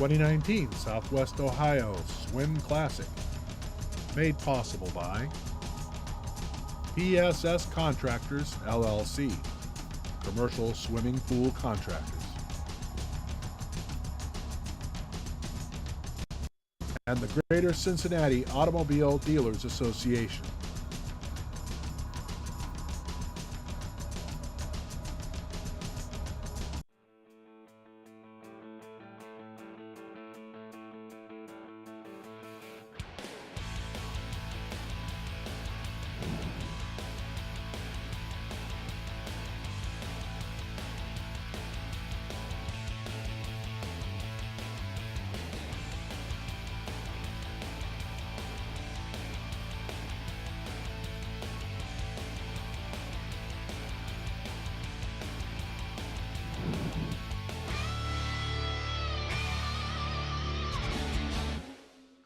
2019 Southwest Ohio Swim Classic, made possible by PSS Contractors, LLC, Commercial Swimming Pool Contractors, and the Greater Cincinnati Automobile Dealers Association.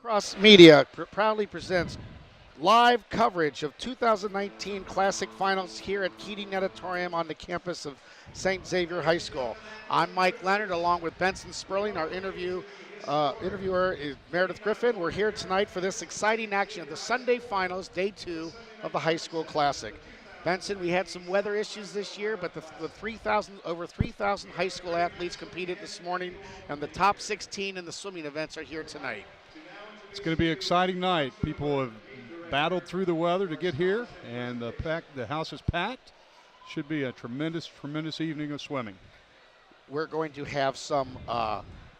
Cross Media proudly presents live coverage of 2019 Classic Finals here at Keating Natatorium on the campus of St. Xavier High School. I'm Mike Leonard along with Benson Sperling. Our interviewer is Meredith Griffin. We're here tonight for this exciting action of the Sunday Finals, Day 2 of the High School Classic. Benson, we had some weather issues this year, but the over 3,000 high school athletes competed this morning, and the top 16 in the swimming events are here tonight. It's going to be an exciting night. People have battled through the weather to get here, and the house is packed. Should be a tremendous, tremendous evening of swimming. We're going to have some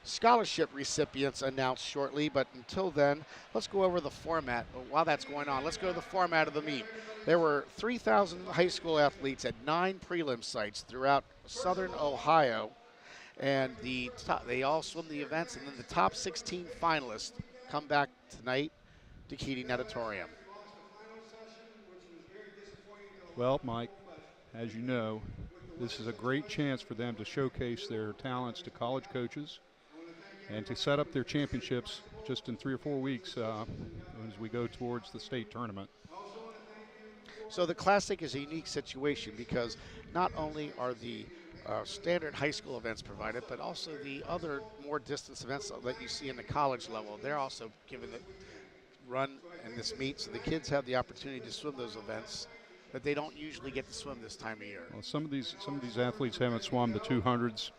scholarship recipients announced shortly, but until then, let's go over the format. While that's going on, let's go to the format of the meet. There were 3,000 high school athletes at 9 prelim sites throughout southern Ohio, and they all swim the events, and then the top 16 finalists come back tonight to Keating Natatorium. Well, Mike, as you know, this is a great chance for them to showcase their talents to college coaches and to set up their championships just in 3 or 4 weeks as we go towards the state tournament. So the Classic is a unique situation because not only are the standard high school events provided, but also the other more distance events that you see in the college level. They're also given the run in this meet, so the kids have the opportunity to swim those events that they don't usually get to swim this time of year. Well, some of these athletes haven't swum the 200s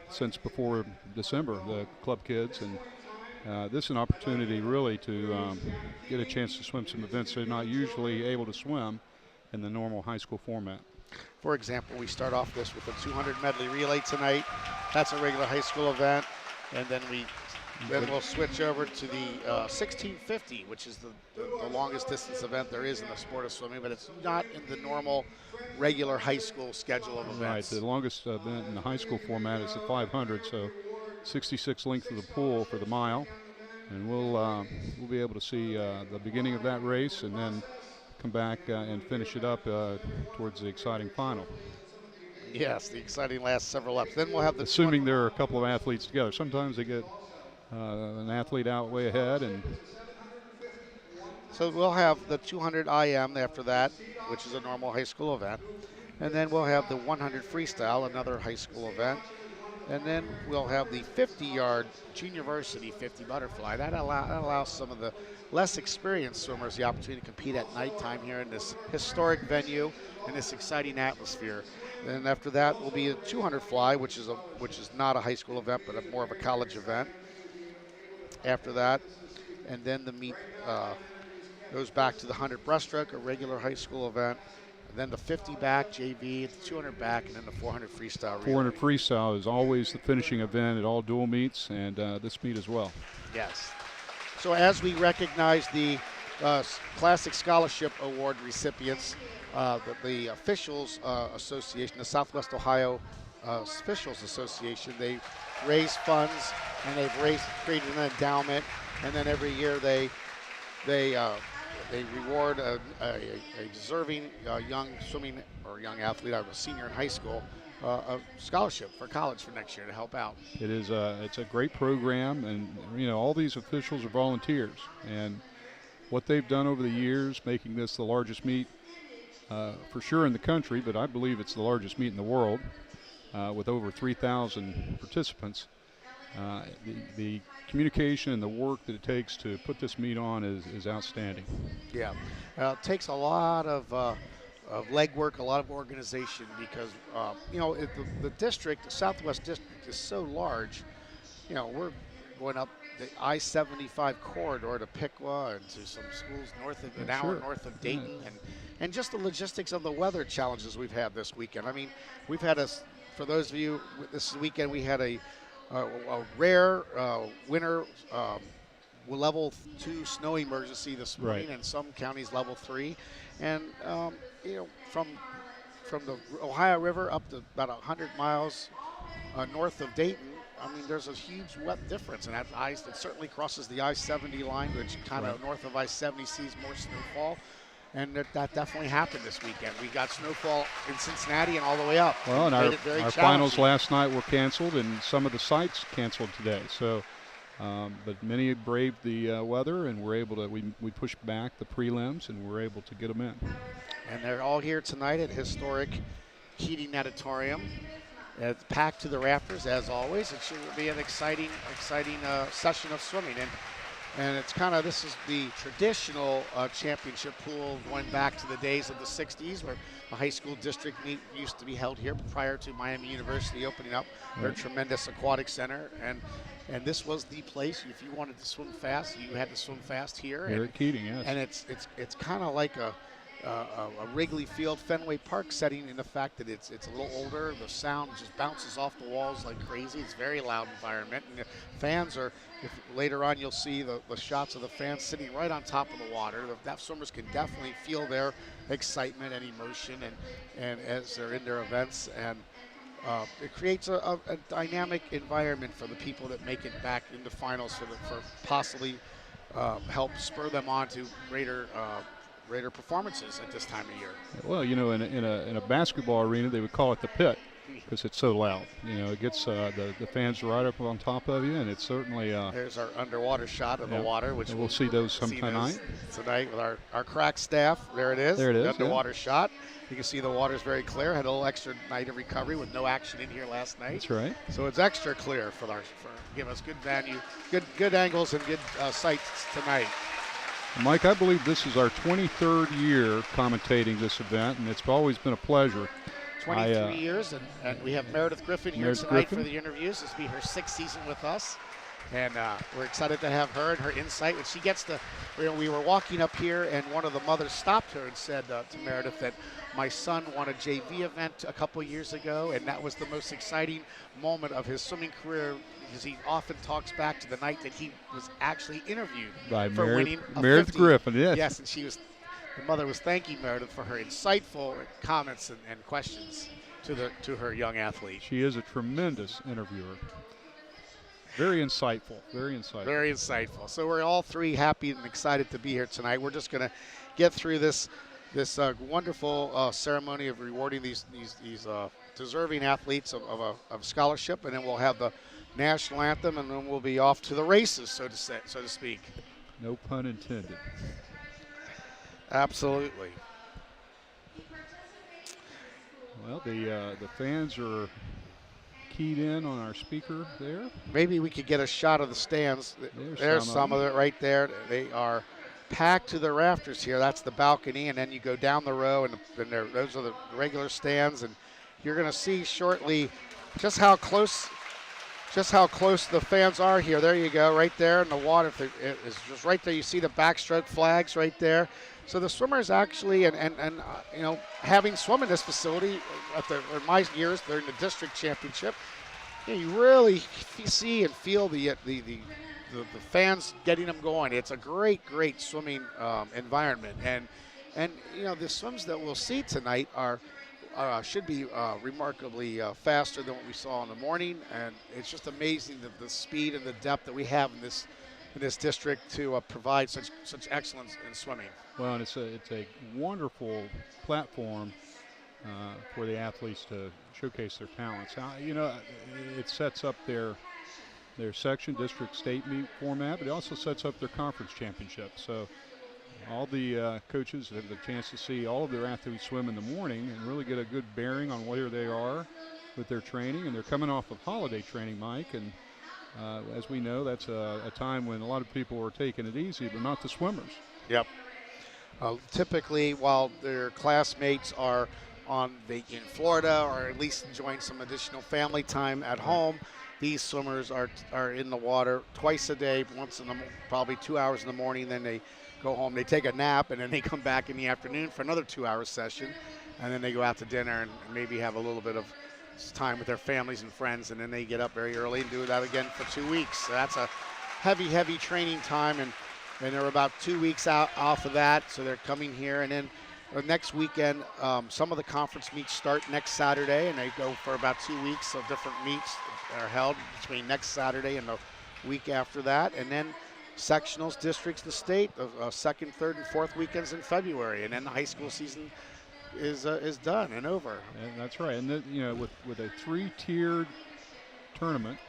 since before December, the club kids, and this is an opportunity really to get a chance to swim some events they're not usually able to swim in the normal high school format. For example, we start off this with a 200 medley relay tonight. That's a regular high school event. And then we'll switch over to the 1650, which is the longest distance event there is in the sport of swimming, but it's not in the normal regular high school schedule of events. Right, the longest event in the high school format is the 500, so 66 length of the pool for the mile. And we'll be able to see the beginning of that race and then come back and finish it up towards the exciting final. Yes, the exciting last several laps. Then we'll have the assuming there are a couple of athletes together. Sometimes they get an athlete out way ahead, and so we'll have the 200 IM after that, which is a normal high school event, and then we'll have the 100 freestyle, another high school event, and then we'll have the 50-yard junior varsity 50 butterfly. That allows some of the less experienced swimmers the opportunity to compete at nighttime here in this historic venue in this exciting atmosphere. Then after that will be a 200 fly, which is not a high school event, but more of a college event. After that, and then the meet goes back to the 100 breaststroke, a regular high school event. And then the 50 back, JV, the 200 back, and then the 400 freestyle. 400 freestyle is always the finishing event at all dual meets, and this meet as well. Yes. So as we recognize the Classic Scholarship Award recipients, the Officials Association, the Southwest Ohio Officials Association, they raise funds and they've created an endowment, and then every year they reward a deserving young swimming or young athlete, a senior in high school, a scholarship for college for next year to help out. It is it's a great program, and all these officials are volunteers, and what they've done over the years, making this the largest meet for sure in the country, but I believe it's the largest meet in the world with over 3,000 participants. The communication and the work that it takes to put this meet on is outstanding. Yeah, it takes a lot of legwork, a lot of organization because the district, the Southwest District, is so large. We're going up the I-75 corridor to Piqua and to some schools north of an hour north of Dayton, and just the logistics of the weather challenges we've had this weekend. I mean, we've had for those of you this weekend, we had a rare winter level 2 snow emergency this morning, and some counties level 3, and from the Ohio River up to about 100 miles north of Dayton. I mean, there's a huge wet difference, and it certainly crosses the I-70 line, which kind of north of I-70 sees more snowfall. And that definitely happened this weekend. We got snowfall in Cincinnati and all the way up. Well, and our finals last night were canceled, and some of the sites canceled today. So, but many braved the weather, and we're able to. We pushed back the prelims, and we're able to get them in. And they're all here tonight at historic Keating Natatorium. It's packed to the rafters as always. It should be an exciting session of swimming. And it's this is the traditional championship pool going back to the days of the 60s where the high school district meet used to be held here prior to Miami University opening up their tremendous aquatic center. And this was the place. If you wanted to swim fast, you had to swim fast here. Here at Keating, yes. And it's kind of like a Wrigley Field, Fenway Park setting in the fact that it's a little older. The sound just bounces off the walls like crazy. It's a very loud environment. And the fans are, later on you'll see the shots of the fans sitting right on top of the water. The swimmers can definitely feel their excitement and emotion and as they're in their events. And it creates a dynamic environment for the people that make it back into finals for possibly help spur them on to greater performances at this time of year. Well, in a basketball arena, they would call it the pit because it's so loud. It gets the fans right up on top of you, and it's certainly. There's our underwater shot of the water, which we'll see those tonight. Tonight with our crack staff. There it is. There it is. The underwater shot. You can see the water's very clear. Had a little extra night of recovery with no action in here last night. That's right. So it's extra clear for give us good value, good angles, and good sights tonight. Mike, I believe this is our 23rd year commentating this event, and it's always been a pleasure. 23 years, and we have Meredith Griffin here tonight for the interviews. This will be her 6th season with us, and we're excited to have her and her insight. When she gets we were walking up here, and one of the mothers stopped her and said to Meredith that my son won a JV event a couple years ago, and that was the most exciting moment of his swimming career because he often talks back to the night that he was actually interviewed for winning a Meredith 50. Griffin, yes. Yes, and the mother was thanking Meredith for her insightful comments and questions to her young athlete. She is a tremendous interviewer. Very insightful, very insightful. Very insightful. So we're all three happy and excited to be here tonight. We're just going to get through this wonderful ceremony of rewarding these deserving athletes of scholarship, and then we'll have the national anthem, and then we'll be off to the races, so to speak. No pun intended. Absolutely. Well, the fans are keyed in on our speaker there. Maybe we could get a shot of the stands. There's some of it right there. They are packed to the rafters here. That's the balcony, and then you go down the row, and those are the regular stands, and you're going to see shortly just how close the fans are here. There you go, right there in the water. It's just right there. You see the backstroke flags right there. So the swimmers actually, and having swum in this facility in my years during the district championship, you really see and feel the fans getting them going. It's a great swimming environment, and the swims that we'll see tonight should be remarkably faster than what we saw in the morning, and it's just amazing the speed and the depth that we have in this district to provide such excellence in swimming. Well, and it's a wonderful platform for the athletes to showcase their talents. It sets up their section, district, state meet format, but it also sets up their conference championship. So all the coaches have the chance to see all of their athletes swim in the morning and really get a good bearing on where they are with their training. And they're coming off of holiday training, Mike, and As we know, that's a time when a lot of people are taking it easy, but not the swimmers. Yep. Typically, while their classmates are in Florida or at least enjoying some additional family time at home, these swimmers are in the water twice a day, once in the probably 2 hours in the morning, then they go home, they take a nap, and then they come back in the afternoon for another 2-hour session, and then they go out to dinner and maybe have a little bit of time with their families and friends, and then they get up very early and do that again for 2 weeks. So that's a heavy training time, and they're about 2 weeks off of that, so they're coming here. And then next weekend, some of the conference meets start next Saturday, and they go for about 2 weeks of different meets that are held between next Saturday and the week after that. And then sectionals, districts, the state, second, third, and fourth weekends in February. And then the high school season is done and over. And that's right. And with a 3-tiered tournament,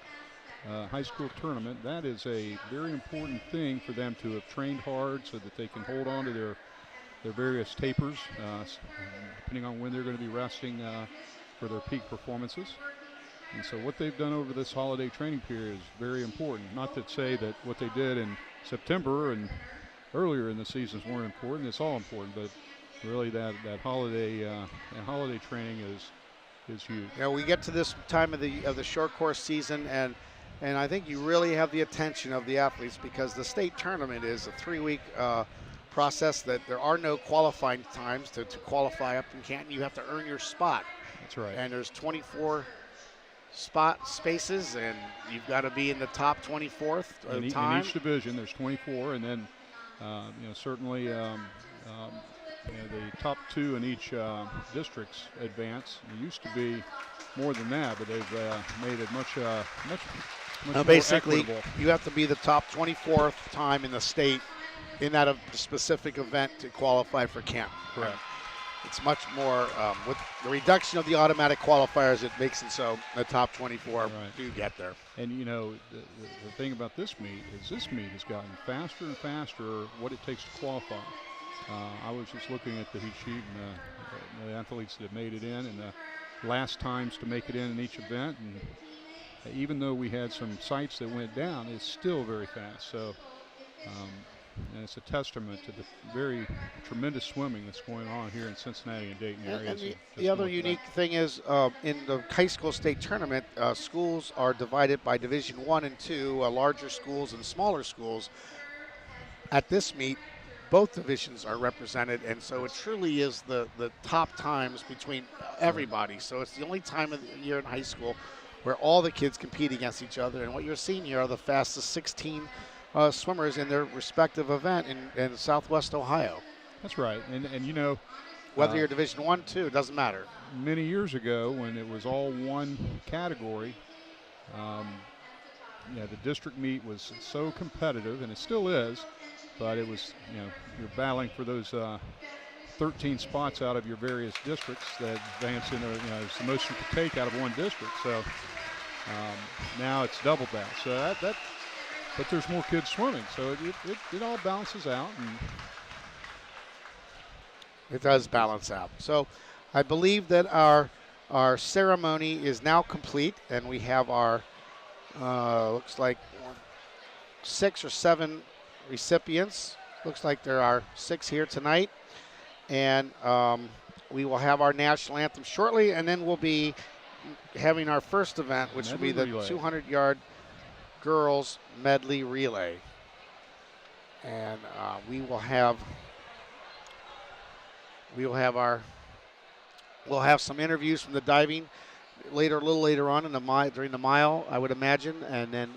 high school tournament, that is a very important thing for them to have trained hard so that they can hold on to their various tapers, depending on when they're going to be resting for their peak performances. And so what they've done over this holiday training period is very important. Not to say that what they did in September and earlier in the seasons weren't important. It's all important, but really that holiday training is huge. We get to this time of the short course season, and I think you really have the attention of the athletes, because the state tournament is a 3-week process that there are no qualifying times to qualify up in Canton. You have to earn your spot. That's right. And there's 24 spot spaces, and you've got to be in the top 24th time. In each division, there's 24, and then certainly the top 2 in each districts advance. It used to be more than that, but they've made it much more basically, equitable. You have to be the top 24th time in the state in that specific event to qualify for camp. Correct. It's much more, with the reduction of the automatic qualifiers, it makes it so the top 24 do get there. And the thing about this meet is this meet has gotten faster and faster what it takes to qualify. I was just looking at the heat sheet and the athletes that have made it in, and the last times to make it in each event. And even though we had some sites that went down, it's still very fast. So, and it's a testament to the very tremendous swimming that's going on here in Cincinnati and Dayton areas. And the other unique thing is in the high school state tournament, schools are divided by Division 1 and 2, larger schools and smaller schools. At this meet, both divisions are represented, and so it truly is the top times between everybody. So it's the only time of the year in high school where all the kids compete against each other, and what you're seeing here are the fastest 16 swimmers in their respective event in Southwest Ohio. That's right, and whether you're Division 1, 2, it doesn't matter. Many years ago, when it was all one category, the district meet was so competitive, and it still is. But it was, you're battling for those 13 spots out of your various districts that advance into, it's the most you could take out of one district. So now it's double that. So but there's more kids swimming. So it all balances out. And it does balance out. So I believe that our ceremony is now complete, and we have our, looks like 6 or 7 recipients. Looks like there are 6 here tonight, and we will have our national anthem shortly, and then we'll be having our first event, which will be the 200-yard girls medley relay, and we'll have some interviews from the diving a little later on during the mile, I would imagine, and then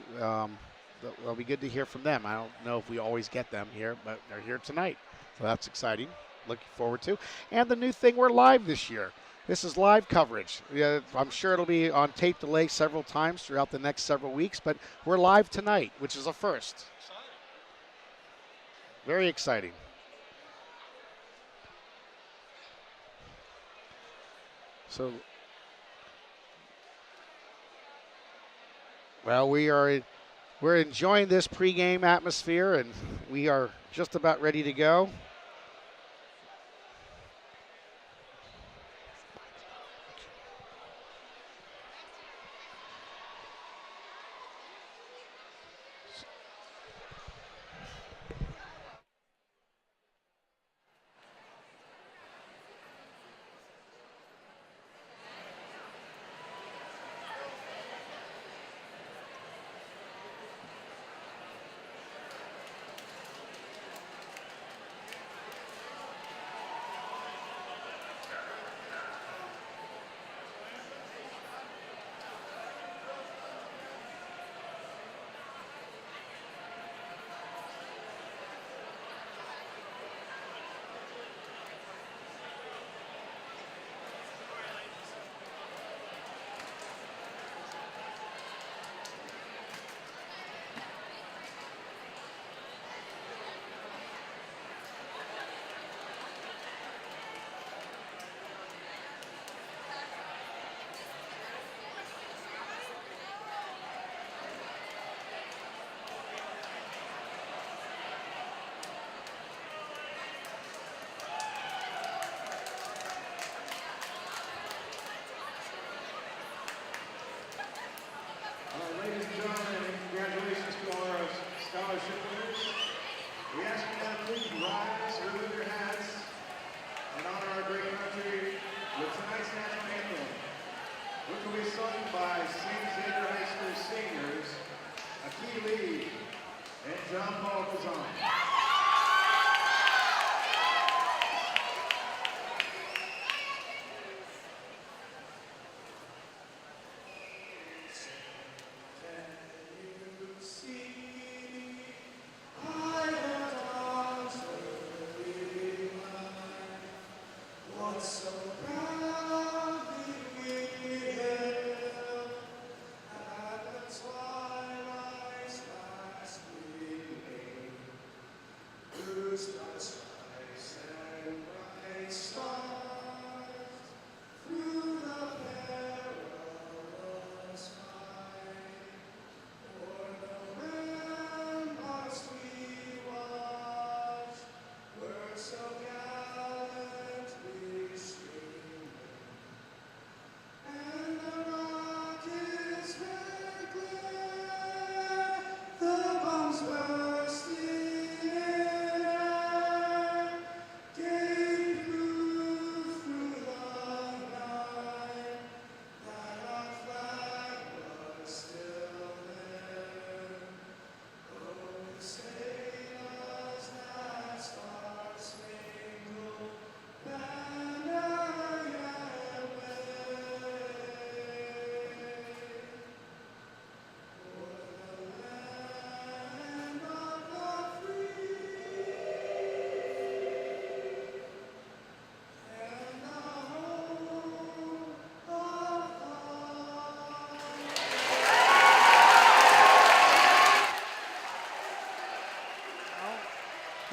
it'll be good to hear from them. I don't know if we always get them here, but they're here tonight. So that's exciting. Looking forward to. And the new thing, we're live this year. This is live coverage. I'm sure it'll be on tape delay several times throughout the next several weeks, but we're live tonight, which is a first. Very exciting. So, well, we're enjoying this pregame atmosphere, and we are just about ready to go.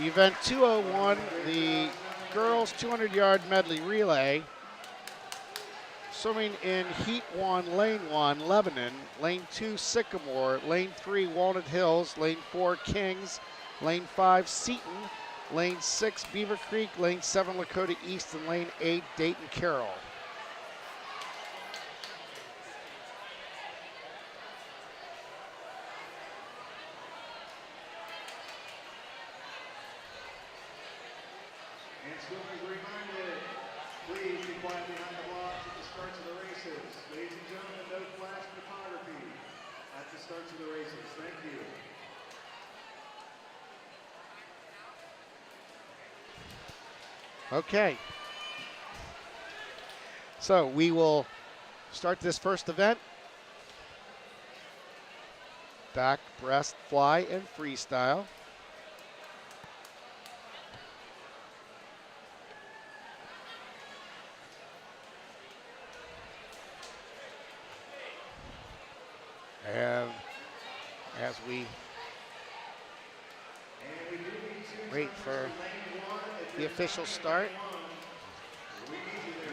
Event 201, the girls 200-yard medley relay. Swimming in Heat 1, Lane 1, Lebanon. Lane 2, Sycamore. Lane 3, Walnut Hills. Lane 4, Kings. Lane 5, Seton. Lane 6, Beaver Creek. Lane 7, Lakota East. And Lane 8, Dayton Carroll. And swimmers reminded, please be quiet behind the blocks at the starts of the races. Ladies and gentlemen, no flash photography at the starts of the races. Thank you. Okay. So we will start this first event. Back, breast, fly, and freestyle. And as we wait for the official start,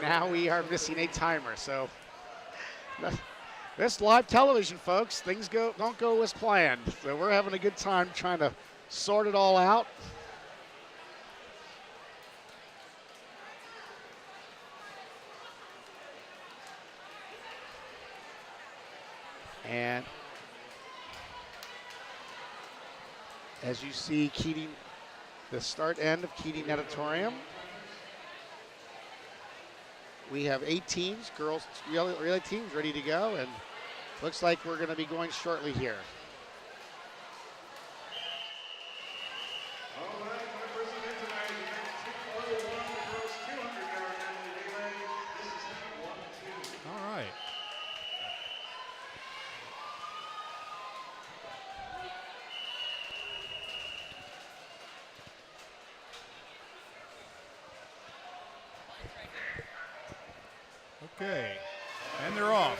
now we are missing a timer. So this live television, folks, things don't go as planned. So we're having a good time trying to sort it all out. And as you see, Keating, the start end of Keating Natatorium. We have 8 teams, girls relay teams ready to go, and looks like we're going to be going shortly here. All right, my first event tonight is event 201, the girls 200-yard medley relay. This is heat 1, 2. All right. Okay, and they're off.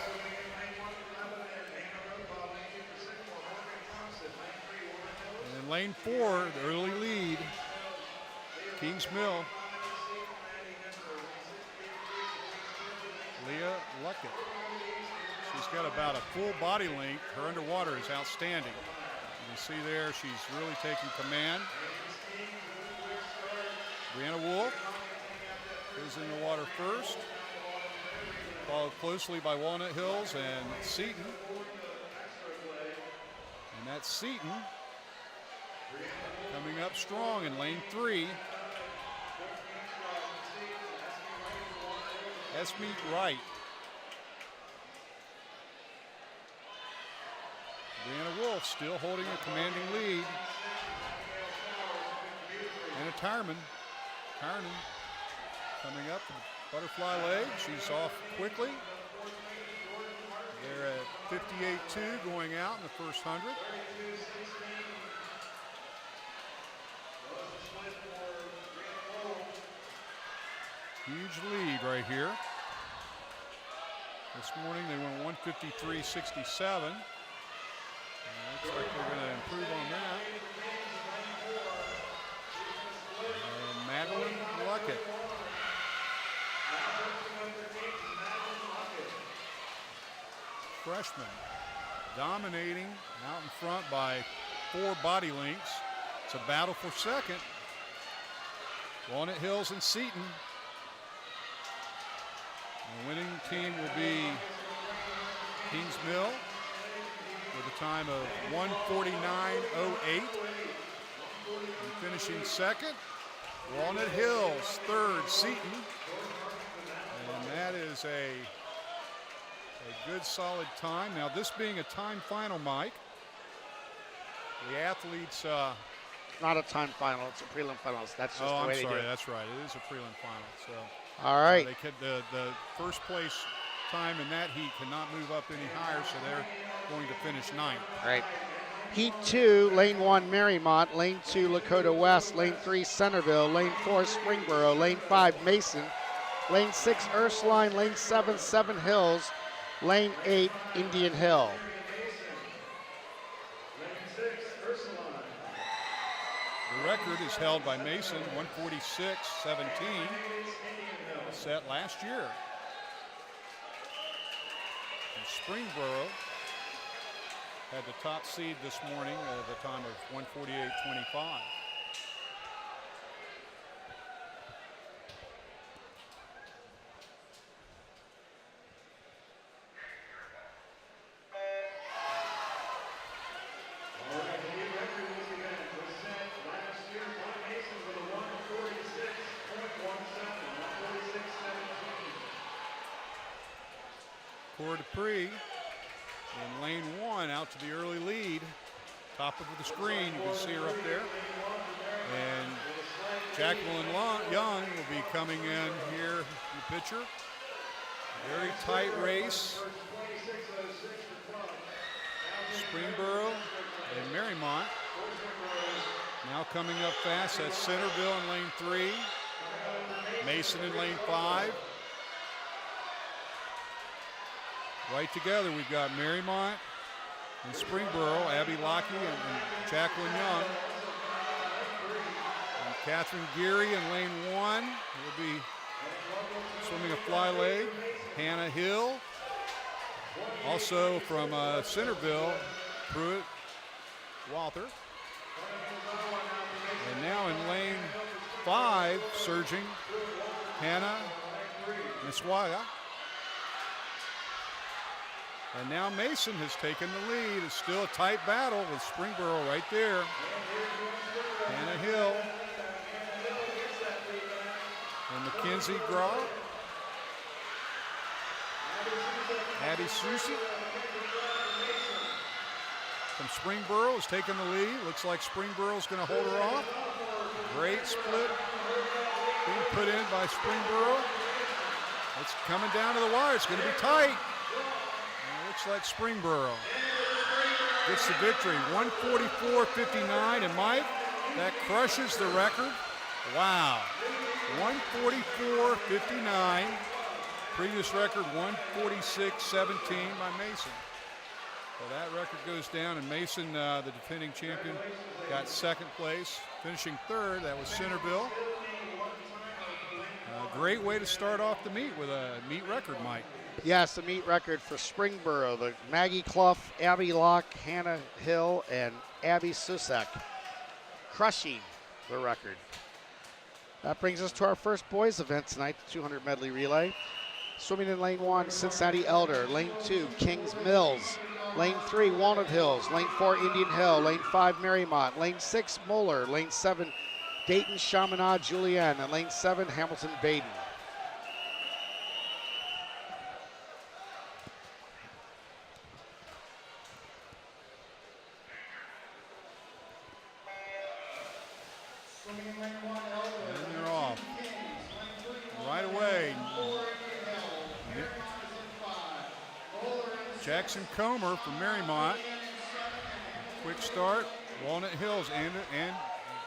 And in lane 4, the early lead, Kings Mill. Leah Luckett. She's got about a full body length. Her underwater is outstanding. You can see there she's really taking command. Brianna Wolf is in the water first, followed closely by Walnut Hills and Seton. And that's Seton coming up strong in lane 3. Esme Wright. Brianna Wolf still holding a commanding lead. Anna Tyerman coming up, butterfly leg. She's off quickly. They're at 58.2 going out in the first 100. Huge lead right here. This morning they went 153.67. Looks like they're going to improve on that. And Madeline Luckett. Freshman, dominating out in front by 4 body lengths. It's a battle for second. Walnut Hills and Seton. The winning team will be Kings Mill with a time of 1:49.08. And finishing second, Walnut Hills, third, Seton. And that is a good solid time. Now this being a time final, Mike, the athletes... Not a time final, it's a prelim finals. That's just the way they do it. That's right, it is a prelim final. So all right. the first place time in that heat cannot move up any higher, so they're going to finish 9th. Right. Heat 2, lane 1, Marymount. Lane 2, Lakota West. Lane 3, Centerville. Lane 4, Springboro. Lane 5, Mason. Lane 6, Ursuline. Lane 7, Seven Hills. Lane 8, Indian Hill. Lane 6, Ursuline. The record is held by Mason, 146.17, set last year. And Springboro had the top seed this morning at a time of 148.25. Dupree in lane 1 out to the early lead. Top of the screen, you can see her up there. And Jacqueline Young will be coming in here, the pitcher. Very tight race. Springboro and Marymount. Now coming up fast, that's Centerville in lane 3. Mason in lane 5. Right together, we've got Marymount and Springboro, Abby Lockie and Jacqueline Young. And Catherine Geary in lane 1 will be swimming a fly leg. Hannah Hill. Also from Centerville, Pruitt Walther. And now in lane 5, surging, Hannah Miswaga. And now Mason has taken the lead. It's still a tight battle with Springboro right there. Hannah Hill and Mackenzie Graw. Abby Susie from Springboro has taken the lead. Looks like Springboro's going to hold her off. Great split being put in by Springboro. It's coming down to the wire. It's going to be tight. Looks like Springboro gets the victory, 144.59, and Mike, that crushes the record. Wow, 144.59. Previous record 146.17 by Mason. So that record goes down, and Mason, the defending champion, got second place. Finishing third, that was Centerville. Great way to start off the meet with a meet record, Mike. Yes, the meet record for Springboro, the Maggie Clough, Abby Locke, Hannah Hill, and Abby Susak, crushing the record. That brings us to our first boys event tonight, the 200 medley relay. Swimming in lane 1, Cincinnati Elder. Lane 2, Kings Mills. Lane 3, Walnut Hills. Lane 4, Indian Hill. Lane 5, Marymount. Lane 6, Moeller. Lane 7, Dayton Chaminade Julienne. And lane 7, Hamilton Baden. And they're off. Right away. Jackson Comer from Marymount. Quick start. Walnut Hills and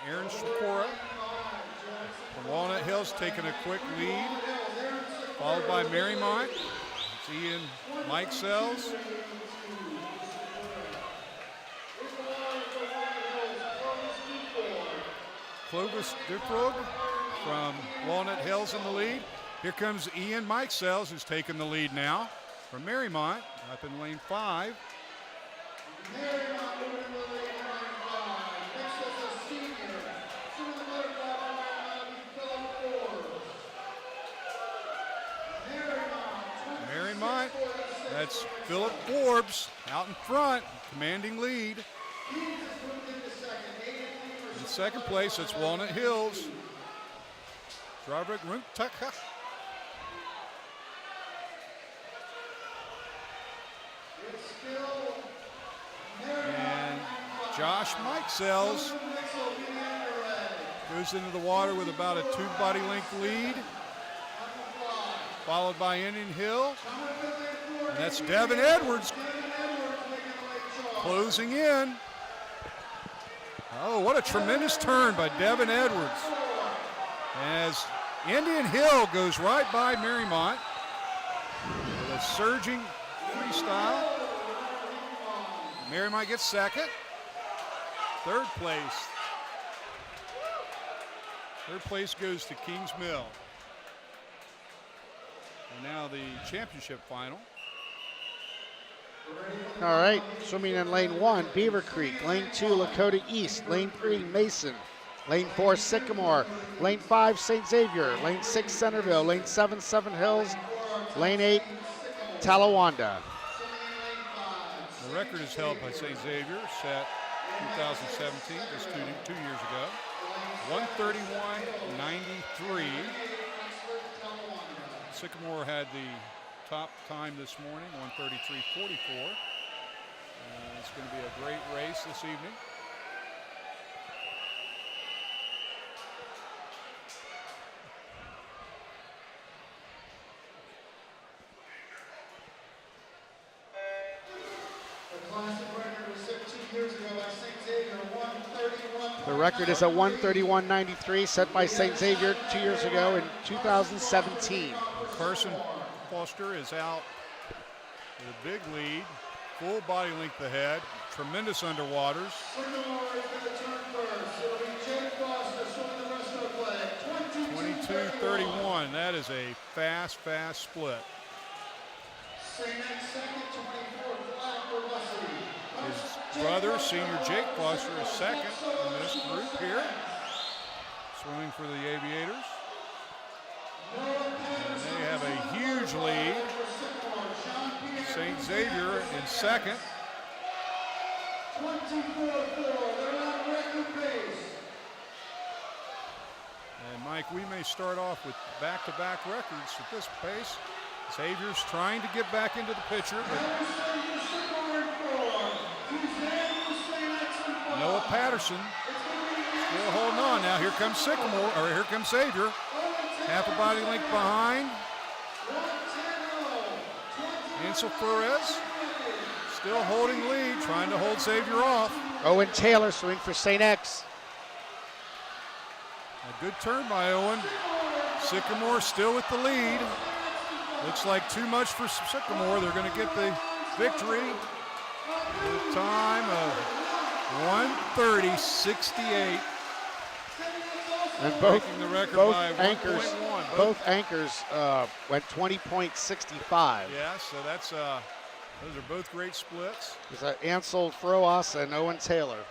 Aaron Shakora from Walnut Hills taking a quick lead. Followed by Marymount. It's Ian Mike Sells. Clovis Duprog from Walnut Hills in the lead. Here comes Ian Mike Sells, who's taking the lead now from Marymount up in lane 5. Marymount, that's Philip Forbes out in front, commanding lead. In second place, it's Walnut Hills. Dravik Runtaka. And Josh Mike Sells goes into the water with about a 2 body length lead. Followed by Indian Hill. And that's Devin Edwards closing in. Oh, what a tremendous turn by Devin Edwards. As Indian Hill goes right by Marymount with a surging freestyle. Marymount gets second. Third place, Third place goes to Kings Mill. And now the championship final. All right, swimming in lane 1, Beaver Creek. Lane 2, Lakota East. Lane 3, Mason. Lane 4, Sycamore. Lane 5, St. Xavier. Lane 6, Centerville. Lane 7, Seven Hills. Lane 8, Talawanda. The record is held by St. Xavier, set 2017, just two years ago. 131.93. Sycamore had the top time this morning, 133.44. It's going to be a great race this evening. The record is a 131.93, set by St. Xavier 2 years ago in 2017. Carson Foster is out with a big lead, full body length ahead, tremendous underwaters. 22:31. That is a fast split. His brother, senior Jake Foster, is second in this group here, swimming for the Aviators. And they have a huge lead. St. Xavier in second. And Mike, we may start off with back-to-back records at this pace. Xavier's trying to get back into the picture, but Noah Patterson still holding on. Now here comes Sycamore, or here comes Xavier. Half a body length behind. Ansel Flores still holding lead, trying to hold Xavier off. Owen Taylor swimming for St. X. A good turn by Owen. Sycamore still with the lead. Looks like too much for Sycamore. They're going to get the victory. The time of 1:30.68. And both Breaking the record both by anchors 1.1. both anchors went 20.65. Yeah, so that's those are both great splits. It's Ansel Froas and Owen Taylor.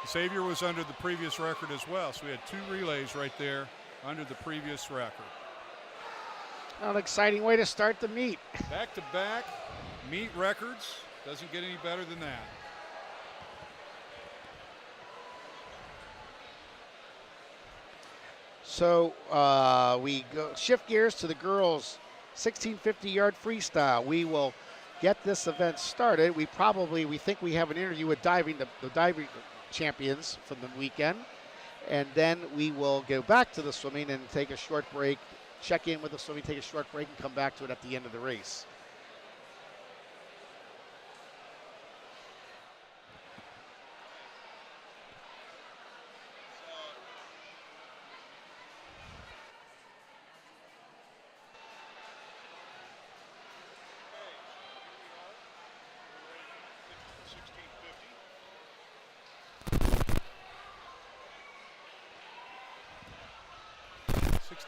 Xavier was under the previous record as well, so we had two relays right there under the previous record. An exciting way to start the meet. Back-to-back meet records. Doesn't get any better than that. So we shift gears to the girls' 1650-yard freestyle. We will get this event started. We think we have an interview with the diving champions from the weekend, and then we will go back to the swimming and take a short break, check in with the swimming, take a short break, and come back to it at the end of the race.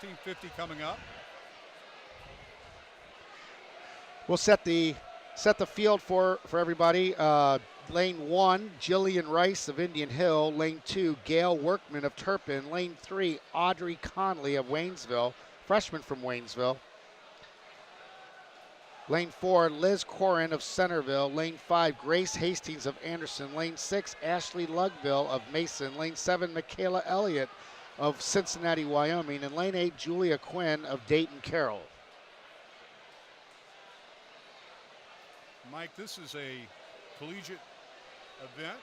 $16.50 coming up. We'll set the field for everybody. Lane 1, Jillian Rice of Indian Hill. Lane 2, Gail Workman of Turpin. Lane 3, Audrey Conley of Waynesville, freshman from Waynesville. Lane 4, Liz Corin of Centerville. Lane 5, Grace Hastings of Anderson. Lane 6, Ashley Lugville of Mason. Lane 7, Michaela Elliott of Cincinnati, Wyoming. And Lane 8, Julia Quinn of Dayton Carroll. Mike, this is a collegiate event.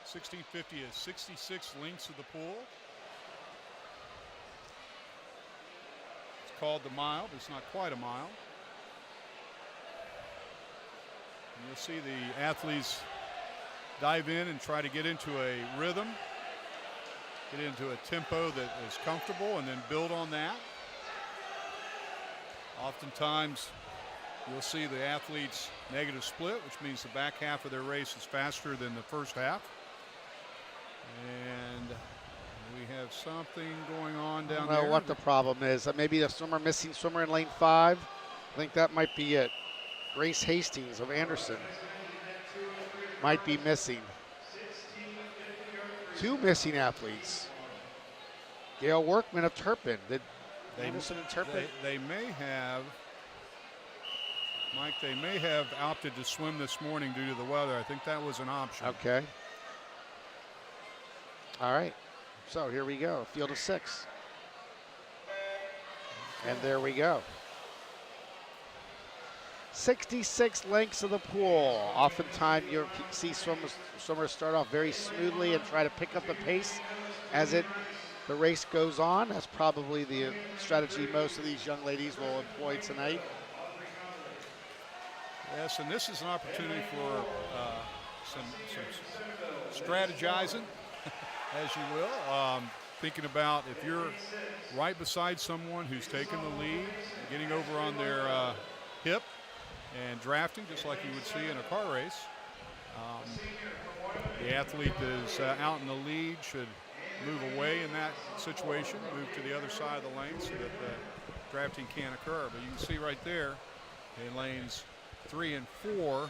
1650 is 66 lengths of the pool. It's called the mile, but it's not quite a mile. And you'll see the athletes dive in and try to get into a rhythm, get into a tempo that is comfortable, and then build on that. Oftentimes, you'll see the athletes negative split, which means the back half of their race is faster than the first half. And We have something going on I down don't know there. what the problem is. Maybe the missing swimmer in lane 5. I think that might be it. Grace Hastings of Anderson might be missing. 2 missing athletes. Gail Workman of Turpin. Did Anderson and Turpin? They may have, Mike, they may have opted to swim this morning due to the weather. I think that was an option. Okay. All right. So here we go. Field of 6. And there we go. 66 lengths of the pool. Oftentimes you'll see swimmers start off very smoothly and try to pick up the pace as the race goes on. That's probably the strategy most of these young ladies will employ tonight. Yes, and this is an opportunity for some strategizing, as you will. Thinking about if you're right beside someone who's taking the lead, getting over on their hip and drafting, just like you would see in a car race. The athlete that is out in the lead should move away in that situation, move to the other side of the lane so that the drafting can't occur. But you can see right there in lanes 3 and 4,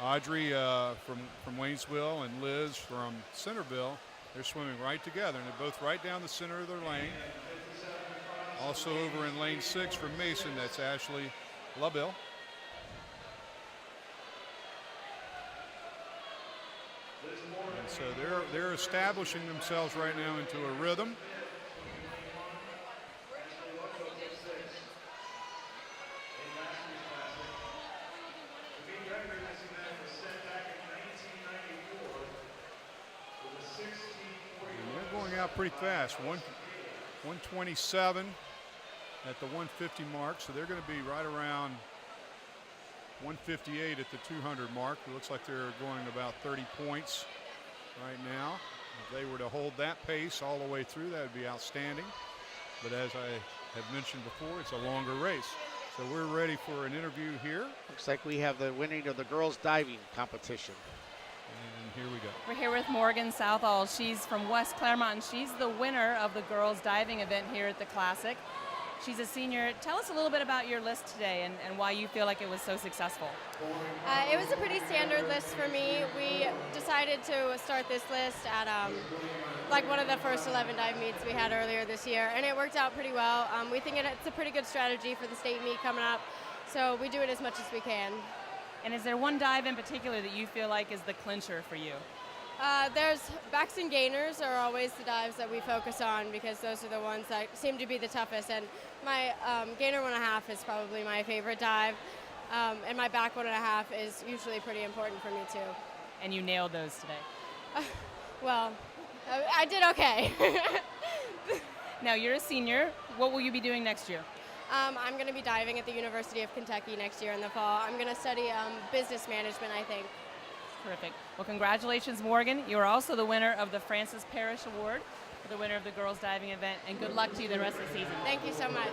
Audrey from Waynesville and Liz from Centerville, they're swimming right together, and they're both right down the center of their lane. Also over in lane 6 from Mason, that's Ashley LaBelle. And so they're establishing themselves right now into a rhythm. Pretty fast, 127 at the 150 mark, so they're going to be right around 158 at the 200 mark. It looks like they're going about 30 points right now. If they were to hold that pace all the way through, that would be outstanding. But as I have mentioned before, it's a longer race. So we're ready for an interview here. Looks like we have the winning of the girls diving competition. And here we go. We're here with Morgan Southall. She's from West Claremont, and she's the winner of the girls diving event here at the Classic. She's a senior. Tell us a little bit about your list today and why you feel like it was so successful. It was a pretty standard list for me. We decided to start this list at like one of the first 11 dive meets we had earlier this year, and it worked out pretty well. We think it's a pretty good strategy for the state meet coming up, so we do it as much as we can. And is there one dive in particular that you feel like is the clincher for you? There's backs and gainers are always the dives that we focus on because those are the ones that seem to be the toughest. And my gainer 1.5 is probably my favorite dive, and my back 1.5 is usually pretty important for me too. And you nailed those today. Well, I did okay. Now you're a senior. What will you be doing next year? I'm going to be diving at the University of Kentucky next year in the fall. I'm going to study business management, I think. Terrific. Well, congratulations, Morgan. You are also the winner of the Francis Parrish Award for the winner of the girls diving event, and good luck to you the rest of the season. Thank you so much.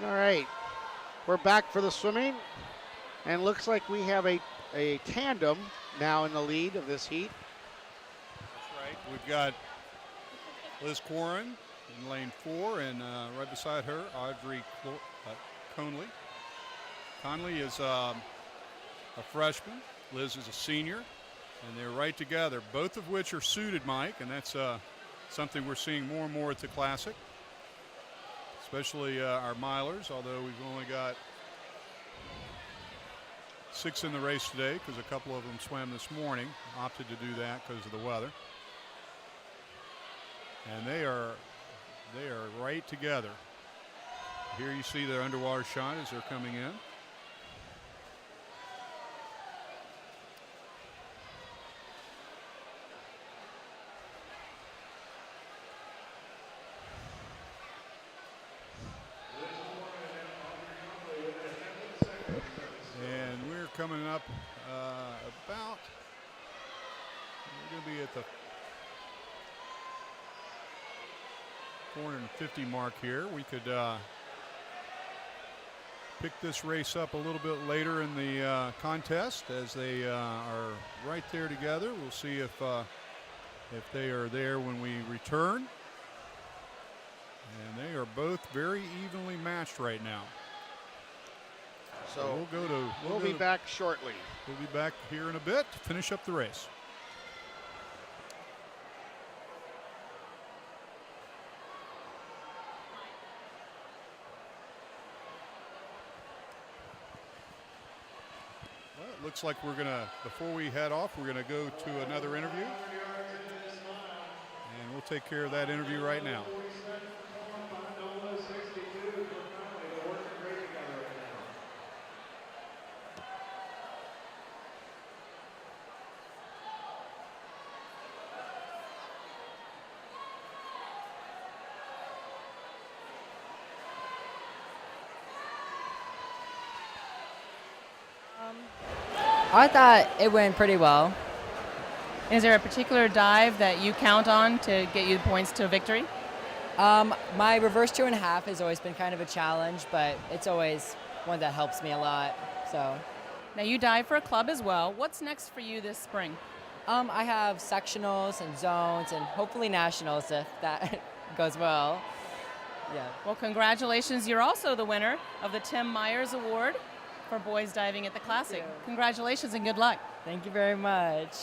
All right, we're back for the swimming, and looks like we have a tandem now in the lead of this heat. That's right. We've got Liz Quarren in lane 4, and right beside her, Audrey Conley. Conley is a freshman. Liz is a senior, and they're right together, both of which are suited, Mike, and that's something we're seeing more and more at the Classic, especially our milers, although we've only got 6 in the race today because a couple of them swam this morning, opted to do that because of the weather. And they are right together. Here you see their underwater shot as they're coming in. And we're coming up about, we're going to be at the 450 mark here. We could pick this race up a little bit later in the contest as they are right there together. We'll see if they are there when we return. And they are both very evenly matched right now. So we'll be back shortly. We'll be back here in a bit to finish up the race. Well, it looks like we're gonna, before we head off, we're gonna go to another interview. And we'll take care of that interview right now. I thought it went pretty well. Is there a particular dive that you count on to get you the points to victory? My reverse 2.5 has always been kind of a challenge, but it's always one that helps me a lot. So, Now you dive for a club as well. What's next for you this spring? I have sectionals and zones and hopefully nationals if that goes well. Yeah. Well, congratulations. You're also the winner of the Tim Myers Award for boys diving at the Classic. Congratulations and good luck. Thank you very much.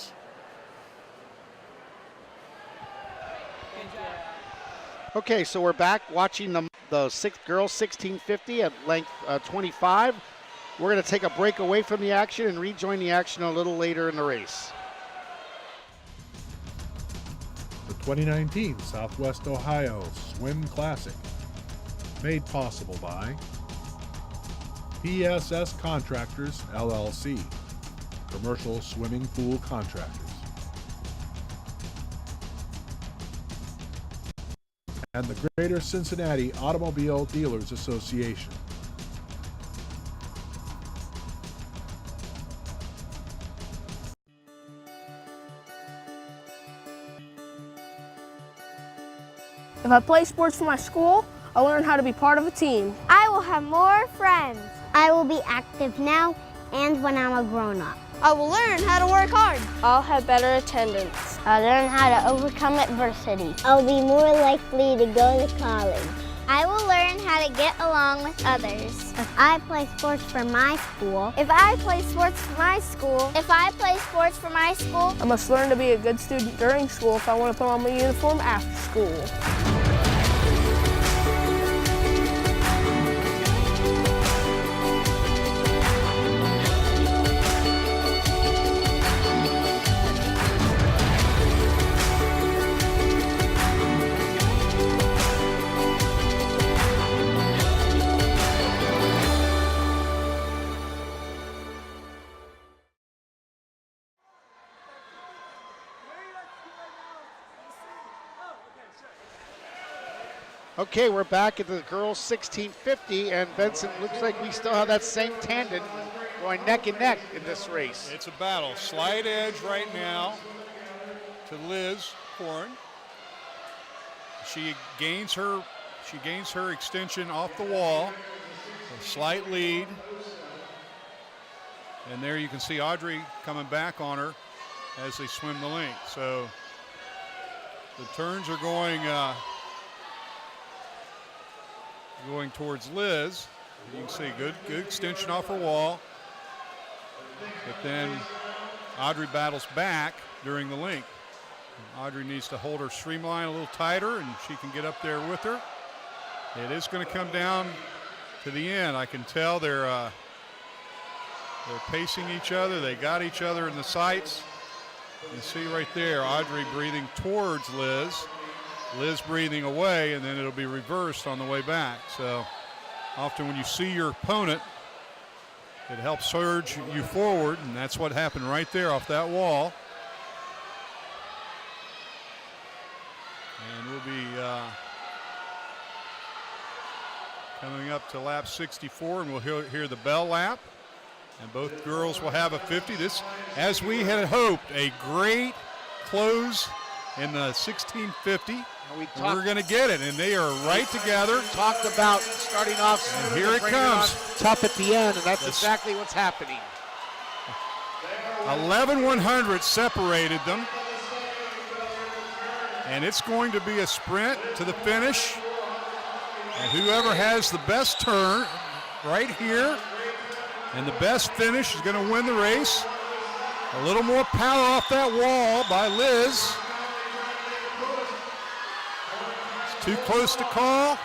Okay, so we're back watching the girls 1650 at length 25. We're going to take a break away from the action and rejoin the action a little later in the race. The 2019 Southwest Ohio Swim Classic, made possible by PSS Contractors, LLC, commercial swimming pool contractors. And the Greater Cincinnati Automobile Dealers Association. If I play sports for my school, I'll learn how to be part of a team. I will have more friends. I will be active now and when I'm a grown-up. I will learn how to work hard. I'll have better attendance. I'll learn how to overcome adversity. I'll be more likely to go to college. I will learn how to get along with others. If I play sports for my school. If I play sports for my school. If I play sports for my school. I must learn to be a good student during school if I want to put on my uniform after school. Okay, we're back at the girls 1650, and Benson, looks like we still have that same tandem going neck and neck in this race. It's a battle. Slight edge right now to Liz Corn. She gains her extension off the wall. A slight lead. And there you can see Audrey coming back on her as they swim the link. So the turns are going towards Liz. You can see good extension off her wall. But then Audrey battles back during the link. Audrey needs to hold her streamline a little tighter and she can get up there with her. It is going to come down to the end. I can tell they're pacing each other. They got each other in the sights. You see right there, Audrey breathing towards Liz. Liz breathing away, and then it'll be reversed on the way back. So often when you see your opponent, it helps surge you forward, and that's what happened right there off that wall. And we'll be coming up to lap 64, and we'll hear the bell lap. And both girls will have a 50. This, as we had hoped, a great close in the 1650. We're going to get it, and they are right together. Talked about starting off And here it comes. Tough at the end, and that's exactly what's happening. 11/100 separated them. And it's going to be a sprint to the finish. And whoever has the best turn right here and the best finish is going to win the race. A little more power off that wall by Liz. It's too close to call.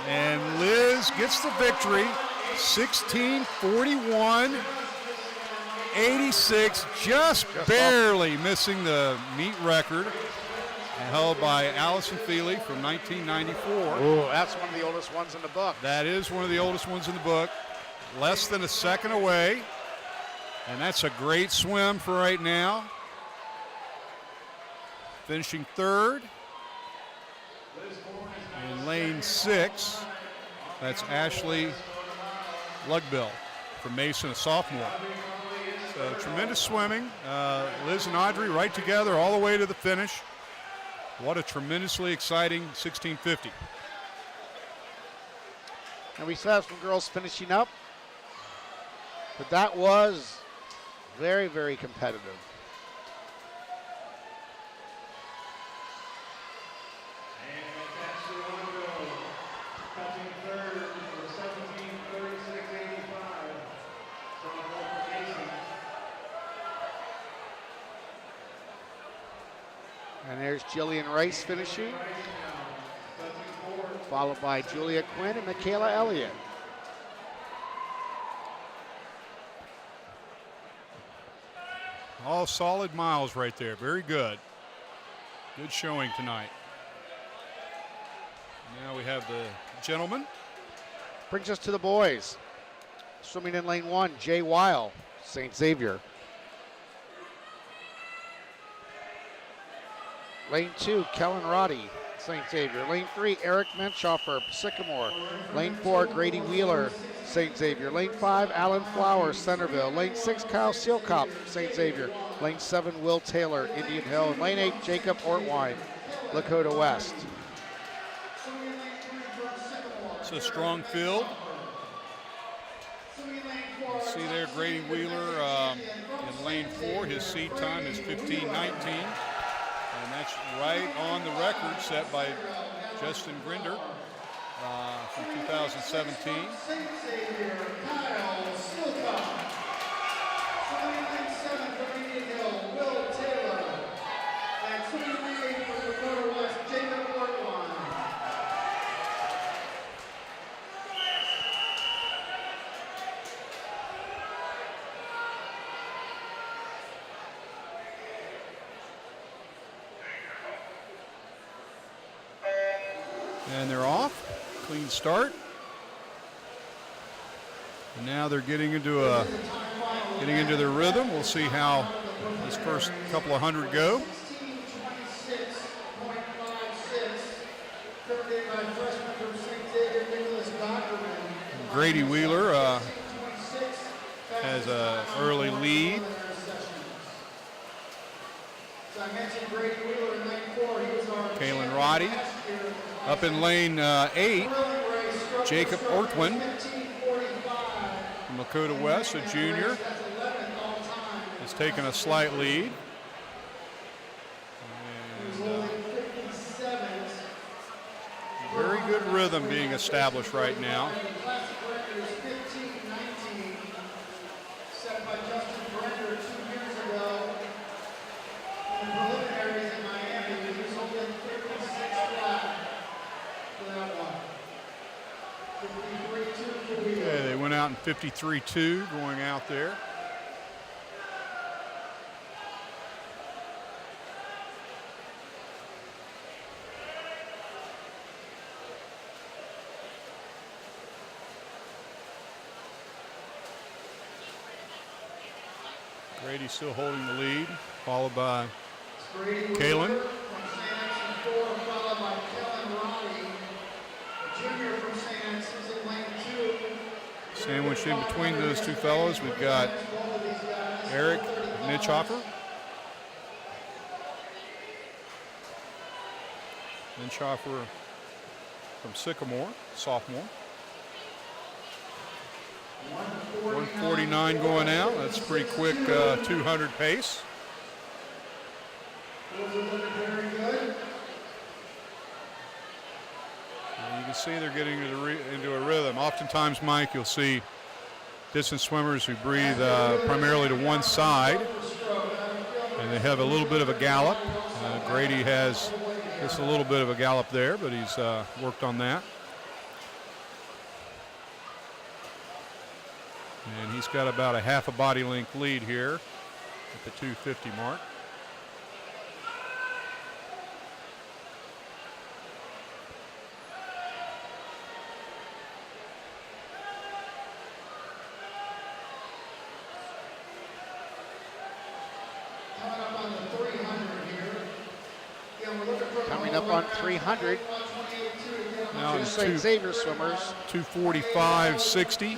And Liz gets the victory. 16:41.86, just barely missing the meet record, held by Allison Feely from 1994. Oh, that's one of the oldest ones in the book. That is one of the oldest ones in the book. Less than a second away, and that's a great swim for right now. Finishing third in lane 6. That's Ashley Lugbill from Mason, a sophomore. So tremendous swimming. Liz and Audrey right together all the way to the finish. What a tremendously exciting 1650. And we still have some girls finishing up. But that was very, very competitive. And there's Jillian Rice finishing, followed by Julia Quinn and Michaela Elliott. All solid miles right there. Very good. Good showing tonight. Now we have the gentlemen. Brings us to the boys. Swimming in lane 1, Jay Weil, St. Xavier. Lane 2, Kellen Roddy, St. Xavier. Lane 3, Eric Menschoffer, Sycamore. Lane 4, Grady Wheeler, St. Xavier. Lane 5, Alan Flowers, Centerville. Lane 6, Kyle Sealkop, St. Xavier. Lane 7, Will Taylor, Indian Hill. And lane 8, Jacob Ortwine, Lakota West. It's a strong field. You see there Grady Wheeler in lane 4. His seed time is 15:19. And that's right on the record set by Justin Grinder from 2017. And they're off. Clean start. And now they're getting into their rhythm. We'll see how this first couple of hundred go. Grady Wheeler has an early lead. Kaylin Roddy. Up in lane 8, Jacob Ortwin from Lakota West, a junior, has taken a slight lead. And, very good rhythm being established right now. Okay, they went out in 53.2 going out there. Grady still holding the lead, followed by Kaylin. Sandwiched in between those two fellows, we've got Eric Mitchhoffer Then Schoffer from Sycamore, sophomore. 149 going out. That's pretty quick 200 pace. And you can see they're getting into a rhythm. Oftentimes, Mike, you'll see distance swimmers who breathe primarily to one side, and they have a little bit of a gallop. Grady has just a little bit of a gallop there, but he's worked on that. And he's got about a half a body length lead here at the 250 mark. Coming up on 300. Now Two it's Xavier swimmers. 245.60.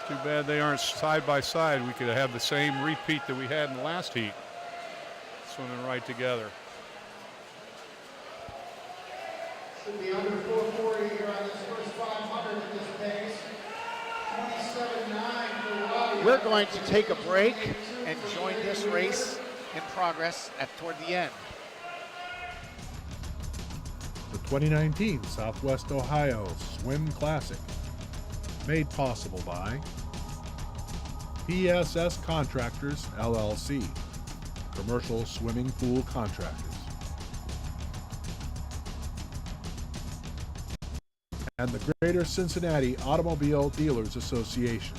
Too bad they aren't side by side. We could have the same repeat that we had in the last heat. Swimming right together. Should be under 440 here on this first 500 at this pace. 27.9 for Robbie. We're going to take a break and join this race in progress toward the end. The 2019 Southwest Ohio Swim Classic, made possible by PSS Contractors, LLC, commercial swimming pool contractors, and the Greater Cincinnati Automobile Dealers Association.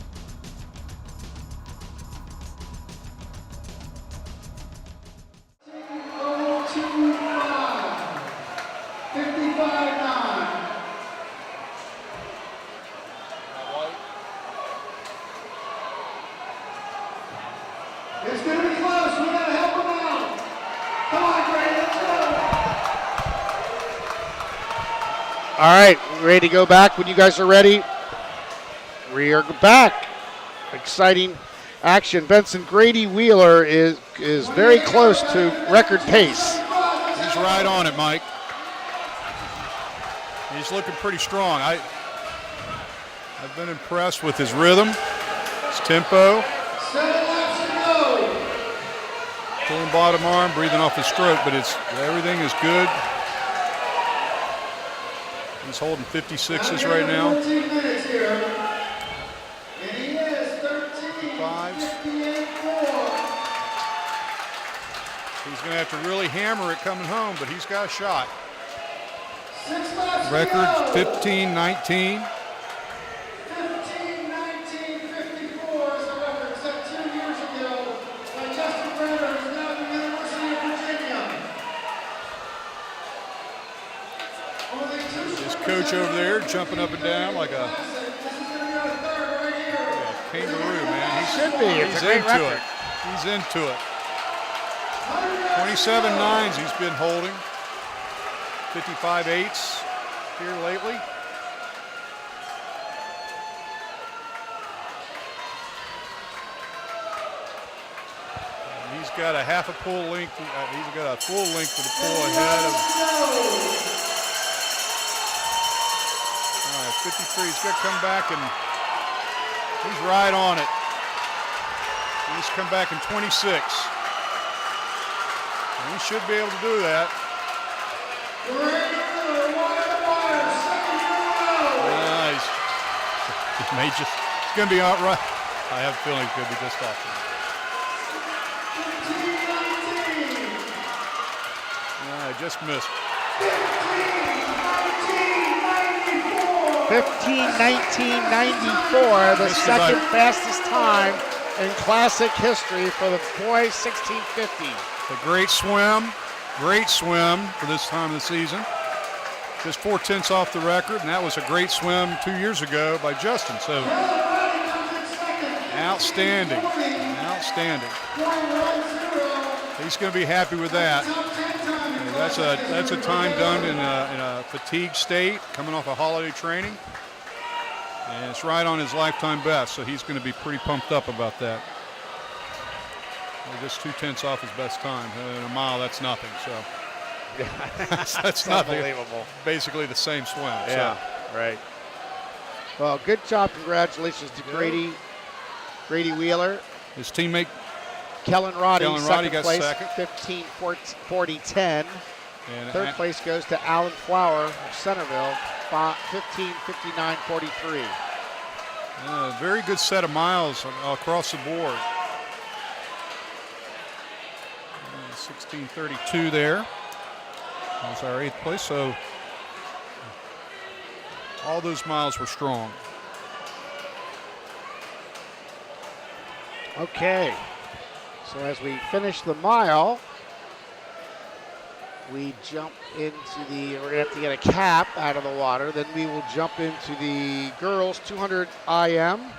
It's going to be close. We got to help them out. Come on, Grady, let's go. All right, ready to go back when you guys are ready. We are back. Exciting action. Benson Grady Wheeler is very close to record pace. He's right on it, Mike. He's looking pretty strong. I've been impressed with his rhythm, his tempo. 7 laps to go. Pulling bottom arm, breathing off his stroke, but everything is good. He's holding 56s right now. 14 minutes here. And he is 13. 5s. 58.4. He's going to have to really hammer it coming home, but he's got a shot. 6 laps to Record go. 15-19. 15-19-54 is the record set 2 years ago by Justin Brenner, who's now at the University of Virginia. Only 2 His swimmers coach have over there won jumping up and down like a This is going to be our third right here. kangaroo, man. Should be. It's He's a great into record. it. He's into it. 27.9s he's been holding. 55.8s here lately. And he's got a half a full length. He's got a full length of the pull ahead of 53. He's got to come back, and he's right on it. He's come back in 26. And he should be able to do that. He may just, it's going to be all right. I have a feeling it's going to be just off. 15-19. I just missed. 15:19.94, the Missed second about- fastest time in classic history for the boys 1650. A great swim for this time of the season. Just 4/10 off the record, and that was a great swim 2 years ago by Justin. So outstanding. He's going to be happy with that. That's a time done in a fatigue state, coming off a holiday training. And it's right on his lifetime best, so he's going to be pretty pumped up about that. Just 0.2 off his best time. In a mile, that's nothing. So that's nothing. Unbelievable. Basically the same swim. Yeah, right. Well, good job. Congratulations to Grady Wheeler. His teammate Kellen Roddy got place, second. 15:40:10. And Third place goes to Alan Flower of Centerville, 15:59:43. Very good set of miles across the board. 16:32 there. That's our 8th place. So all those miles were strong. Okay. So as we finish the mile, we jump into we're going to have to get a cap out of the water. Then we will jump into the girls 200 IM.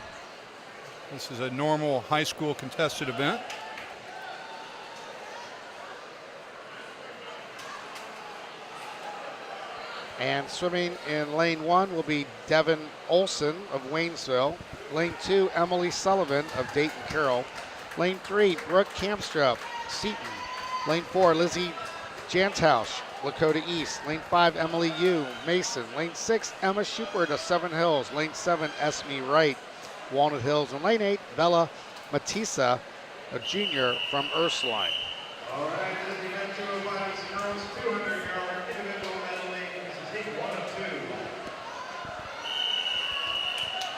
This is a normal high school contested event. And swimming in lane 1 will be Devin Olson of Waynesville. Lane 2, Emily Sullivan of Dayton Carroll. Lane 3, Brooke Kamstrup, Seton. Lane 4, Lizzie Jantausch, Lakota East. Lane 5, Emily Yu, Mason. Lane 6, Emma Schubert of Seven Hills. Lane 7, Esme Wright, Walnut Hills. And lane 8, Bella Matissa, a junior from Ursuline. All right, this event 205 is the girls 200-yard individual medaling. This is heat 1 of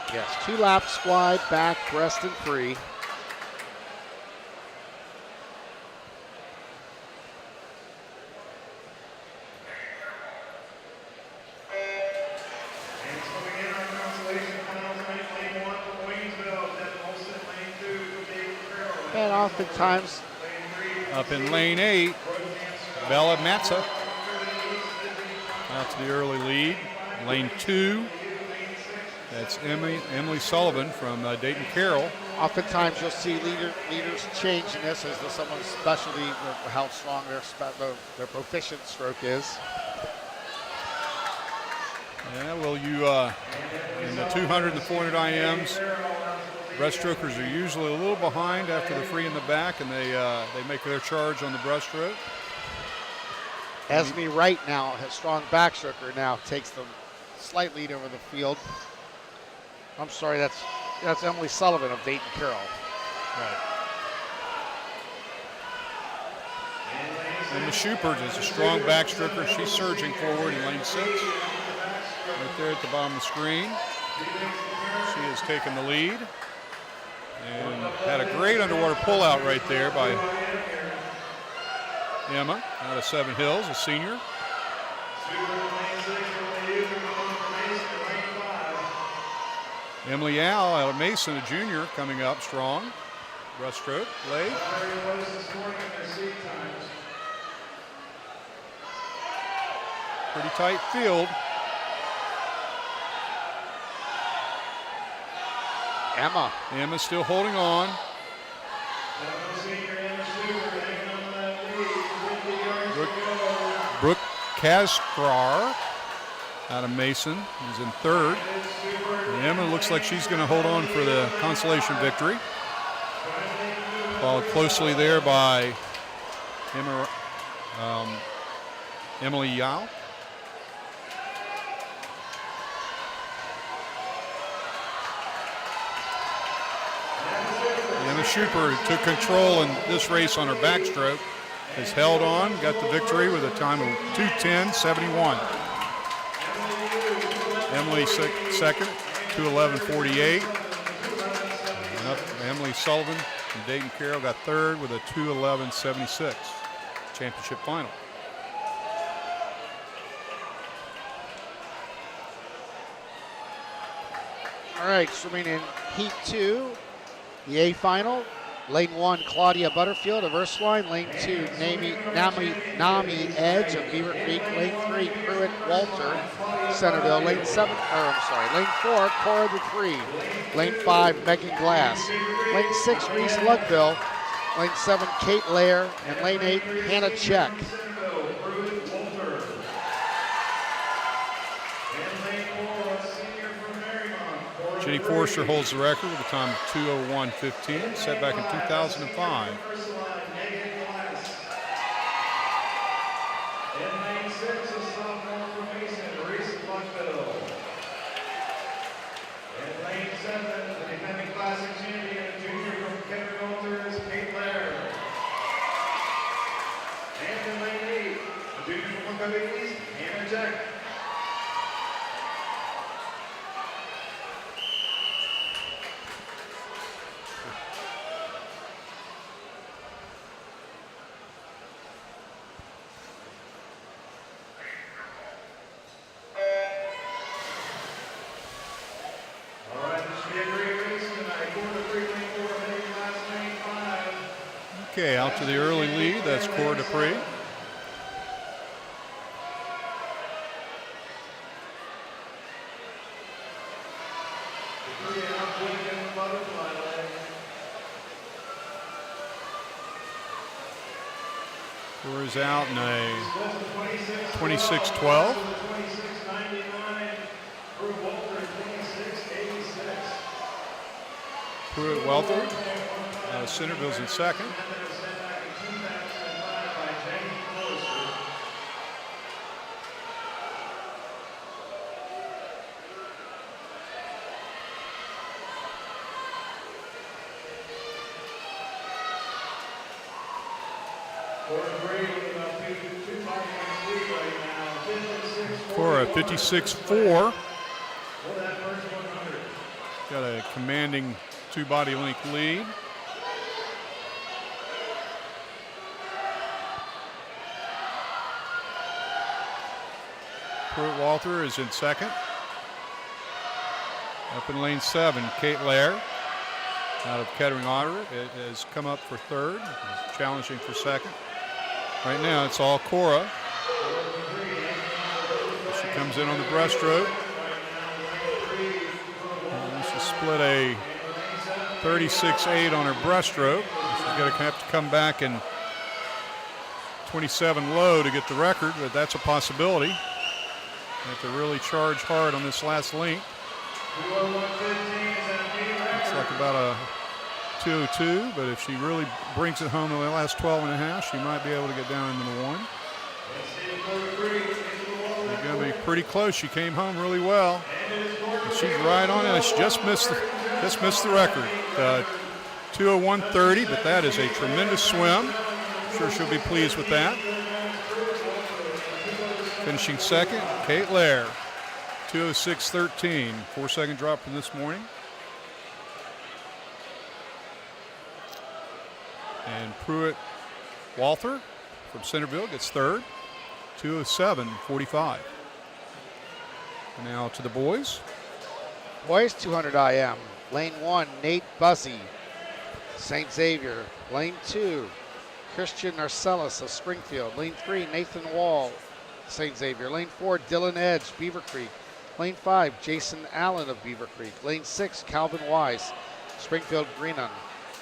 2. Yes, 2 laps wide, back, breast, and free. And swimming in our consolation final tonight, lane 1 from Waynesville, Devin Olson, lane 2 from Dayton Carroll. And oftentimes, Up in lane 8, Bella Matza. That's the early lead. Lane 2, that's Emily Sullivan from Dayton Carroll. oftentimes you'll see leaders change in this as someone's specialty, how strong their proficient stroke is. Yeah, well, you in the 200 and the 400 IMs, breaststrokers are usually a little behind after they're free in the back, and they make their charge on the breaststroke. Esme Wright now, a strong backstroker, now takes the slight lead over the field. I'm sorry, that's Emily Sullivan of Dayton Carroll. Right. And the Schubert is a strong backstroker. She's surging forward in lane 6. Right there at the bottom of the screen. She has taken the lead. And had a great underwater pullout right there by Emma out of Seven Hills, a senior. Emily Al out of Mason, a junior, coming up strong. Breaststroke, leg. Pretty tight field. Emma still holding on. Brooke Kaskrar out of Mason is in third. And Emma looks like she's going to hold on for the consolation victory. Followed closely there by Emily Yao. Emma Schubert took control in this race on her backstroke, has held on, got the victory with a time of 2:10.71. Emily second, 2:11.48. Emily Sullivan from Dayton Carroll got third with a 2:11.76 championship final. All right, swimming in Heat 2, the A final. Lane 1, Claudia Butterfield of Ursuline. Lane 2, Nami Edge of Beaver Creek. Lane 3, Pruitt Walter, Centerville. Lane 4, Cora Dupree. Lane 5, Megan Glass. Lane 6, Reese Lugville. Lane 7, Kate Lair. And lane 8, Hannah Check. Jenny Forster holds the record with a time of 2:01:15, set back in 2005. In lane 6, a sophomore from Mason, Reese Buckville. In lane 7, the defending classic champion, junior from CONTRACTORS, Kate Laird. And in lane 8, a junior from Montgomery East, Hannah Jack. Okay, out to the early lead. That's Cora Dupree. Cora's out in a 26-12. Pruitt Welter, Centerville's in second. Cora 56-4. Got a commanding 2-body length lead. Pruitt Walther is in second. Up in lane 7, Kate Lair out of Kettering Otter has come up for third, challenging for second. Right now it's all Cora. She comes in on the breaststroke. She split a 36.8 on her breaststroke. She's going to have to come back in 27 low to get the record, but that's a possibility. Have to really charge hard on this last link. Looks like about a 2:02, but if she really brings it home in the last 12 and a half, she might be able to get down into the 1. It's going to be pretty close. She came home really well. And she's right on it. She just missed the record. 2:01:30, but that is a tremendous swim. I'm sure she'll be pleased with that. Finishing second, Kate Lair, 2:06:13, 4-second drop from this morning. And Pruitt Walther from Centerville gets third, 2:07:45. Now to the boys. Boys 200 IM. Lane 1, Nate Bussey, St. Xavier. Lane 2, Christian Narcellus of Springfield. Lane 3, Nathan Wall, St. Xavier. Lane 4, Dylan Edge, Beaver Creek. Lane 5, Jason Allen of Beaver Creek. Lane 6, Calvin Wise, Springfield Greenon.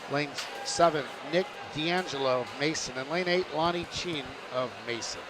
Lane 7, Nick D'Angelo of Mason. And lane 8, Lonnie Cheen of Mason.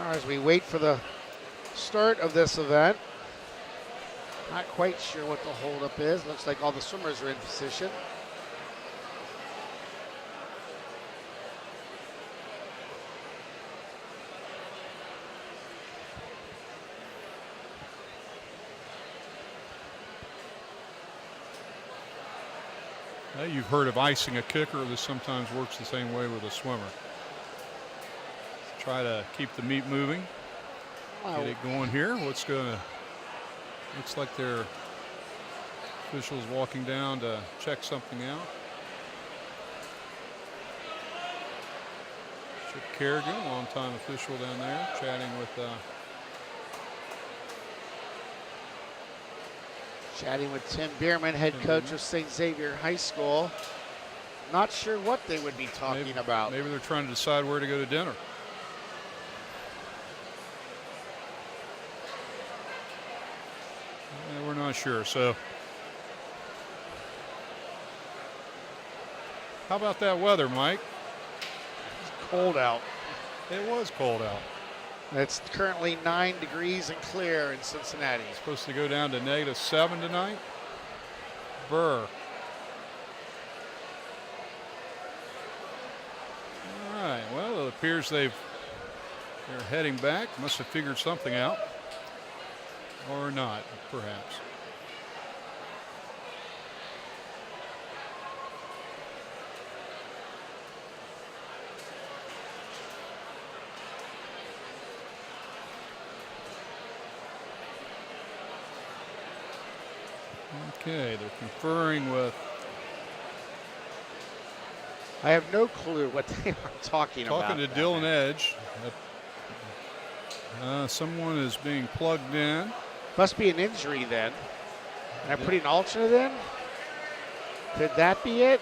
As we wait for the start of this event, not quite sure what the holdup is. Looks like all the swimmers are in position. You've heard of icing a kicker. This sometimes works the same way with a swimmer. Try to keep the meet moving. Get it going here. Looks like they're Officials walking down to check something out. Chip Kerrigan, longtime official down there, chatting with Tim Bierman, head coach of St. Xavier High School. Not sure what they would be talking about. Maybe they're trying to decide where to go to dinner. We're not sure. So, how about that weather, Mike? It's cold out. It was cold out. It's currently 9 degrees and clear in Cincinnati. It's supposed to go down to -7 tonight. Burr. All right. Well, it appears they're heading back. Must have figured something out, or not, perhaps. Okay, they're conferring with. I have no clue what they are talking about. Talking to Dylan Edge. Someone is being plugged in. Must be an injury then. And they're putting an alternate in? Could that be it?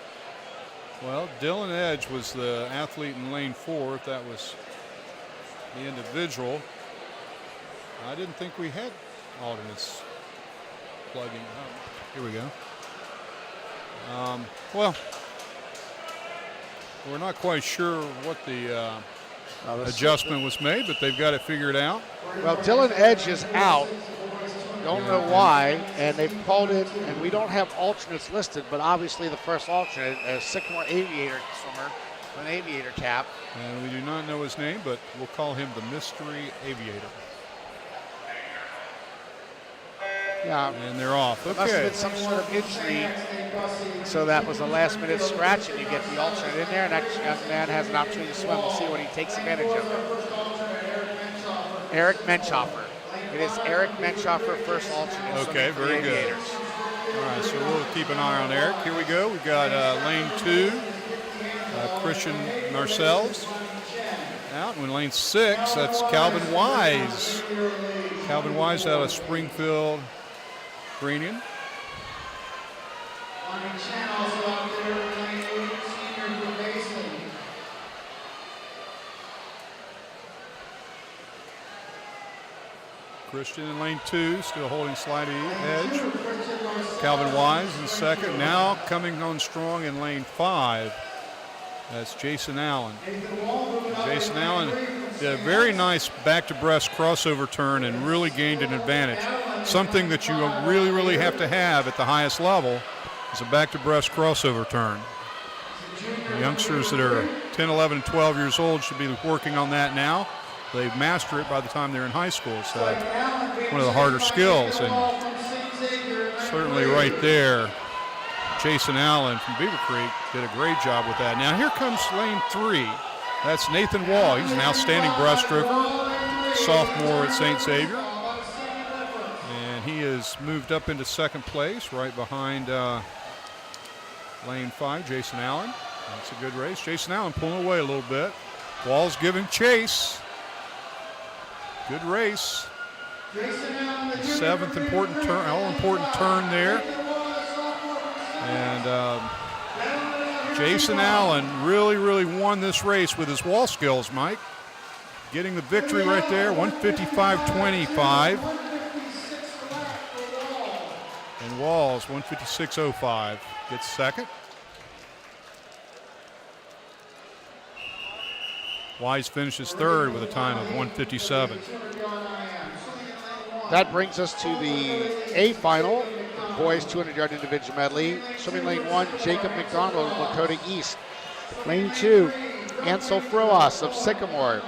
Well, Dylan Edge was the athlete in lane 4, if that was the individual. I didn't think we had alternates plugging. Here we go. Well, we're not quite sure what the adjustment was made, but they've got it figured out. Well, Dylan Edge is out. Don't know why, and they've called in, and we don't have alternates listed, but obviously the first alternate, a Sycamore Aviator swimmer with an aviator cap. And we do not know his name, but we'll call him the Mystery Aviator. Yeah. And they're off. Okay. Must have been some sort of injury, so that was a last-minute scratch, and you get the alternate in there, and that young man has an opportunity to swim. We'll see what he takes advantage of. Eric Menschoffer. It is Eric Menschoffer, first alternate. Okay, very good. All right, so we'll keep an eye on Eric. Here we go. We've got lane 2, Christian Marcells out. And in lane 6, that's Calvin Wise. Calvin Wise out of Springfield, Grenion. Christian in lane 2, still holding slight edge. Calvin Wise in second. Now coming on strong in lane 5. That's Jason Allen. Jason Allen did a very nice back-to-breast crossover turn and really gained an advantage. Something that you really, really have to have at the highest level is a back-to-breast crossover turn. The youngsters that are 10, 11, and 12 years old should be working on that now. They master it by the time they're in high school. So one of the harder skills. And certainly right there, Jason Allen from Beaver Creek did a great job with that. Now here comes lane 3. That's Nathan Wall. He's an outstanding breaststroker, sophomore at St. Xavier. And he has moved up into second place right behind lane 5, Jason Allen. That's a good race. Jason Allen pulling away a little bit. Wall's giving chase. Good race. Seventh important turn, all-important turn there. And Jason Allen really, really won this race with his wall skills, Mike. Getting the victory right there, 155.25. And Walls, 156.05, gets second. Wise finishes third with a time of 157. That brings us to the A final, boys 200-yard individual medley. Swimming lane 1, Jacob McDonald of Lakota East. Lane 2, Ansel Froas of Sycamore.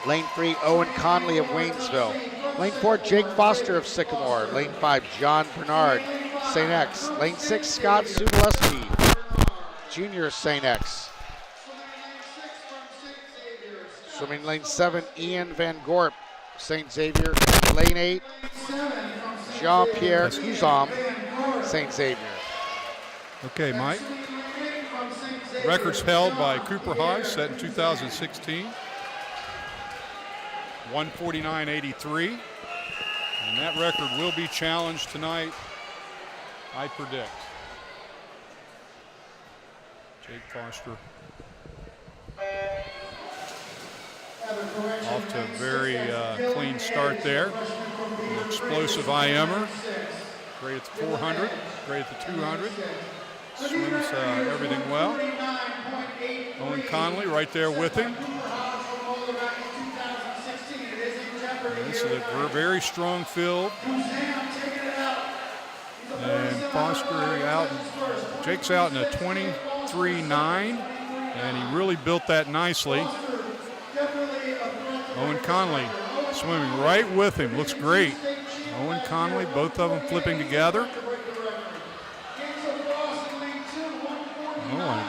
Lane 3, Owen Conley of Waynesville. Lane 4, Jake Foster of Sycamore. Lane 5, John Bernard, St. X. Lane 6, Scott Suboleski, Junior St. X. Swimming lane 7, Ian Van Gorp, St. Xavier. Lane 8, Jean-Pierre Uzam, St. Xavier. Okay, Mike. Records held by Cooper High, set in 2016. 149.83. And that record will be challenged tonight, I predict. Jake Foster off to a very clean start there. An explosive IMer. Great at the 400, great at the 200. Swims everything well. Owen Conley right there with him. And this is a very strong field. And Foster out, Jake's out in a 23.9, and he really built that nicely. Owen Conley swimming right with him, looks great. Owen Conley, both of them flipping together. Oh,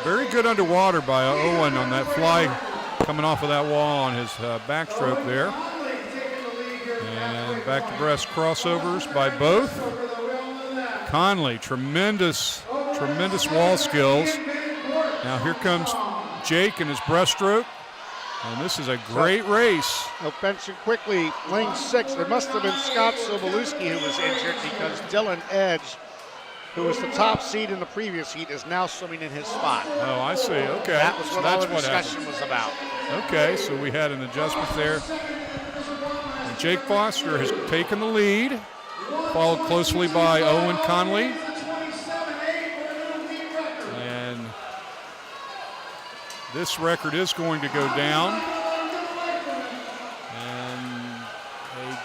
very good underwater by Owen on that fly coming off of that wall on his backstroke there. And back to breast crossovers by both. Conley, tremendous wall skills. Now here comes Jake and his breaststroke. And this is a great race. I'll mention quickly, lane 6, it must have been Scott Sobolewski who was injured because Dylan Edge, who was the top seed in the previous heat, is now swimming in his spot. Oh, I see. Okay. That was what all the what discussion was about. Okay, so we had an adjustment there. And Jake Foster has taken the lead, followed closely by Owen Conley. And this record is going to go down. And a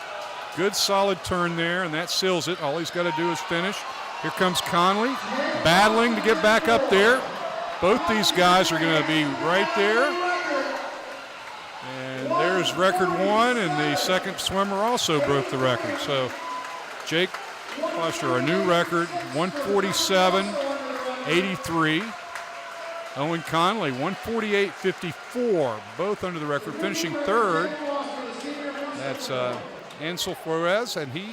good solid turn there, and that seals it. All he's got to do is finish. Here comes Conley, battling to get back up there. Both these guys are going to be right there. And there's record 1, and the second swimmer also broke the record. So Jake Foster, a new record, 147.83. Owen Conley, 148.54, both under the record. Finishing third, that's Ansel Flores, and he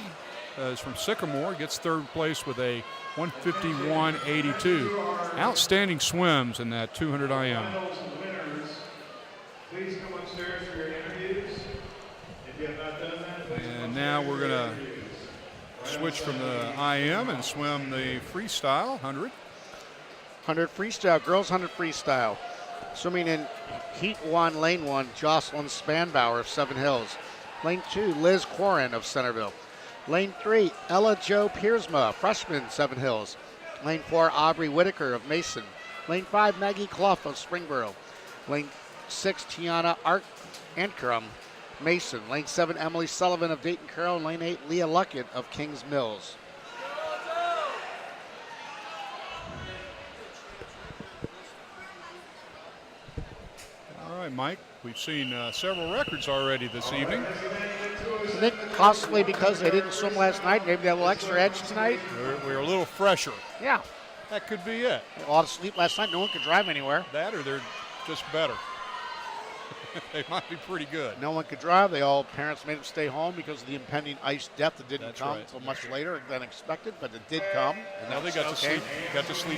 is from Sycamore, gets third place with a 151.82. Outstanding swims in that 200 IM. Please come upstairs for your interviews. If you have not done that, and now we're going to switch from the IM and swim the freestyle 100. 100 freestyle, girls 100 freestyle. Swimming in heat 1, lane 1, Jocelyn Spanbauer of Seven Hills. Lane 2, Liz Quarren of Centerville. Lane 3, Ella Jo Piersma, freshman, Seven Hills. Lane 4, Aubrey Whitaker of Mason. Lane 5, Maggie Clough of Springboro. Lane 6, Tiana Ankrum, Mason. Lane 7, Emily Sullivan of Dayton Carroll. Lane 8, Leah Luckett of Kings Mills. All right, Mike, we've seen several records already this evening. Isn't it possibly because they didn't swim last night? Maybe they have a little extra edge tonight? We're a little fresher. Yeah. That could be it. A lot of sleep last night. No one could drive anywhere. That or they're just better. They might be pretty good. No one could drive. Parents made them stay home because of the impending ice depth that didn't come until much later than expected, but it did come. And now they got to sleep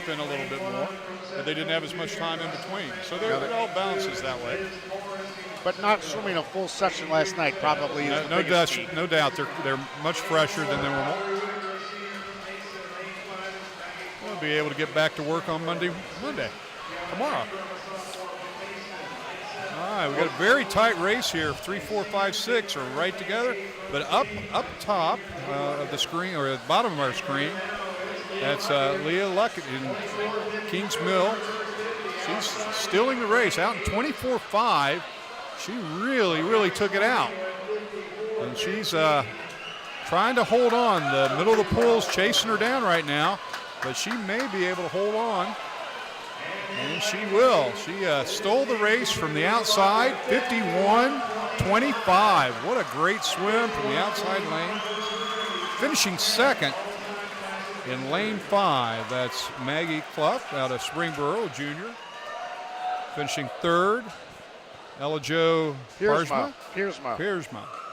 in a little bit more, but they didn't have as much time in between. So it all balances that way. But not swimming a full session last night probably is the biggest key. No doubt. They're much fresher than normal. We'll be able to get back to work on Monday, tomorrow. All right, we've got a very tight race here. 3, 4, 5, 6 are right together. But up top of the screen, or at the bottom of our screen, that's Leah Luckett in Kings Mill. She's stealing the race out in 24.5. She really took it out. And she's trying to hold on. The middle of the pool's chasing her down right now, but she may be able to hold on. And she will. She stole the race from the outside, 51.25. What a great swim from the outside lane. Finishing second in lane 5, that's Maggie Clough out of Springboro, junior. Finishing third, Ella Jo Piersma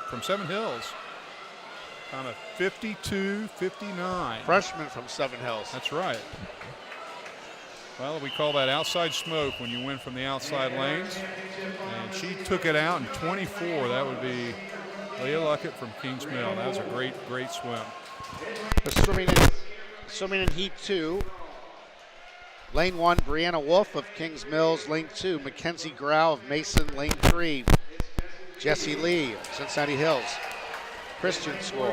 from Seven Hills. Time of 52:59. Freshman from Seven Hills. That's right. Well, we call that outside smoke when you win from the outside lanes. And she took it out in 24. That would be Leah Luckett from Kings Mill. That was a great, great swim. Swimming in Heat 2. Lane 1, Brianna Wolf of Kings Mills. Lane 2, Mackenzie Grau of Mason. Lane 3, Jessie Lee of Cincinnati Hills Christian School.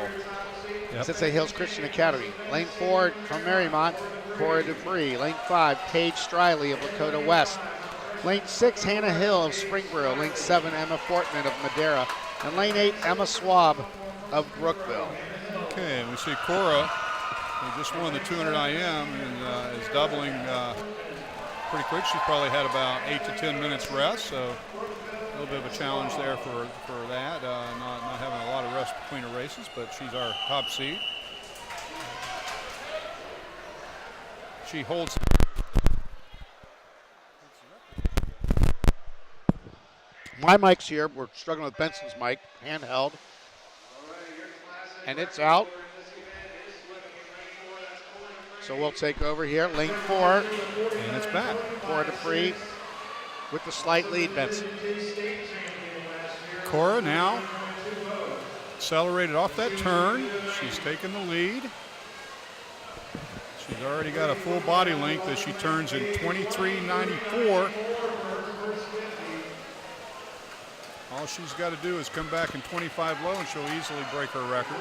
Yep. Cincinnati Hills Christian Academy. Lane 4 from Marymount, Cora Dupree. Lane 5, Paige Striley of Lakota West. Lane 6, Hannah Hill of Springboro. Lane 7, Emma Fortman of Madera. And lane 8, Emma Swab of Brookville. Okay, and we see Cora, who just won the 200 IM and is doubling pretty quick. She probably had about 8 to 10 minutes rest, so a little bit of a challenge there for that. Not having a lot of rest between her races, but she's our top seed. She holds. My mic's here. We're struggling with Benson's mic, handheld. And it's out. So we'll take over here. Lane 4. And it's back. Cora Dupree with the slight lead, Benson. Cora now accelerated off that turn. She's taken the lead. She's already got a full body length as she turns in 23.94. All she's got to do is come back in 25 low and she'll easily break her record.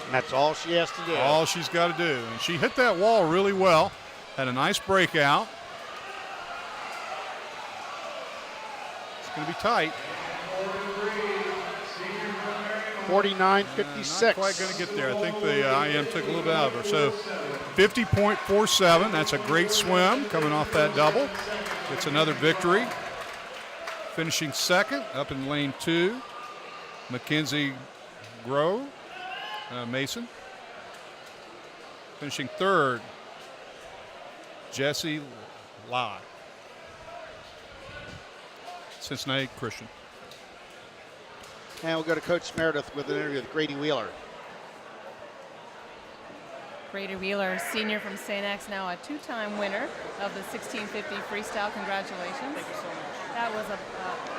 And that's all she has to do. All she's got to do. And she hit that wall really well. Had a nice breakout. It's going to be tight. 49.56. Not quite going to get there. I think the IM took a little bit out of her. So 50.47. That's a great swim coming off that double. It's another victory. Finishing second up in lane 2, Mackenzie Grove, Mason. Finishing third, Jessie Lai, Cincinnati Christian. And we'll go to Coach Meredith with an interview with Grady Wheeler. Grady Wheeler, senior from St. X, now a two-time winner of the 1650 freestyle. Congratulations. Thank you so much. That was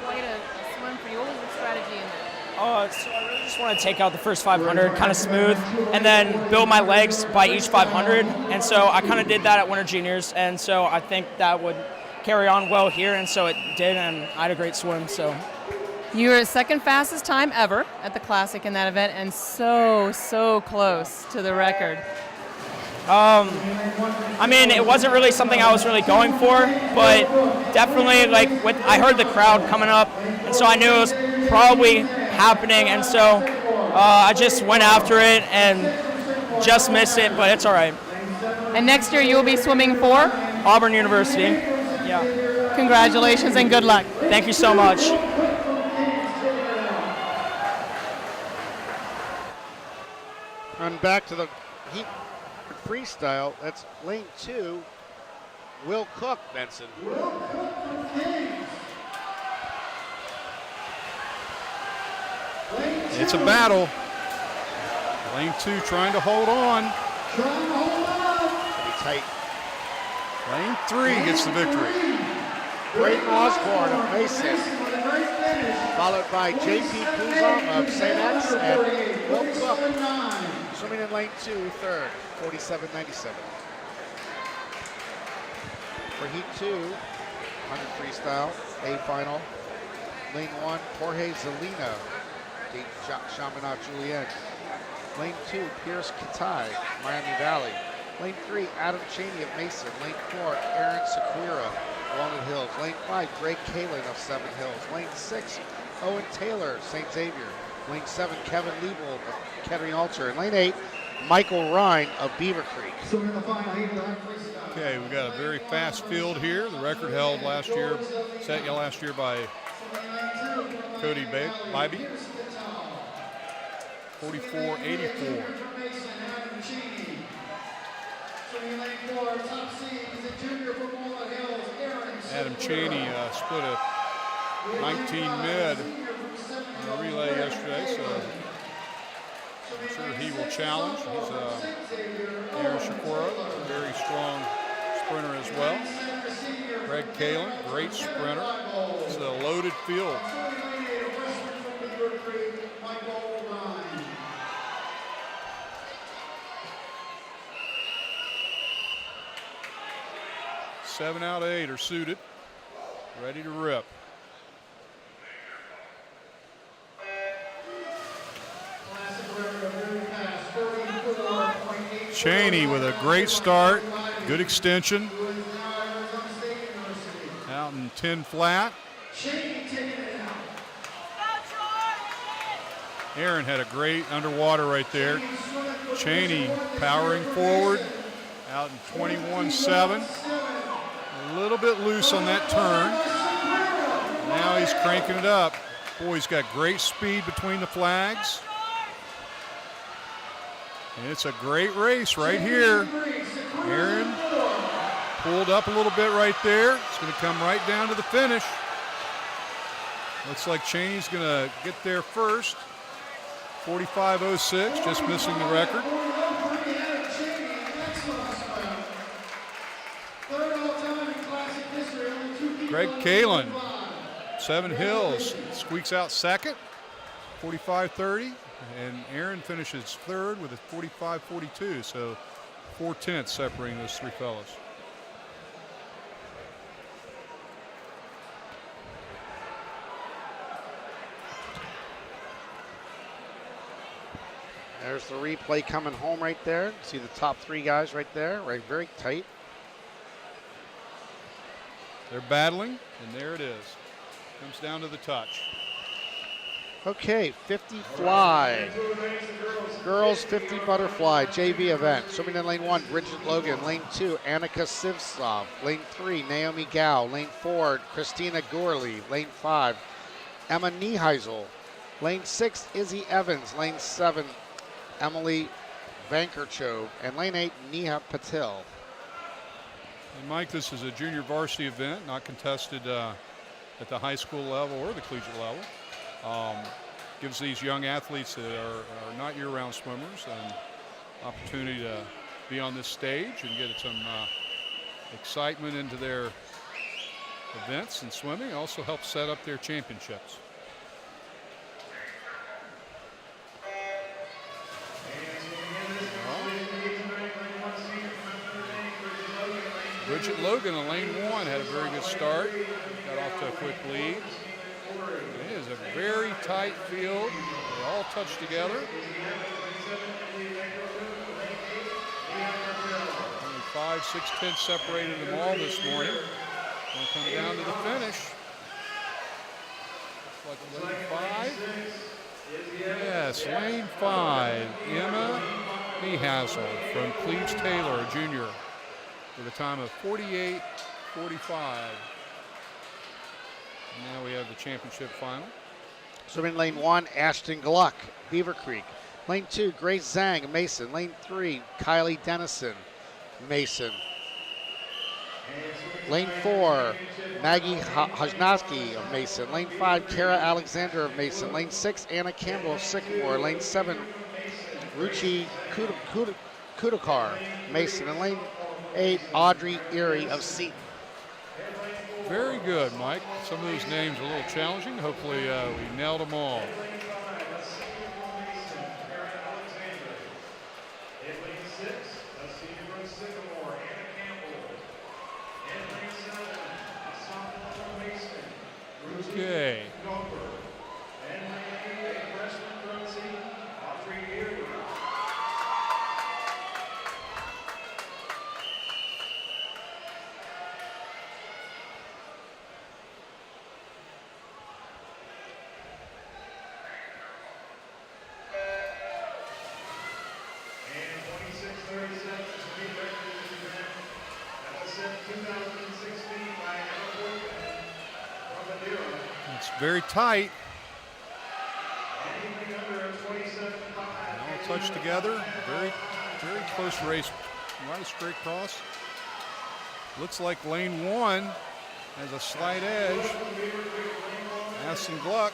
quite a swim for you. What was the strategy in that? So I really just want to take out the first 500 kind of smooth and then build my legs by each 500. And so I kind of did that at Winter Juniors. And so I think that would carry on well here. And so it did, and I had a great swim. So you were second fastest time ever at the Classic in that event and so close to the record. I mean, it wasn't really something I was really going for, but definitely, like, I heard the crowd coming up, and so I knew it was probably happening, and so I just went after it and just missed it, but it's all right. And next year you will be swimming for? Auburn University. Yeah. Congratulations and good luck. Thank you so much. And back to the heat freestyle. That's lane 2, Will Cook, Benson. It's a battle. Lane 2 trying to hold on. It'll be tight. Lane 3 gets the victory. Brayden Osborne of Mason, followed by J.P. Puzon of St. X, and Will Cook swimming in lane 2, third, 47.97. For heat 2, 100 freestyle, A final. Lane 1, Jorge Zelina, Chaminade Julienne. Lane 2, Pierce Katai, Miami Valley. Lane 3, Adam Cheney of Mason. Lane 4, Aaron Sequira, Walnut Hills. Lane 5, Greg Kalin of Seven Hills. Lane 6, Owen Taylor, St. Xavier. Lane 7, Kevin Liebold of Kettering Alter. And lane 8, Michael Rhine of Beaver Creek. Okay, we've got a very fast field here. The record held last year, set last year by Cody Bybee. 44.84. Adam Cheney split a 19 mid in the relay yesterday, so I'm sure he will challenge. He's Aaron Shakura, a very strong sprinter as well. Greg Kalin, great sprinter. It's a loaded field. Seven out of 8 are suited, ready to rip. Cheney with a great start, good extension. Out in 10 flat. Aaron had a great underwater right there. Cheney powering forward, out in 21.7. A little bit loose on that turn. Now he's cranking it up. Boy, he's got great speed between the flags. And it's a great race right here. Aaron pulled up a little bit right there. It's going to come right down to the finish. Looks like Cheney's going to get there first. 45.06, just missing the record. Greg Kalin, Seven Hills, squeaks out second, 45.30. And Aaron finishes third with a 45.42, so 4/10 separating those three fellas. There's the replay coming home right there. See the top three guys right there, right, very tight. They're battling, and there it is. Comes down to the touch. Okay, 50 fly. Girls 50 butterfly, JV event. Swimming in lane 1, Bridget Logan. Lane 2, Annika Sivsov. Lane 3, Naomi Gao. Lane 4, Christina Gorley. Lane 5, Emma Nieheisel. Lane 6, Izzy Evans. Lane 7, Emily Vankerchov. And lane 8, Neha Patil. And Mike, this is a junior varsity event, not contested at the high school level or the collegiate level. Gives these young athletes that are not year-round swimmers an opportunity to be on this stage and get some excitement into their events and swimming. Also helps set up their championships. Bridget Logan in lane 1 had a very good start. Got off to a quick lead. It is a very tight field. They all touch together. Only 5, 6 tenths separated them all this morning. They'll come down to the finish. Like lane 5. Yes, lane 5. Emma Niehassel from Cleves Taylor, a junior, with a time of 48.45. Now we have the championship final. Swimming lane 1, Ashton Gluck, Beaver Creek. Lane 2, Grace Zhang, Mason. Lane 3, Kylie Dennison, Mason. Lane 4, Maggie Hajnowski of Mason. Lane 5, Kara Alexander of Mason. Lane 6, Anna Campbell of Sycamore. Lane 7, Ruchi Kudakar, Mason. And lane 8, Audrey Erie of Seton. Very good, Mike. Some of those names are a little challenging. Hopefully we nailed them all. Okay. It's very tight. All touched together. Very, very close race. Right a straight cross. Looks like lane 1 has a slight edge. Ashton Gluck.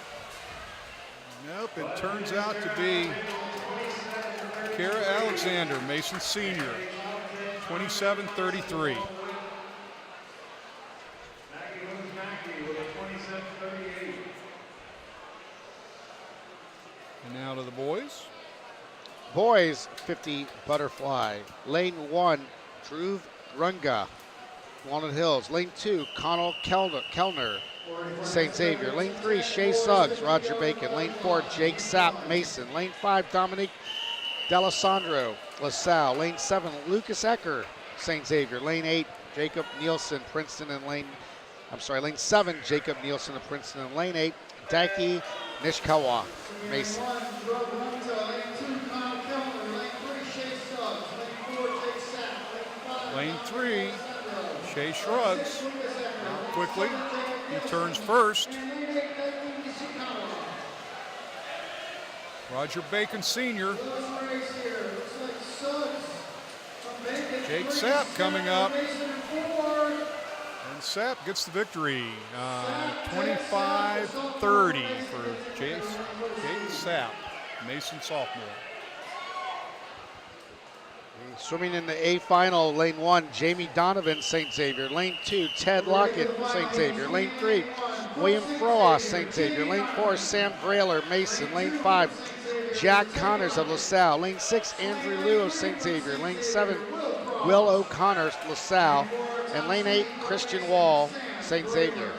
Nope, it turns out to be Kara Alexander, Mason Senior, 27-33. And now to the boys. Boys 50 butterfly. Lane 1, Dhruv Runga, Walnut Hills. Lane 2, Connell Kellner, St. Xavier. Lane 3, Shea Suggs, Roger Bacon. Lane 4, Jake Sapp, Mason. Lane 5, Dominique D'Alessandro, LaSalle. Lane 7, Lucas Ecker, St. Xavier. Lane 8, Jacob Nielsen, Princeton. And lane 7, Jacob Nielsen of Princeton. And lane 8, Daiki Nishikawa, Mason. Lane 3, Shea Shrugs out quickly. He turns first. Roger Bacon Sr. Jake Sapp coming up. And Sapp gets the victory. 25-30 for Jake Sapp, Mason sophomore. Swimming in the A final, lane 1, Jamie Donovan, St. Xavier. Lane 2, Ted Lockett, St. Xavier. Lane 3, William Froas, St. Xavier. Lane 4, Sam Grayler, Mason. Lane 5, Jack Connors of LaSalle. Lane 6, Andrew Liu of St. Xavier. Lane 7, Will O'Connor, LaSalle. And lane 8, Christian Wall, St. Xavier.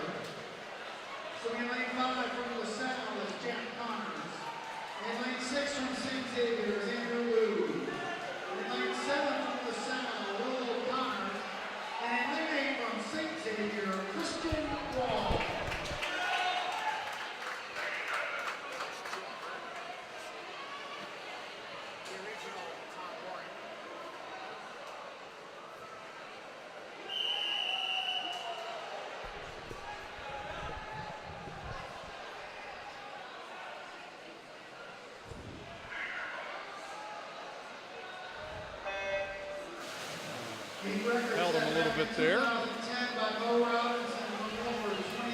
Held him a little bit there.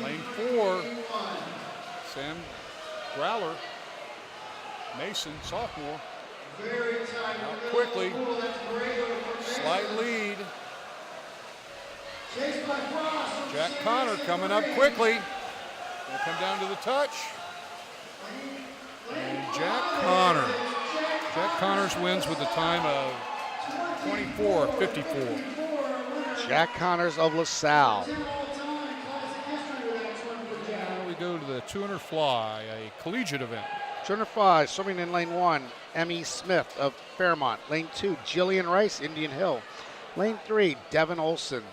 Lane 4, Sam Growler, Mason, sophomore. Out quickly, slight lead. Jack Connor coming up quickly. They'll come down to the touch. And Jack Connors wins with a time of 24-54. Jack Connors of LaSalle. Now we go to the 200 fly, a collegiate event. 200 fly, swimming in lane 1, Emmy Smith of Fairmont. Lane 2, Jillian Rice, Indian Hill. Lane 3, Devin Olson,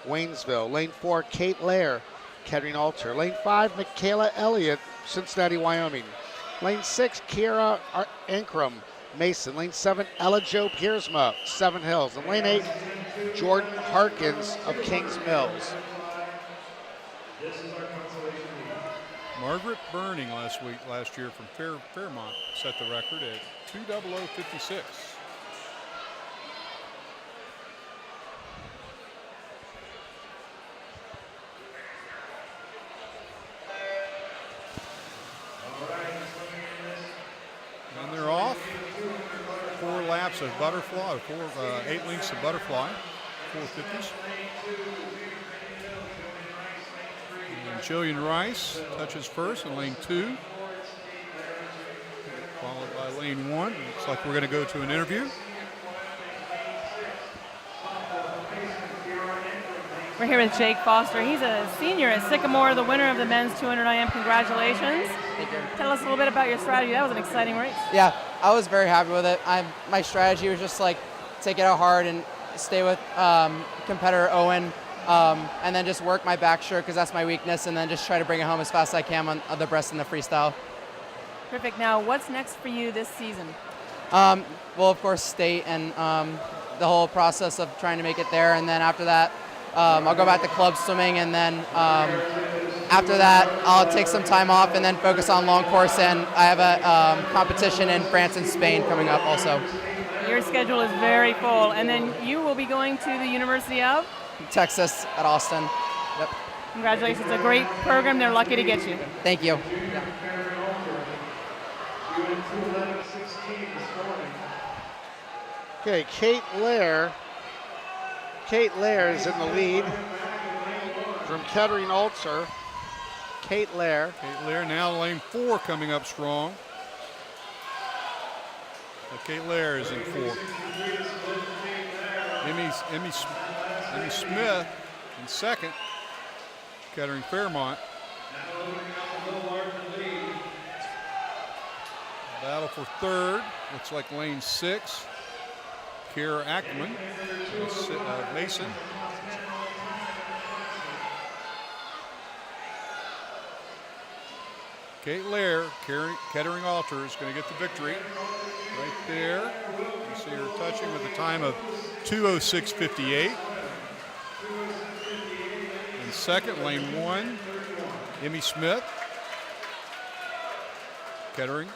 Waynesville. Lane 4, Kate Lair, Kettering Alter. Lane 5, Michaela Elliott, Cincinnati, Wyoming. Lane 6, Kiera Ankrum, Mason. Lane 7, Ella Jo Piersma, Seven Hills. And lane 8, Jordan Harkins of Kings Mills. Margaret Burning last year from Fairmont set the record at 2:00:56. And they're off. 4 laps of butterfly, 8 links of butterfly, 450s. And Jillian Rice touches first in lane 2, followed by lane 1. Looks like we're going to go to an interview. We're here with Jake Foster. He's a senior at Sycamore, the winner of the men's 200 IM. Congratulations. Thank you. Tell us a little bit about your strategy. That was an exciting race. Yeah, I was very happy with it. My strategy was just like take it out hard and stay with competitor Owen, and then just work my back stroke because that's my weakness, and then just try to bring it home as fast as I can on the breast and the freestyle. Perfect. Now, what's next for you this season? Well, of course, state and the whole process of trying to make it there, and then after that, I'll go back to club swimming, and then after that, I'll take some time off and then focus on long course, and I have a competition in France and Spain coming up also. Your schedule is very full, and then you will be going to the University of? Texas at Austin. Yep. Congratulations. It's a great program. They're lucky to get you. Thank you. Okay, Kate Lair is in the lead from Kettering Ulster. Kate Lair now lane 4 coming up strong. Kate Lair is in 4. Emmy Smith in second. Kettering Fairmont. Battle for third. Looks like lane 6. Kara Ackerman, Mason. Kate Lair, Kettering Ulster, is going to get the victory. Right there. You see her touching with a time of 2:06.58. In second, lane 1, Emmy Smith. Kettering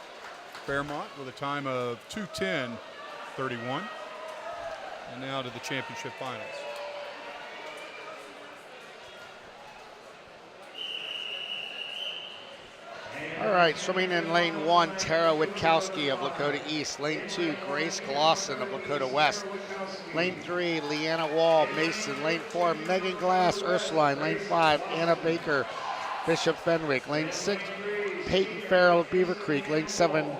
Fairmont with a time of 2:10.31. And now to the championship finals. All right, swimming in lane 1, Tara Witkowski of Lakota East. Lane 2, Grace Glosson of Lakota West. Lane 3, Leanna Wall, Mason. Lane 4, Megan Glass, Ursuline. Lane 5, Anna Baker, Bishop Fenwick. Lane 6, Peyton Farrell of Beaver Creek. Lane 7,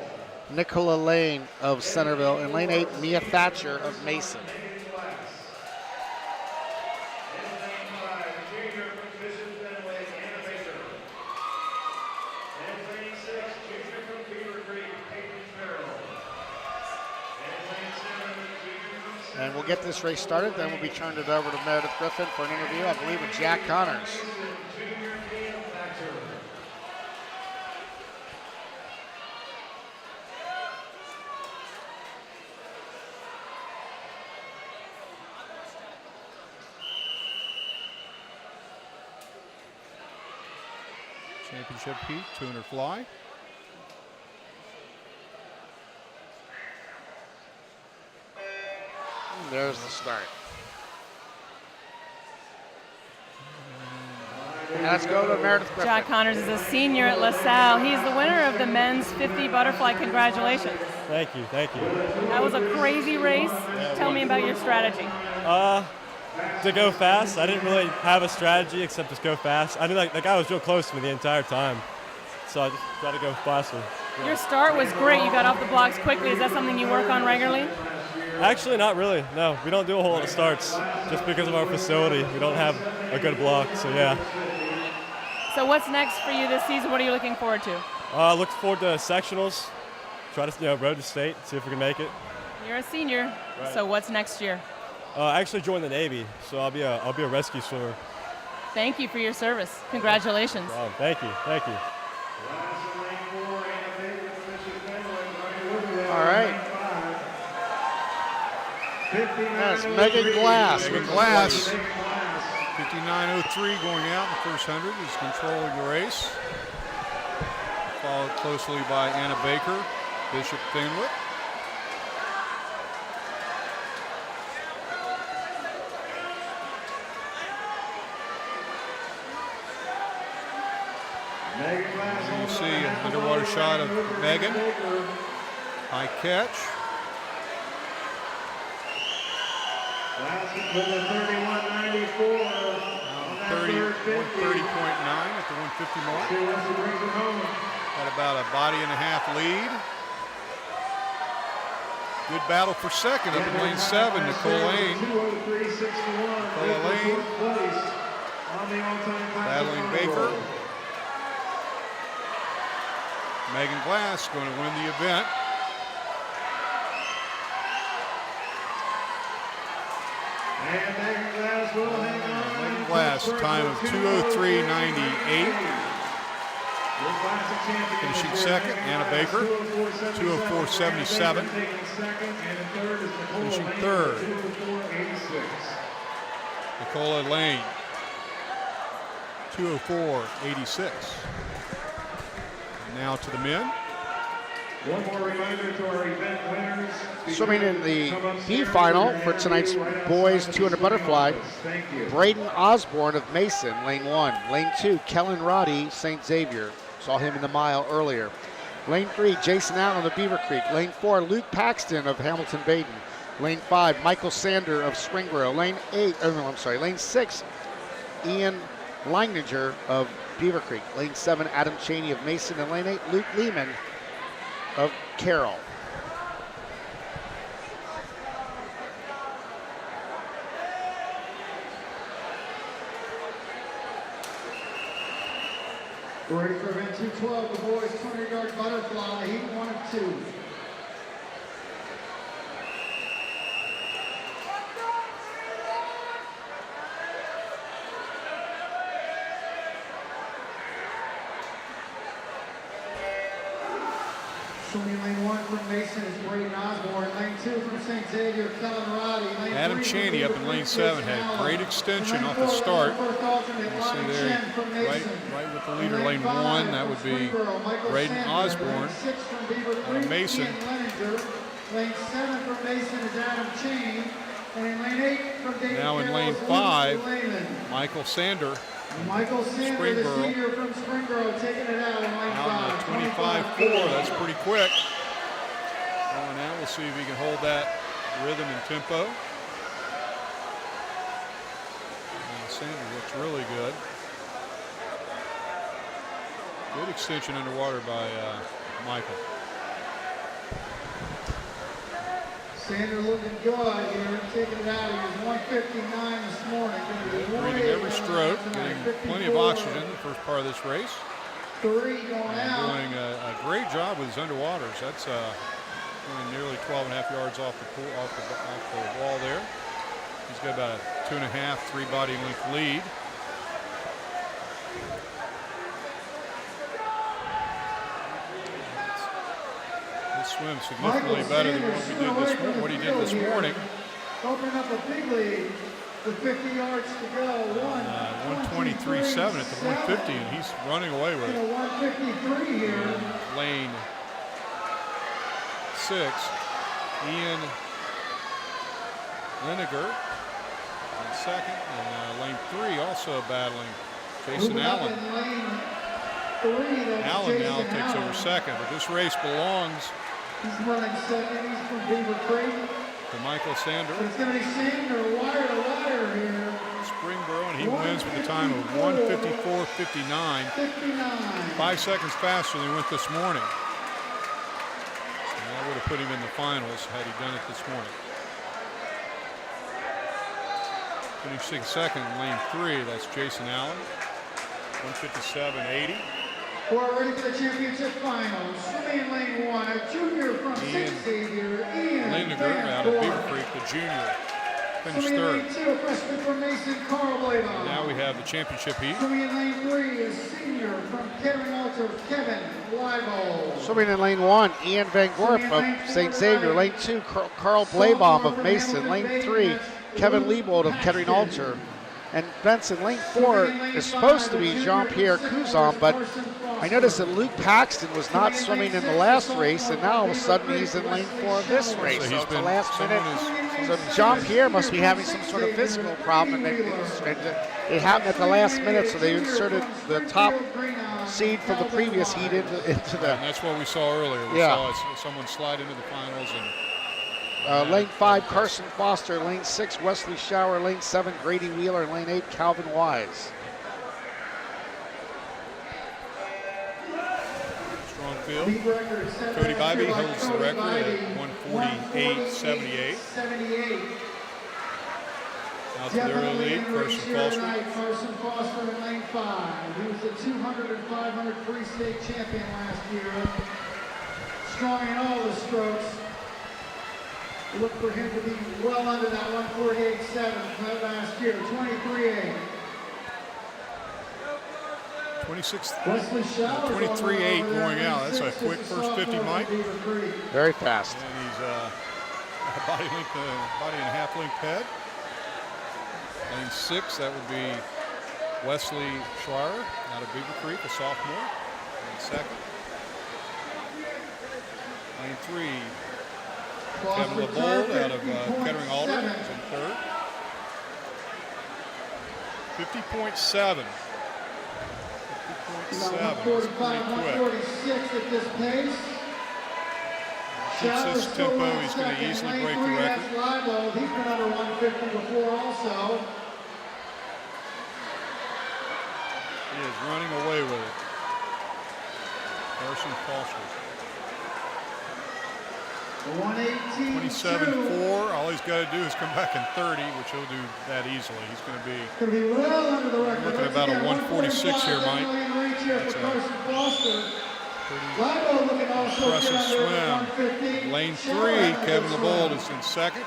Nicola Lane of Centerville. And lane 8, Mia Thatcher of Mason. And we'll get this race started, then we'll be turning it over to Meredith Griffin for an interview, I believe, with Jack Connors. Championship heat, 200 fly. There's the start. And let's go to Meredith Griffin. Jack Connors is a senior at LaSalle. He's the winner of the men's 50 butterfly. Congratulations. Thank you, thank you. That was a crazy race. Tell me about your strategy. To go fast. I didn't really have a strategy except just go fast. I knew the guy was real close to me the entire time, so I just tried to go faster. Your start was great. You got off the blocks quickly. Is that something you work on regularly? Actually, not really. No, we don't do a whole lot of starts just because of our facility. We don't have a good block, so yeah. So what's next for you this season? What are you looking forward to? Look forward to sectionals. Try to road to state, see if we can make it. You're a senior, right. So what's next year? I actually joined the Navy, so I'll be a rescue swimmer. Thank you for your service. Congratulations. Thank you, thank you. All right. That's Megan Glass. Megan Glass, 59.03 going out in the first 100 is controlling the race. Followed closely by Anna Baker, Bishop Fenwick. And you see an underwater shot of Megan. High catch. With a 31.94. 130.9 at the 150 mark. Had about a body and a half lead. Good battle for second up in lane 7, Nicole Lane. Nicole Lane battling Baker. Megan Glass going to win the event. Megan Glass, time of 2:03.98. Finishing second, Anna Baker, 2:04.77. Finishing third, Nicola Lane, 2:04.86. Now to the men. One more reminder to our event winners. Swimming in the B final for tonight's boys 200 butterfly, Braden Osborne of Mason, lane 1. Lane 2, Kellen Roddy, St. Xavier. Saw him in the mile earlier. Lane 3, Jason Allen of Beaver Creek. Lane 4, Luke Paxton of Hamilton Baden. Lane 5, Michael Sander of Springboro. Lane 6, Ian Leininger of Beaver Creek. Lane 7, Adam Cheney of Mason. And lane 8, Luke Lehman of Carroll. We're ready for event 212, the boys 200-yard butterfly, heat 1 and 2. Swimming lane 1 from Mason is Braden Osborne. Lane 2 from St. Xavier, CINCINNATI. Adam Cheney up in lane 7 had great extension off the start. You see there, right with the leader, lane 1, that would be Braden Osborne out of Mason. Lane 7 from Mason is Adam Cheney. And in lane 8 from David Now in lane 5, Michael Sander. Michael Sander, the senior from Springboro, taking it out in lane 5. Out in the 25-4, that's pretty quick. Going out, we'll see if he can hold that rhythm and tempo. And Sander looks really good. Good extension underwater by Michael. Sander looking good here, taking it out. He was 159 this morning. Breathing every stroke, getting plenty of oxygen in the first part of this race. 3 going out. Doing a great job with his underwaters. That's nearly 12 and a half yards off the pool, off the wall there. He's got about a 2.5, 3 body length lead. This swim significantly better than what he did this morning. Opening up a big lead with 50 yards to go. 123.7 at the 150, and he's running away with it. 153 here. Lane 6, Ian Leininger in second, and lane 3 also battling Jason Allen. Allen now takes over second, but this race belongs He's running second. He's from Beaver Creek. to Michael Sander. It's going to be Sander wire to wire here. Springboro, and he wins with a time of 1:54.59. 5 seconds faster than he went this morning. And that would have put him in the finals had he done it this morning. Finishing second in lane 3, that's Jason Allen. 1:57.80. We're ready for the championship finals. Swimming in lane 1, a junior from St. Xavier, Ian Leininger out of Beaver Creek, the junior, finished third. Swimming in lane 2, a freshman from Mason, Carl Blaybaugh. Now we have the championship heat. Swimming in lane 3, a senior from Kettering Altar, Kevin Leibold. Swimming in lane 1, Ian Van Gorp of St. Xavier. Lane 2, Carl Blaybaum of Mason. Lane 3, Kevin Leibold of Kettering Altar. And Benson, lane 4 is supposed to be Jean-Pierre Couzon, but I noticed that Luke Paxton was not swimming in the last race, and now all of a sudden he's in lane 4 of this race. So it's the last minute. So Jean-Pierre must be having some sort of physical problem, and it happened at the last minute, so they inserted the top seed from the previous heat into the. And that's what we saw earlier. We saw someone slide into the finals. And lane 5, Carson Foster. Lane 6, Wesley Shower. Lane 7, Grady Wheeler. And lane 8, Calvin Wise. strong field. Cody Bybee holds the record at 148.78. Out to the early lead, Carson Foster. Carson Foster in lane 5. He was the 200 and 500 free state champion last year. Strong in all the strokes. Look for him to be well under that 148.7 last year, 23.8. 23.8 going out. That's a quick first 50, Mike. Very fast. And he's a body and a half length head. Lane 6, that would be Wesley Schreier out of Beaver Creek, a sophomore. Lane 2nd. Lane 3, Kevin LeBold out of Kettering Alder is in 3rd. 50.7. About 145, 146 at this pace. Keeps this tempo, he's going to easily break the record. He's been under 150 before also. He is running away with it. Carson Foster. 27-4. All he's got to do is come back in 30, which he'll do that easily. He's going to be well under the record. Looking at about a 146 here, Mike. That's a pretty impressive swim. Lane 3, Kevin LeBold is in second.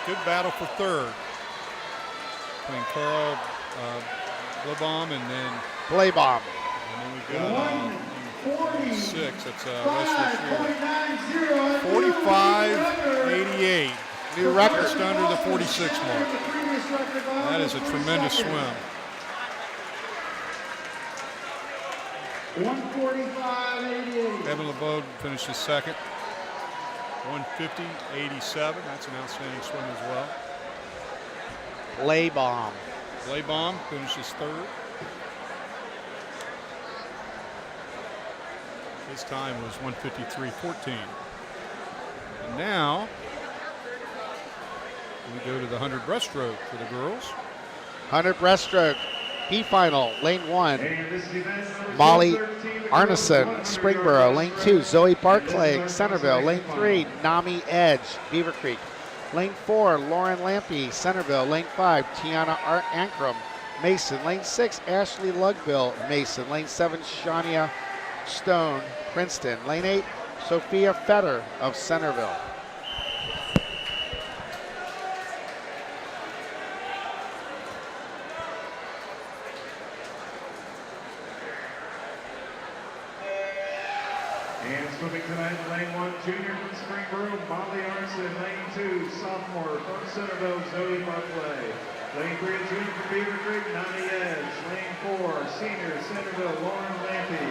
Good battle for third between Carl Blebaum and then Blebaum. And then we've got 46. That's Wesley Shore. 45-88. New record. Just under the 46 mark. That is a tremendous swim. 145.88. Kevin LeBeau finishes second. 150.87. That's an outstanding swim as well. Blebaum finishes third. His time was 153.14. And now we go to the 100 breaststroke for the girls. 100 breaststroke, B final, lane 1. Molly Arneson, Springboro. Lane 2, Zoe Barclay, Centerville. Lane 3, Nami Edge, Beaver Creek. Lane 4, Lauren Lampy, Centerville. Lane 5, Tiana Ankrum, Mason. Lane 6, Ashley Lugbill, Mason. Lane 7, Shania Stone, Princeton. Lane 8, Sophia Fetter of Centerville. And swimming tonight, lane 1, junior from Springboro, Molly Arnson. Lane 2, sophomore from Centerville, Zoe Barclay. Lane 3, junior from Beaver Creek, Nami Edge. Lane 4, senior, Centerville, Lauren Lampy.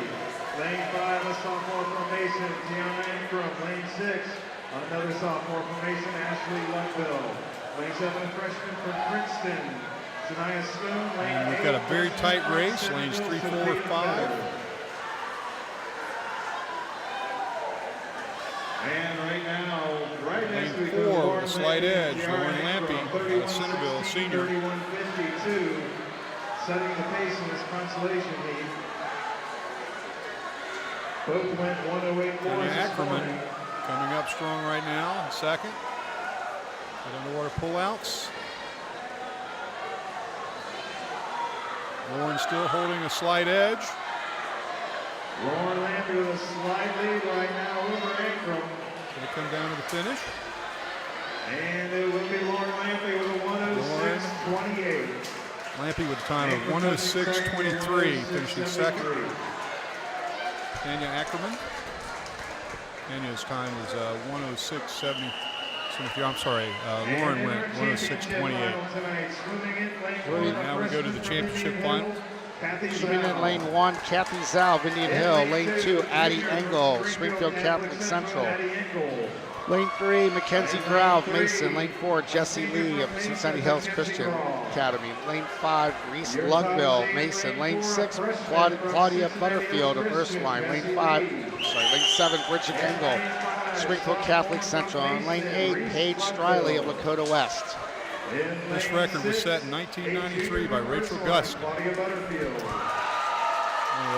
Lane 5, a sophomore from Mason, Tiana Ankrum. Lane 6, another sophomore from Mason, Ashley Lugbill. Lane 7, a freshman from Princeton, Shania Stone. And we've got a very tight race, lanes 3, 4, 5. And right now, right next Lane to 4, the slight edge, Lauren Lampy, out of Centerville, senior. 31.52, setting the pace in this consolation heat. Both went 108 more. Ackerman coming up strong right now in second. Good underwater pullouts. Lauren still holding a slight edge. Lauren Lampy with a slight lead right now over Ankrum. Going to come down to the finish. And it will be Lauren Lampy with a 106.28. Lampy with a time of 106.23, finishing second. Tanya Ackerman. Tanya's time was 106.70. I'm sorry, Lauren went 106.28. Now we go to the championship finals. Swimming in lane 1, Kathy Zalv, Indian Hill. Lane 2, Addie Engel, Springfield Catholic Central. Lane 3, Mackenzie Grove, Mason. Lane 4, Jessie Lee of Cincinnati Hills Christian Academy. Lane 5, Reese Lugbill, Mason. Lane 6, Claudia Butterfield of Ursuline. Lane 7, Bridget Engel, Springfield Catholic Central. And lane 8, Paige Striley of Lakota West. This record was set in 1993 by Rachel Gust. One of the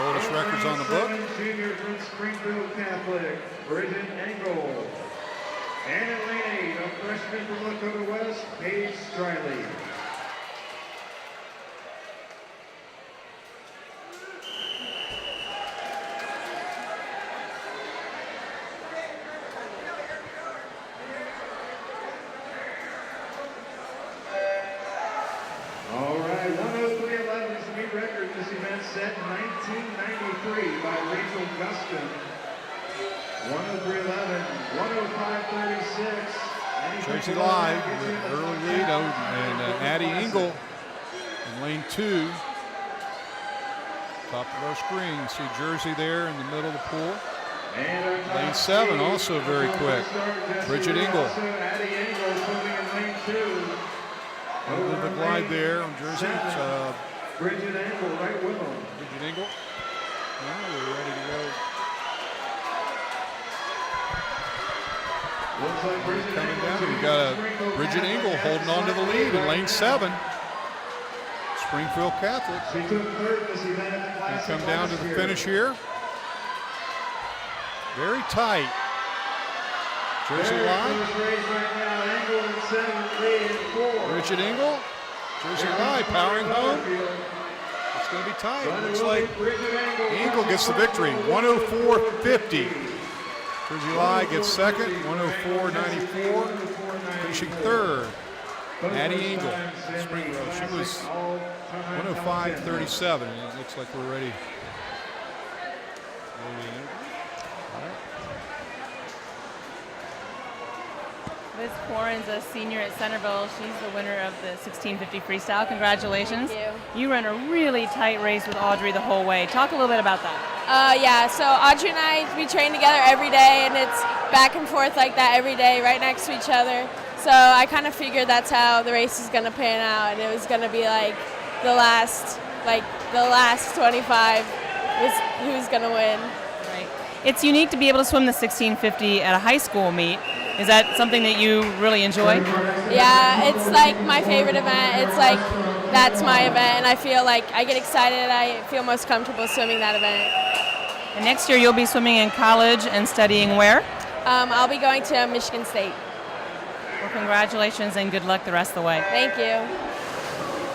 oldest records on the book. Junior from Springfield Catholic, Bridget Engel. And in lane 8, a freshman from Lakota West, Paige Striley. All right, 103.11 is the new record. This event set in 1993 by Rachel Gustin. 103.11, 105.36. Tracy Live with an early lead, and Addie Engel in lane 2. Top of our screen, you see Jersey there in the middle of the pool. Lane 7 also very quick. Bridget Engel. Addie Engel swimming in lane 2. A little bit wide there on Jersey. It's Bridget Angle right with them. Bridget Engle. Now we're ready to go. Looks like Bridget Coming Engle. down, we've got a Bridget Engle holding on to the lead in lane 7. Springfield Catholic. She took third in this event at the We'll Classic come down to last the year. finish here. Very tight. Jersey Very line. close race right now. Angle in 7, lead in 4. Bridget Engle. Jersey line powering home. It's going to be tight. Looks like Engle gets the victory. 104.50. Jersey Lie gets second. 104.94. Finishing third. Addie Engle, Spring Road. She was 105.37. And it looks like we're ready. Liz Quarren's a senior at Centerville. She's the winner of the 1650 freestyle. Congratulations. Thank You ran a really tight race with Audrey the whole way. Talk a little bit about that. Yeah, so Audrey and I, we train together every day, and it's back and forth like that every day, right next to each other. So I kind of figured that's how the race is going to pan out, and it was going to be like the last 25 was who's going to win. Right. It's unique to be able to swim the 1650 at a high school meet. Is that something that you really enjoy? Yeah, it's like my favorite event. It's like that's my event, and I feel like I get excited. I feel most comfortable swimming that event. And next year you'll be swimming in college and studying where? I'll be going to Michigan State. Well, congratulations and good luck the rest of the way. Thank you.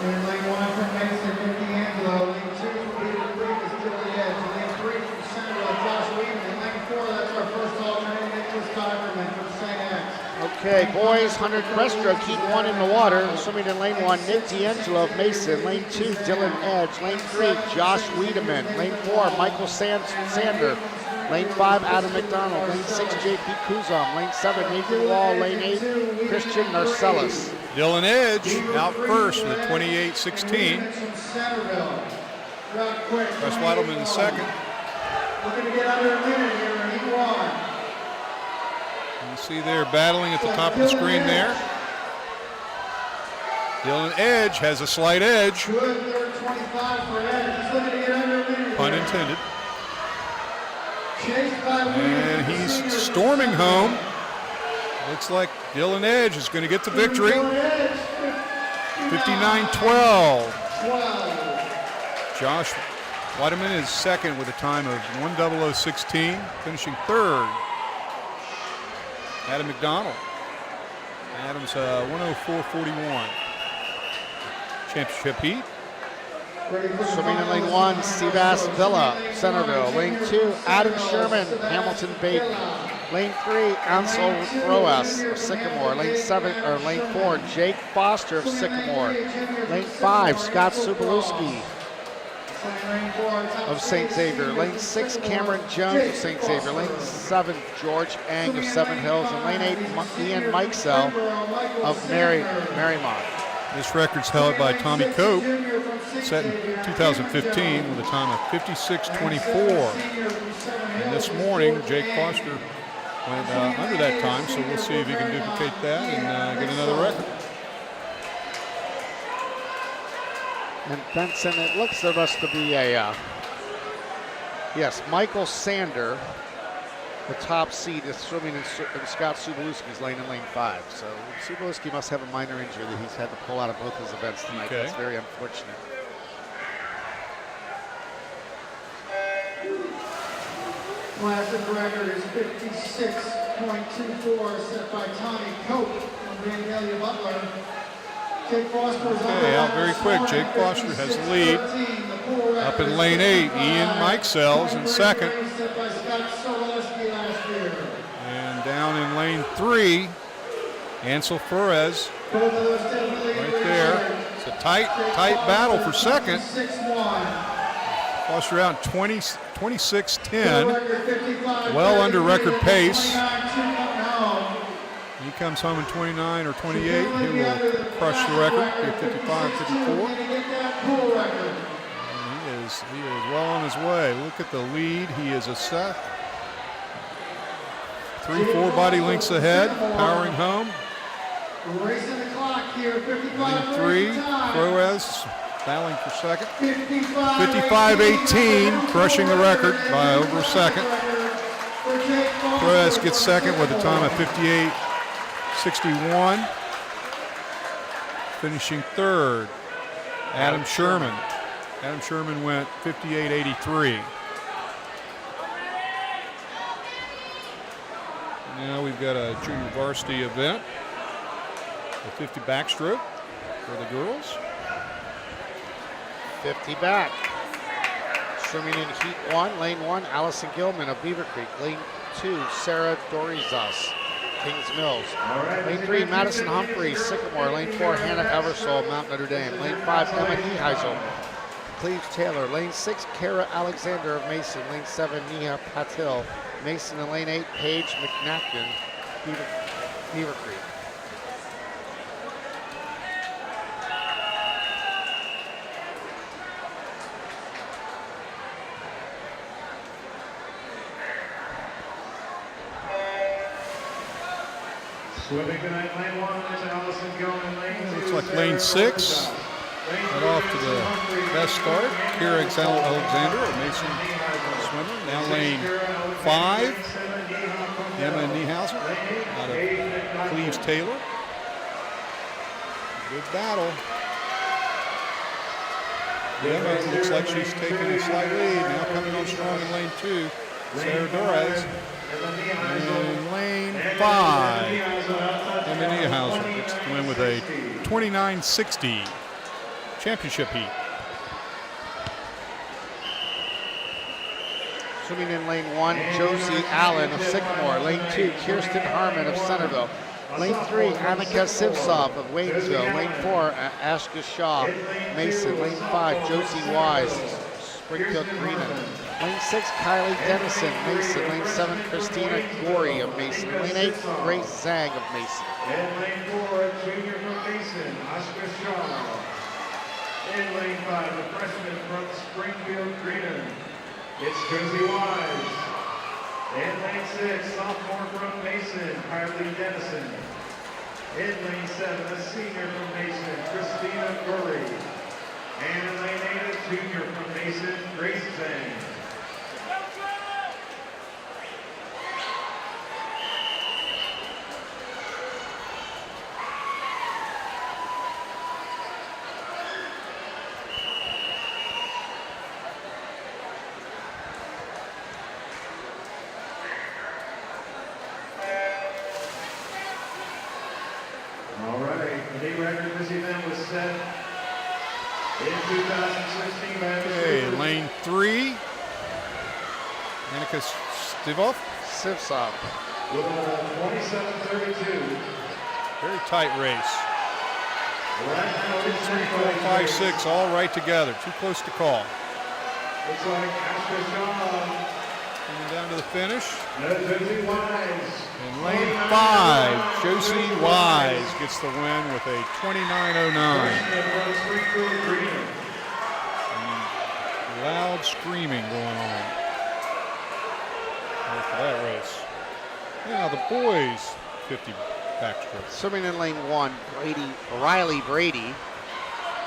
In lane 1 from Mason, 50 Angelo. Lane 2 from Peter Creek is Dilly Edge. Lane 3 from Centerville, Josh Weedman. In lane 4, that's our first alternate, Nicholas Cockerman from St. X. Okay, boys, 100 breaststroke, heat 1 in the water. Swimming in lane 1, Nick D'Angelo of Mason. Lane 2, Dylan Edge. Lane 3, Josh Wiedemann. Lane 4, Michael Sander. Lane 5, Adam McDonald. Lane 6, JP Kuzum. Lane 7, Nathan Wall. Lane 8, Christian Narcellus. Dylan Edge out first with 28.16. Russ Weidman in second. Looking to get under a minute here in heat 1. You see they're battling at the top of the screen there. Dylan Edge has a slight edge. Good third 25 for Edge. He's looking to get under a minute. Pun intended. Chased by And he's storming home. Looks like Dylan Edge is going to get the victory. 59.12. Josh Wiedemann is second with a time of 1:00:16, finishing third. Adam McDonald. Adam's 104.41. Championship heat. Swimming in lane 1, Seabass Villa, Centerville. Lane 2, Adam Sherman, Hamilton Baden. Lane 3, Ansel Roas of Sycamore. Lane 4, Jake Foster of Sycamore. Lane 5, Scott Subalewski of St. Xavier. Lane 6, Cameron Jones of St. Xavier. Lane 7, George Ang of Seven Hills. And lane 8, Ian Mikesell of Marymount. This record's held by Tommy Cope, set in 2015 with a time of 56.24. And this morning, Jake Foster went under that time, so we'll see if he can duplicate that and get another record. And Benson, it looks there must be a, yes, Michael Sander, the top seed, is swimming in Scott Subalewski's lane in lane 5. So Subalewski must have a minor injury that he's had to pull out of both his events tonight. Okay. That's very unfortunate. Classic record is 56.24, set by Tommy Cope from Vandalia Butler. Jake Foster is Okay, out very quick. Jake Foster has the lead. Up in lane 8, Ian Mikesell's in second. Set by Scott Sobolewski last year. And down in lane 3, Ansel Flores Both of those definitely right there. It's a tight battle for second. 6-1. Foster out 26-10. Well under record pace. He comes home in 29 or 28. He will crush the record, be 55-54. He is well on his way. Look at the lead. He is a set. 3-4 body lengths ahead, powering home. Racing the clock here, 55. Lane 3, Flores battling for second. 55-18, crushing the record by over a second. Torres gets second with a time of 58-61. Finishing third, Adam Sherman. Adam Sherman went 58-83. Now we've got a junior varsity event, the 50 backstroke for the girls. 50 back. Swimming in heat 1, lane 1, Allison Gilman of Beaver Creek. Lane 2, Sarah Dorizas, Kings Mills. Lane 3, Madison Humphreys, Sycamore. Lane 4, Hannah Eversole, Mount Notre Dame. Lane 5, Emma Nieheisel, Cleves Taylor. Lane 6, Kara Alexander of Mason. Lane 7, Nia Patil, Mason. And lane 8, Paige McNacken, Beaver Creek. Swimming tonight, lane 1 is Allison Gilman. Lane 2, Looks like lane 6. Head off to the best start. Kira Alexander, a Mason swimmer. Now lane 5, Emma Niehauser out of Cleves Taylor. Good battle. Emma looks like she's taking a slight lead. Now coming on strong in lane 2, Sarah Dorez. In lane 5, Emma Niehauser gets to win with a 29-60 championship heat. Swimming in lane 1, Josie Allen of Sycamore. Lane 2, Kirsten Harmon of Centerville. Lane 3, Annika Sivsov of Waynesville. Lane 4, Ashka Shaw, Mason. Lane 5, Josie Wise, Springfield Greenan. Lane 6, Kylie Dennison, Mason. Lane 7, Christina Gorey of Mason. Lane 8, Grace Zhang of Mason. In lane 4, junior from Mason, Ashka Shaw. In lane 5, the freshman from Springfield Greenan, it's Josie Wise. In lane 6, sophomore from Mason, Kylie Dennison. In lane 7, a senior from Mason, Christina Gorey. And in lane 8, a junior from Mason, Grace Zhang. All right, the day record of this event was set in 2016 by Okay, lane 3, Annika Sivsov. with a 27:32. Very tight race. Right now, 2, 3, 4, 5, 6, all right together. Too close to call. looks like Ashka Shaw, Coming down to the finish. Josie Wise. In lane 5, Josie Wise gets the win with a 29.09. From Springfield Greenan. Loud screaming going on for that race. Now the boys 50 backstroke. Swimming in lane 1, Riley Brady,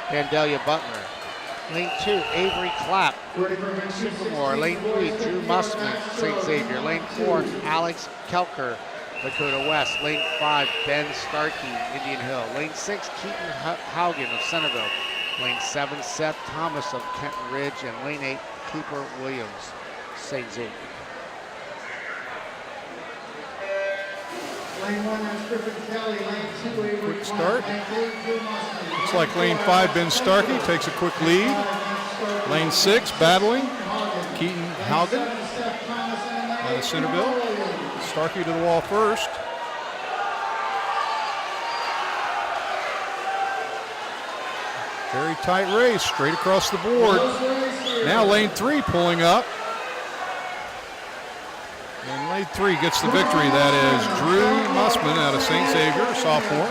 Vandalia Butler. Lane 2, Avery Clapp, Sycamore. Lane 3, Drew Mussman, St. Xavier. Lane 4, Alex Kelker, Dakota West. Lane 5, Ben Starkey, Indian Hill. Lane 6, Keaton Haugen of Centerville. Lane 7, Seth Thomas of Kenton Ridge. And lane 8, Cooper Williams, St. Xavier. Lane 1, that's Griffin Kelly. Lane 2, Avery Quick Clark. start. Lane 3, Drew Mussman. Looks like lane 5, Ben Starkey takes a quick lead. Lane 6, battling, Keaton Haugen out of Centerville. Starkey to the wall first. Very tight race, straight across the board. Now lane 3 pulling up. And lane 3 gets the victory. That is Drew Mussman out of St. Xavier, sophomore.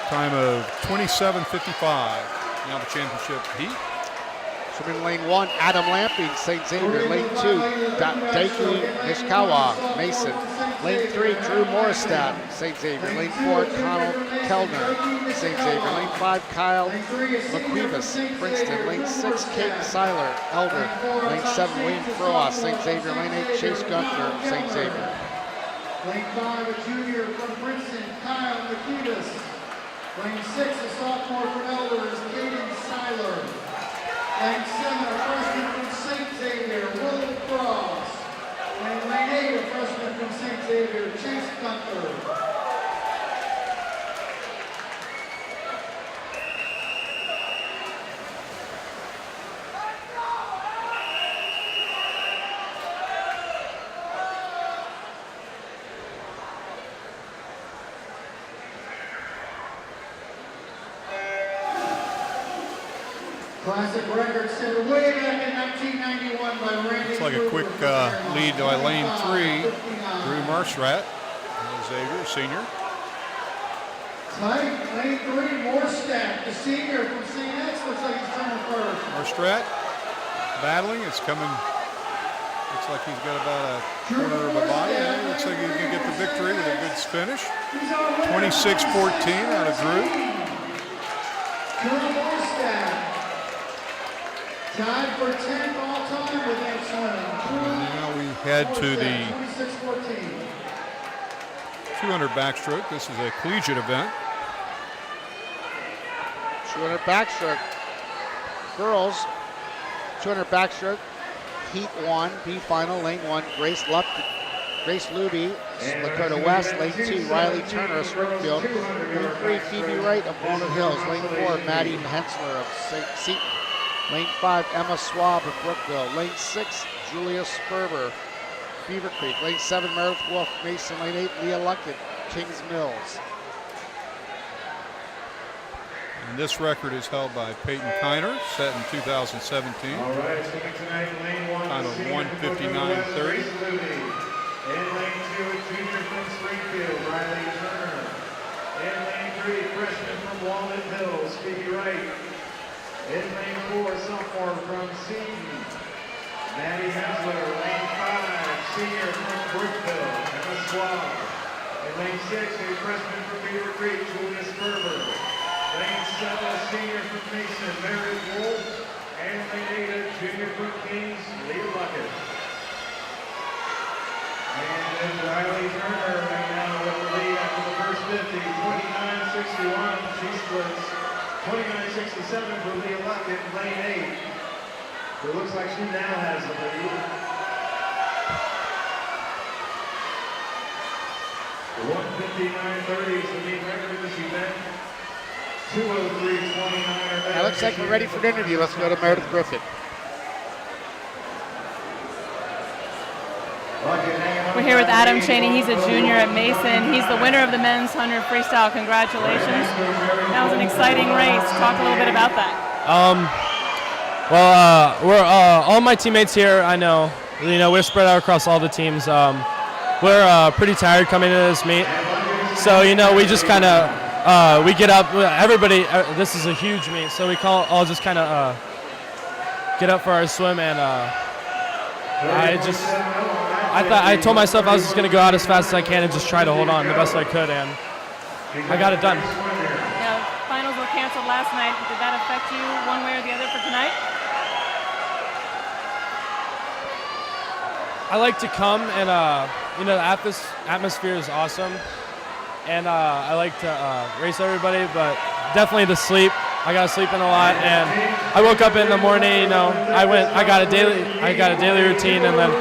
Time of 27:55. Now the championship heat. Swimming lane 1, Adam Lamping, St. Xavier. Lane 2, Daiki Nishikawa, Mason. Lane 3, Drew Morristadt, St. Xavier. Lane 4, Connell Kellner, St. Xavier. Lane 5, Kyle McQuevis, Princeton. Lane 6, Kate Seiler, Elder. Lane 7, William Frost, St. Xavier. Lane 8, Chase Gunther, St. Xavier. Lane 5, a junior from Princeton, Kyle McQuevis. Lane 6, a sophomore from Elder, is Keating Seiler. Lane 7, a freshman from St. Xavier, William Frost. And lane 8, a freshman from St. Xavier, Chase Gunther. Classic record set way back in 1991 by Randy. Looks like a quick lead by lane 3, Drew Morristadt, Xavier, senior. Tight, lane 3, Morristadt, the senior from St. X, looks like he's turning first. Morristadt battling, it's coming, looks like he's got about a quarter of a body. Looks like he's going to get the victory with a good finish. 26-14 out of Drew. Drew Morristadt. Tied for 10th all time with that swimming. Now we head to the 200 backstroke. This is a collegiate event. 200 backstroke. Girls, 200 backstroke. Heat 1, B final, lane 1, Grace Luby, Lakota West. Lane 2, Riley Turner of Springfield. Lane 3, Phoebe Wright of Walnut Hills. Lane 4, Maddie Hensler of Seton. Lane 5, Emma Swab of Brookville. Lane 6, Julia Sperber, Beaver Creek. Lane 7, Meredith Wolf, Mason. Lane 8, Leah Luckett, Kings Mills. And this record is held by Peyton Kiner, set in 2017. All right, swimming tonight, lane 1. Time of 1:59:30. In lane 2, junior from Springfield, Riley Turner. In lane 3, freshman from Walnut Hills, Phoebe Wright. In lane 4, sophomore from Seton, Maddie Hensler. Lane 5, senior from Brookville, Emma Swab. In lane 6, a freshman from Beaver Creek, Julia Sperber. Lane 7, senior from Mason, Meredith Wolf. And lane 8, a junior from Kings, Leah Luckett. And then Riley Turner right now with the lead after the first 50, 29-61. She splits 29-67 for Leah Luckett in lane 8. So it looks like she now has the lead. 1:59:30 is the mean record of this event. 2:03:29. Now looks like we're ready for an interview. Let's go to Meredith Griffin. We're here with Adam Cheney. He's a junior at Mason. He's the winner of the men's 100 freestyle. Congratulations. That was an exciting race. Talk a little bit about that. We're all my teammates here. I know, we're spread out across all the teams. We're pretty tired coming into this meet, so we just kind of we get up. Everybody, this is a huge meet, so we all just kind of get up for our swim, and I told myself I was just going to go out as fast as I can and just try to hold on the best I could, and I got it done. Now, finals were canceled last night. Did that affect you one way or the other for tonight? I like to come, and the atmosphere is awesome, and I like to race everybody, but definitely the sleep. I got to sleep in a lot, and I woke up in the morning. I got a daily routine, and then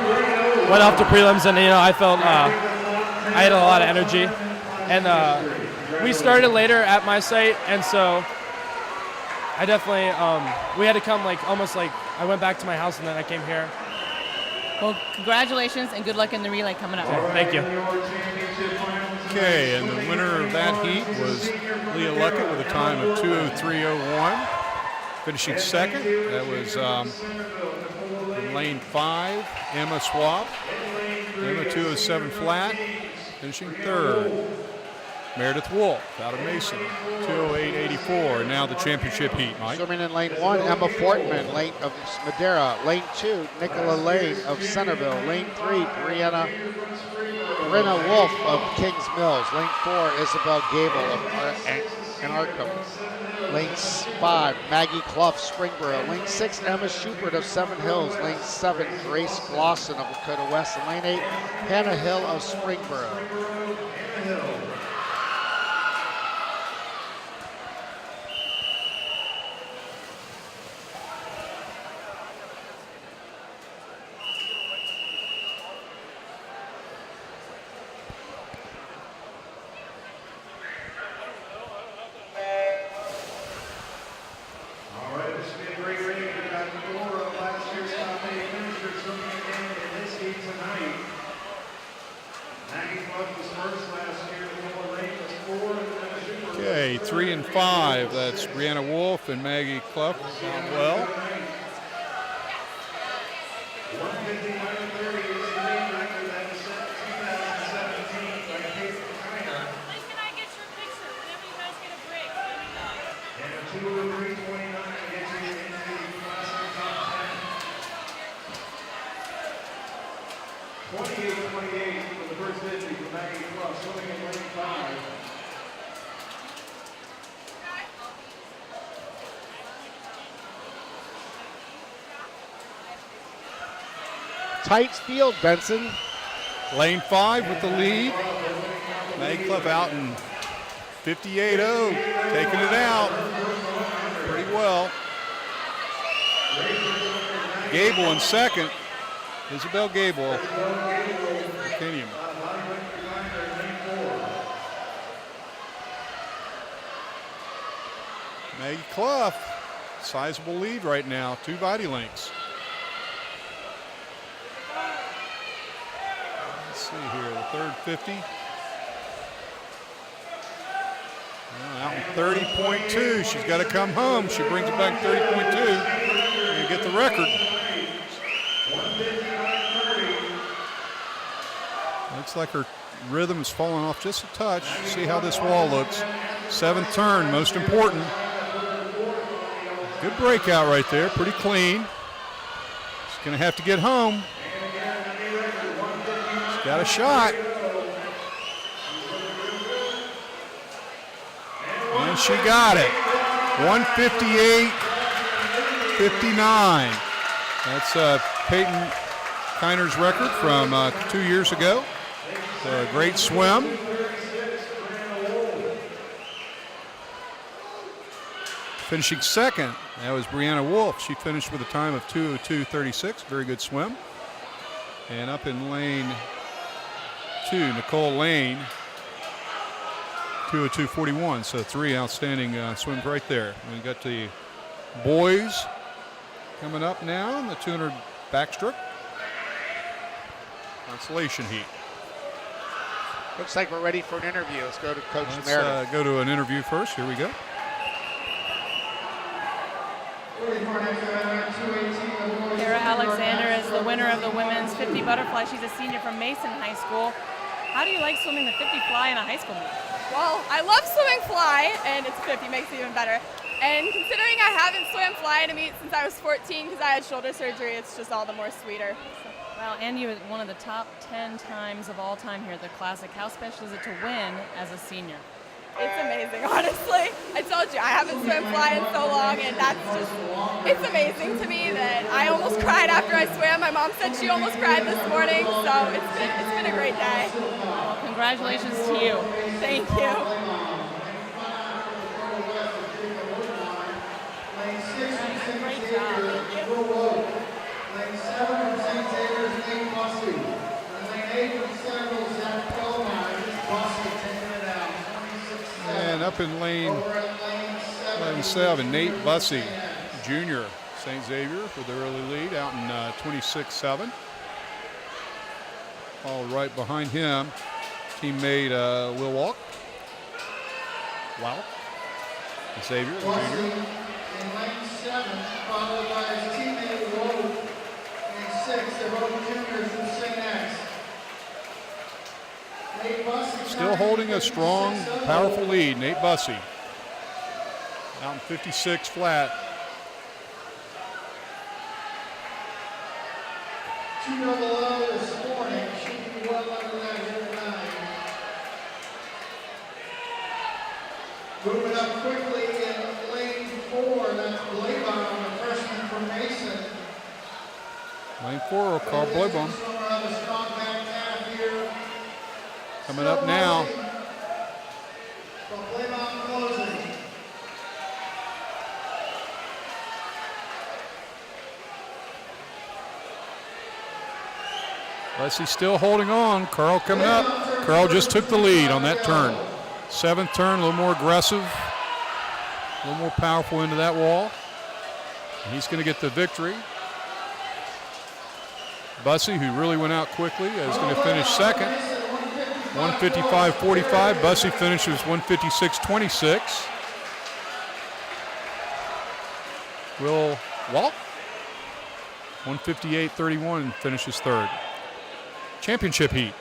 went off to prelims, and I felt I had a lot of energy, and we started later at my site, and so I definitely we had to come almost like I went back to my house and then I came here. Well, congratulations and good luck in the relay coming up. Thank you. Okay, and the winner of that heat was Leah Luckett with a time of 2:03:01, finishing second. That was in lane 5, Emma Swab. Emma 2:07 flat, finishing third. Meredith Wolf out of Mason, 2:08:84. Now the championship heat, Mike. Swimming in lane 1, Emma Fortman, lane of Madera. Lane 2, Nicola Lane of Centerville. Lane 3, Brianna Brenna Wolf of Kings Mills. Lane 4, Isabel Gable of Anarkham. Lane 5, Maggie Clough, Springboro. Lane 6, Emma Schubert of Seven Hills. Lane 7, Grace Glosson of Lakota West. And lane 8, Hannah Hill of Springboro. Okay, 3 and 5. That's Brianna Wolf and Maggie Clough. Well. Tight field, Benson. Lane 5 with the lead. Maggie Clough out in 58-0, taking it out pretty well. Gable in second. Isabel Gable. Virginia. Maggie Clough, sizable lead right now, 2 body lengths. See here, the third 50. Out in 30.2. She's got to come home. She brings it back 30.2 and get the record. Looks like her rhythm is falling off just a touch. See how this wall looks. 7th turn, most important. Good breakout right there, pretty clean. She's going to have to get home. Got a shot. And she got it. 158.59. That's Peyton Kiner's record from 2 years ago. A great swim. Finishing second, that was Brianna Wolf. She finished with a time of 2:02.36. Very good swim. And up in lane 2, Nicole Lane, 2:02.41. So 3 outstanding swims right there. We got the boys coming up now in the 200 backstroke. Consolation heat. Looks like we're ready for an interview. Let's go to Coach Let's Meredith. go to an interview first. Here we go. Kara Alexander is the winner of the women's 50 butterfly. She's a senior from Mason High School. How do you like swimming the 50 fly in a high school meet? Well, I love swimming fly, and it's 50 makes it even better. And considering I haven't swam fly in a meet since I was 14 because I had shoulder surgery, it's just all the more sweeter. So. Well, and you were one of the top 10 times of all time here at the Classic. How special is it to win as a senior? It's amazing, honestly. I told you, I haven't swam fly in so long, and that's just, it's amazing to me that I almost cried after I swam. My mom said she almost cried this morning, so it's been a great day. Well, congratulations to you. Thank you. Great job. Lane 7 from St. Xavier's, Nate Bussey. And lane 8 from Centerville, Zach Belmont. Bussey taking it out. And up in lane 7, Nate Bussey, junior, St. Xavier with the early lead out in 26.7. All right behind him, teammate Will Walk. Wow. Xavier, the junior. In lane 7, followed by his teammate Woe. Lane 6, they're both juniors from St. X. Still holding a strong, powerful lead, Nate Bussey. Out in 56 flat. 2:00 this morning, should be well under that here tonight. 4, that's Blaybon, the freshman from Mason. Lane 4, Carl Blaybon. Coming up now. Leslie still holding on. Carl coming up. Carl just took the lead on that turn. 7th turn, a little more aggressive, a little more powerful into that wall. And he's going to get the victory. Bussey, who really went out quickly, is going to finish second. 155.45. Bussey finishes 156.26. Will Walt, 158.31, finishes third. Championship heat.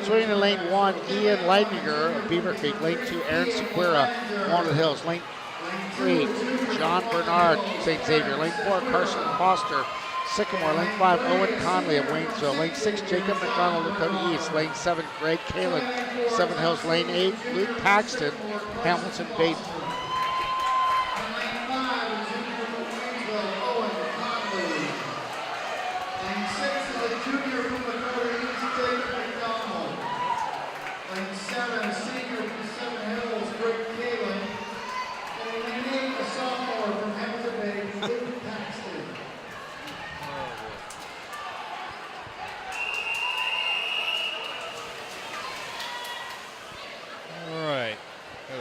Swimming in lane 1, Ian Leidinger of Beaver Creek. Lane 2, Aaron Sequeira, Walnut Hills. Lane 3, John Bernard, St. Xavier. Lane 4, Carson Foster, Sycamore. Lane 5, Owen Conley of Waynesville. Lane 6, Jacob McDonald, Lakota East. Lane 7, Greg Kalin, Seven Hills. Lane 8, Luke Paxton, Hamilton Bates.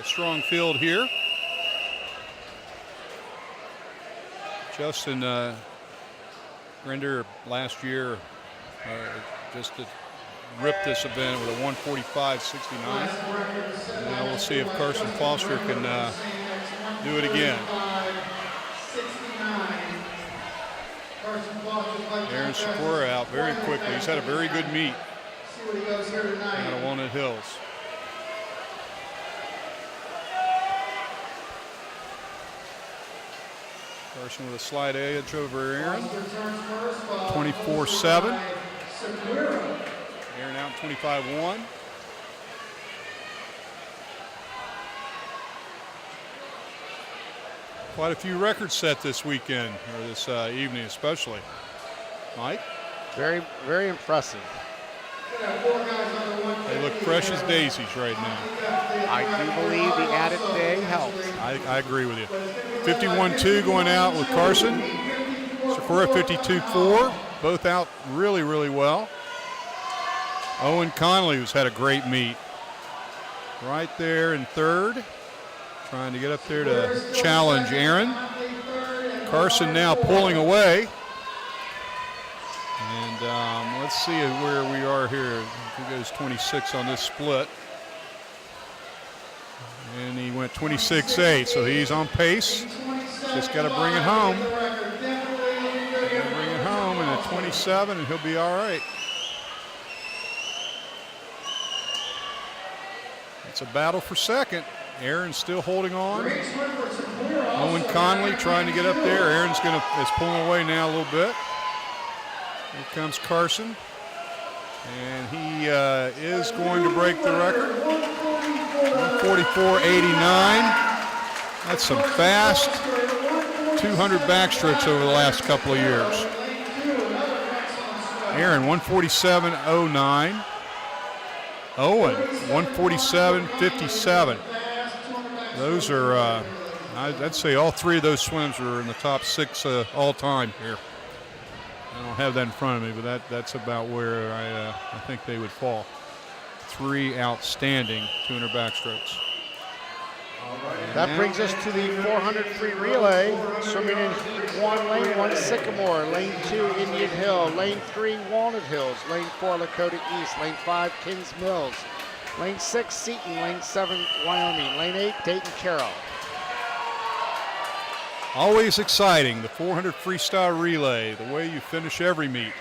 Strong field here. Justin Grinder last year just ripped this event with a 145.69. Now we'll see if Carson Foster can do it again. Aaron Sequeira out very quickly. He's had a very good meet out of Walnut Hills. Carson with a slight edge over Aaron. 24-7. Aaron out 25-1. Quite a few records set this weekend, or this evening especially. Mike? Very, very impressive. They look fresh as daisies right now. I do believe the added day helps. I agree with you. 51-2 going out with Carson. Sequeira 52-4. Both out really, really well. Owen Conley, who's had a great meet. Right there in third. Trying to get up there to challenge Aaron. Carson now pulling away. And let's see where we are here. He goes 26 on this split. And he went 26-8, so he's on pace. Just got to bring it home. Bring it home, and at 27, and he'll be all right. It's a battle for second. Aaron's still holding on. Owen Conley trying to get up there. Aaron's is pulling away now a little bit. Here comes Carson. And he is going to break the record. 144.89. That's some fast 200 backstrokes over the last couple of years. Aaron, 147.09. Owen, 147.57. Those are, I'd say all three of those swims are in the top 6 all time here. I don't have that in front of me, but that's about where I think they would fall. 3 outstanding 200 backstrokes. That brings us to the 400 free relay. Swimming in heat 1, lane 1, Sycamore. Lane 2, Indian Hill. Lane 3, Walnut Hills. Lane 4, Lakota East. Lane 5, Kings Mills. Lane 6, Seton. Lane 7, Wyoming. Lane 8, Dayton Carroll. Always exciting, the 400 freestyle relay, the way you finish every meet.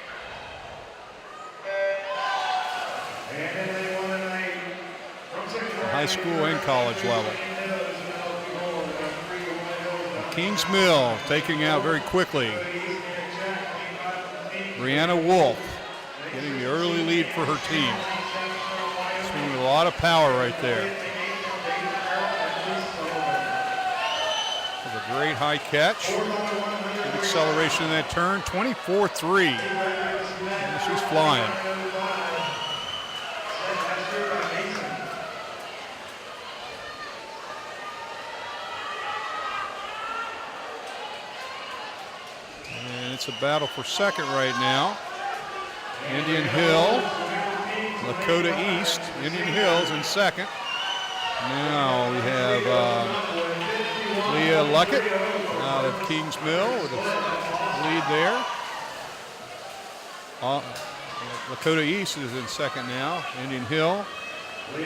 High school and college level. Kings Mill taking out very quickly. Brianna Wolf getting the early lead for her team. Showing a lot of power right there. With a great high catch. Good acceleration in that turn. 24-3. And she's flying. And it's a battle for second right now. Indian Hill, Lakota East. Indian Hill's in second. Now we have Leah Luckett out of Kings Mill with a lead there. Lakota East is in second now. Indian Hill in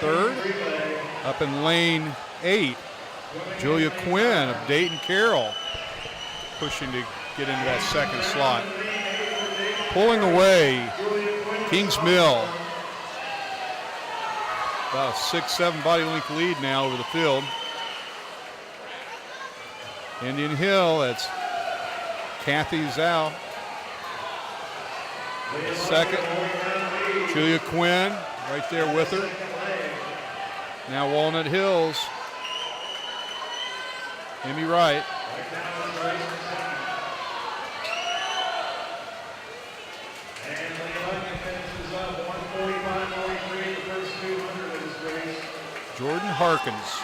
third. Up in lane 8, Julia Quinn of Dayton Carroll pushing to get into that second slot. Pulling away, Kings Mill. About a 6-7 body length lead now over the field. Indian Hill, that's Kathy Zhao. Second, Julia Quinn right there with her. Now Walnut Hills, Amy Wright. Jordan Harkins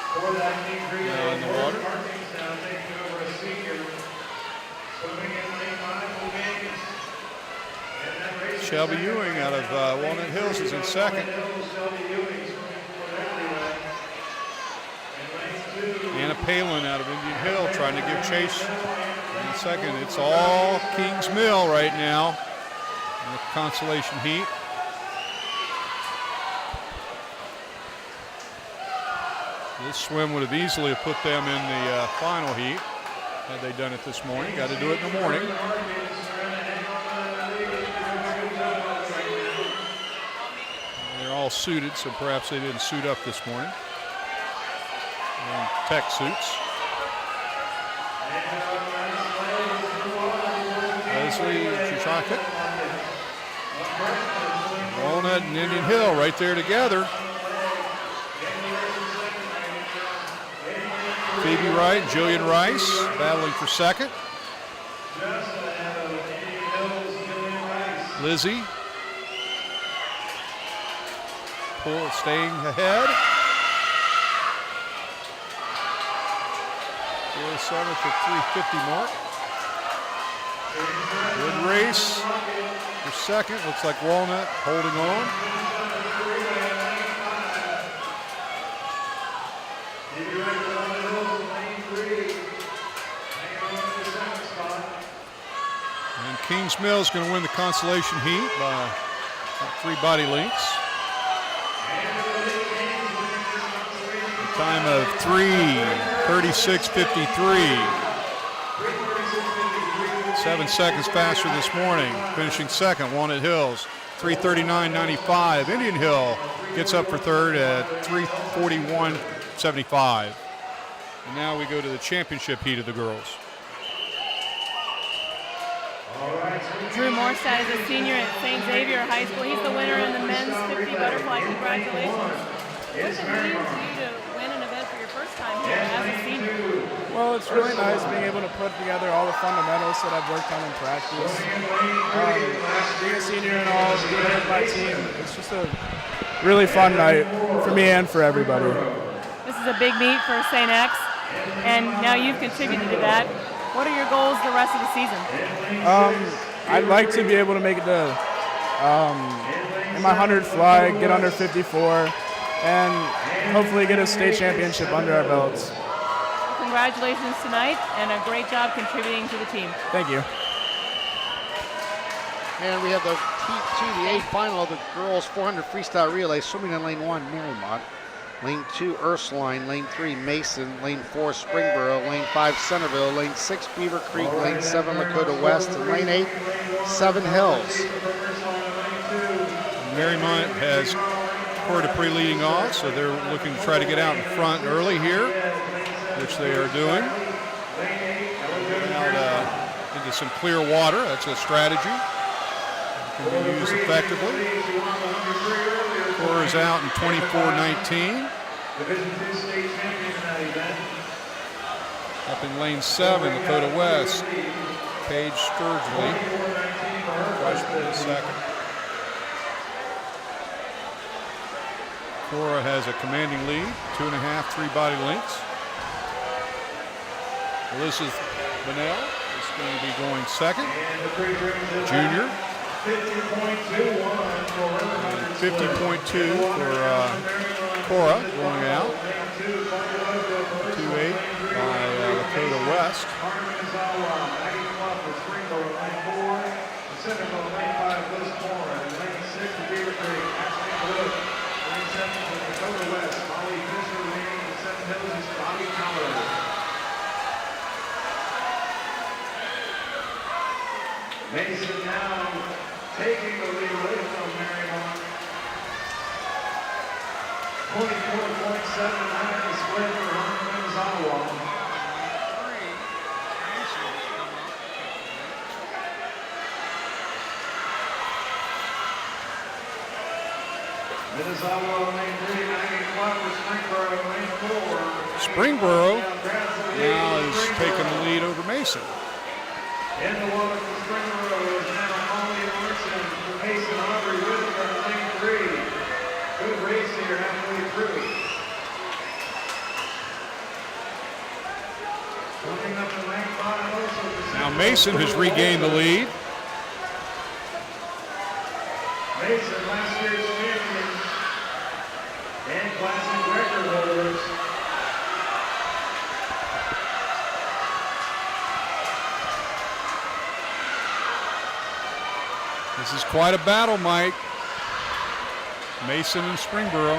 now in the water. Shelby Ewing out of Walnut Hills is in second. Anna Palin out of Indian Hill trying to give chase in second. It's all Kings Mill right now in the consolation heat. This swim would have easily put them in the final heat had they done it this morning. Got to do it in the morning. They're all suited, so perhaps they didn't suit up this morning. In tech suits. Leslie Chuchaka. Walnut and Indian Hill right there together. Phoebe Wright, Jillian Rice battling for second. Lizzie staying ahead. 4:07 at the 350 mark. Good race for second. Looks like Walnut holding on. And Kings Mill is going to win the consolation heat by about 3 body lengths. A time of 3:36.53. 7 seconds faster this morning. Finishing second, Walnut Hills, 3:39.95. Indian Hill gets up for third at 3:41.75. And now we go to the championship heat of the girls. Drew Morstad is a senior at St. Xavier High School. He's the winner in the men's 50 butterfly. Congratulations. What does it mean to you to win an event for your first time here as a senior? Well, it's really nice being able to put together all the fundamentals that I've worked on in practice. Being a senior and all, being with my team, it's just a really fun night for me and for everybody. This is a big meet for St. X, and now you've contributed to that. What are your goals the rest of the season? I'd like to be able to make it to in my 100 fly, get under 54, and hopefully get a state championship under our belts. Well, congratulations tonight, and a great job contributing to the team. Thank you. And we have the Heat 2, the 8th final of the girls 400 freestyle relay. Swimming in lane 1, Marymount. Lane 2, Ursuline. Lane 3, Mason. Lane 4, Springboro. Lane 5, Centerville. Lane 6, Beaver Creek. Lane 7, Lakota West. And lane 8, Seven Hills. Marymount has Corda leading off, so they're looking to try to get out in front early here, which they are doing. Out into some clear water. That's a strategy. can be used effectively. Score is out in 24-19. Division II state champion in that event. Up in lane 7, Dakota West, Paige Sturgely, freshman in second. Cora has a commanding lead, 2.5, 3 body lengths. Elizabeth Bunnell is going to be going second, junior. 50.2 for Cora going out. 2.8 by Dakota West. Mason now taking the lead away from Marymount. 24.79 the split for Minnezawa. Minnezawa lane 3, 91 for Springboro, lane 4. Springboro now is taking the lead over Mason. In the water for Springboro is now Molly Larson for Mason Aubrey Whitaker in lane 3. Good race here halfway through. Coming up in lane 5 also for Now Mason has regained the lead. Mason, last year's champion and classic record holders. This is quite a battle, Mike. Mason and Springboro.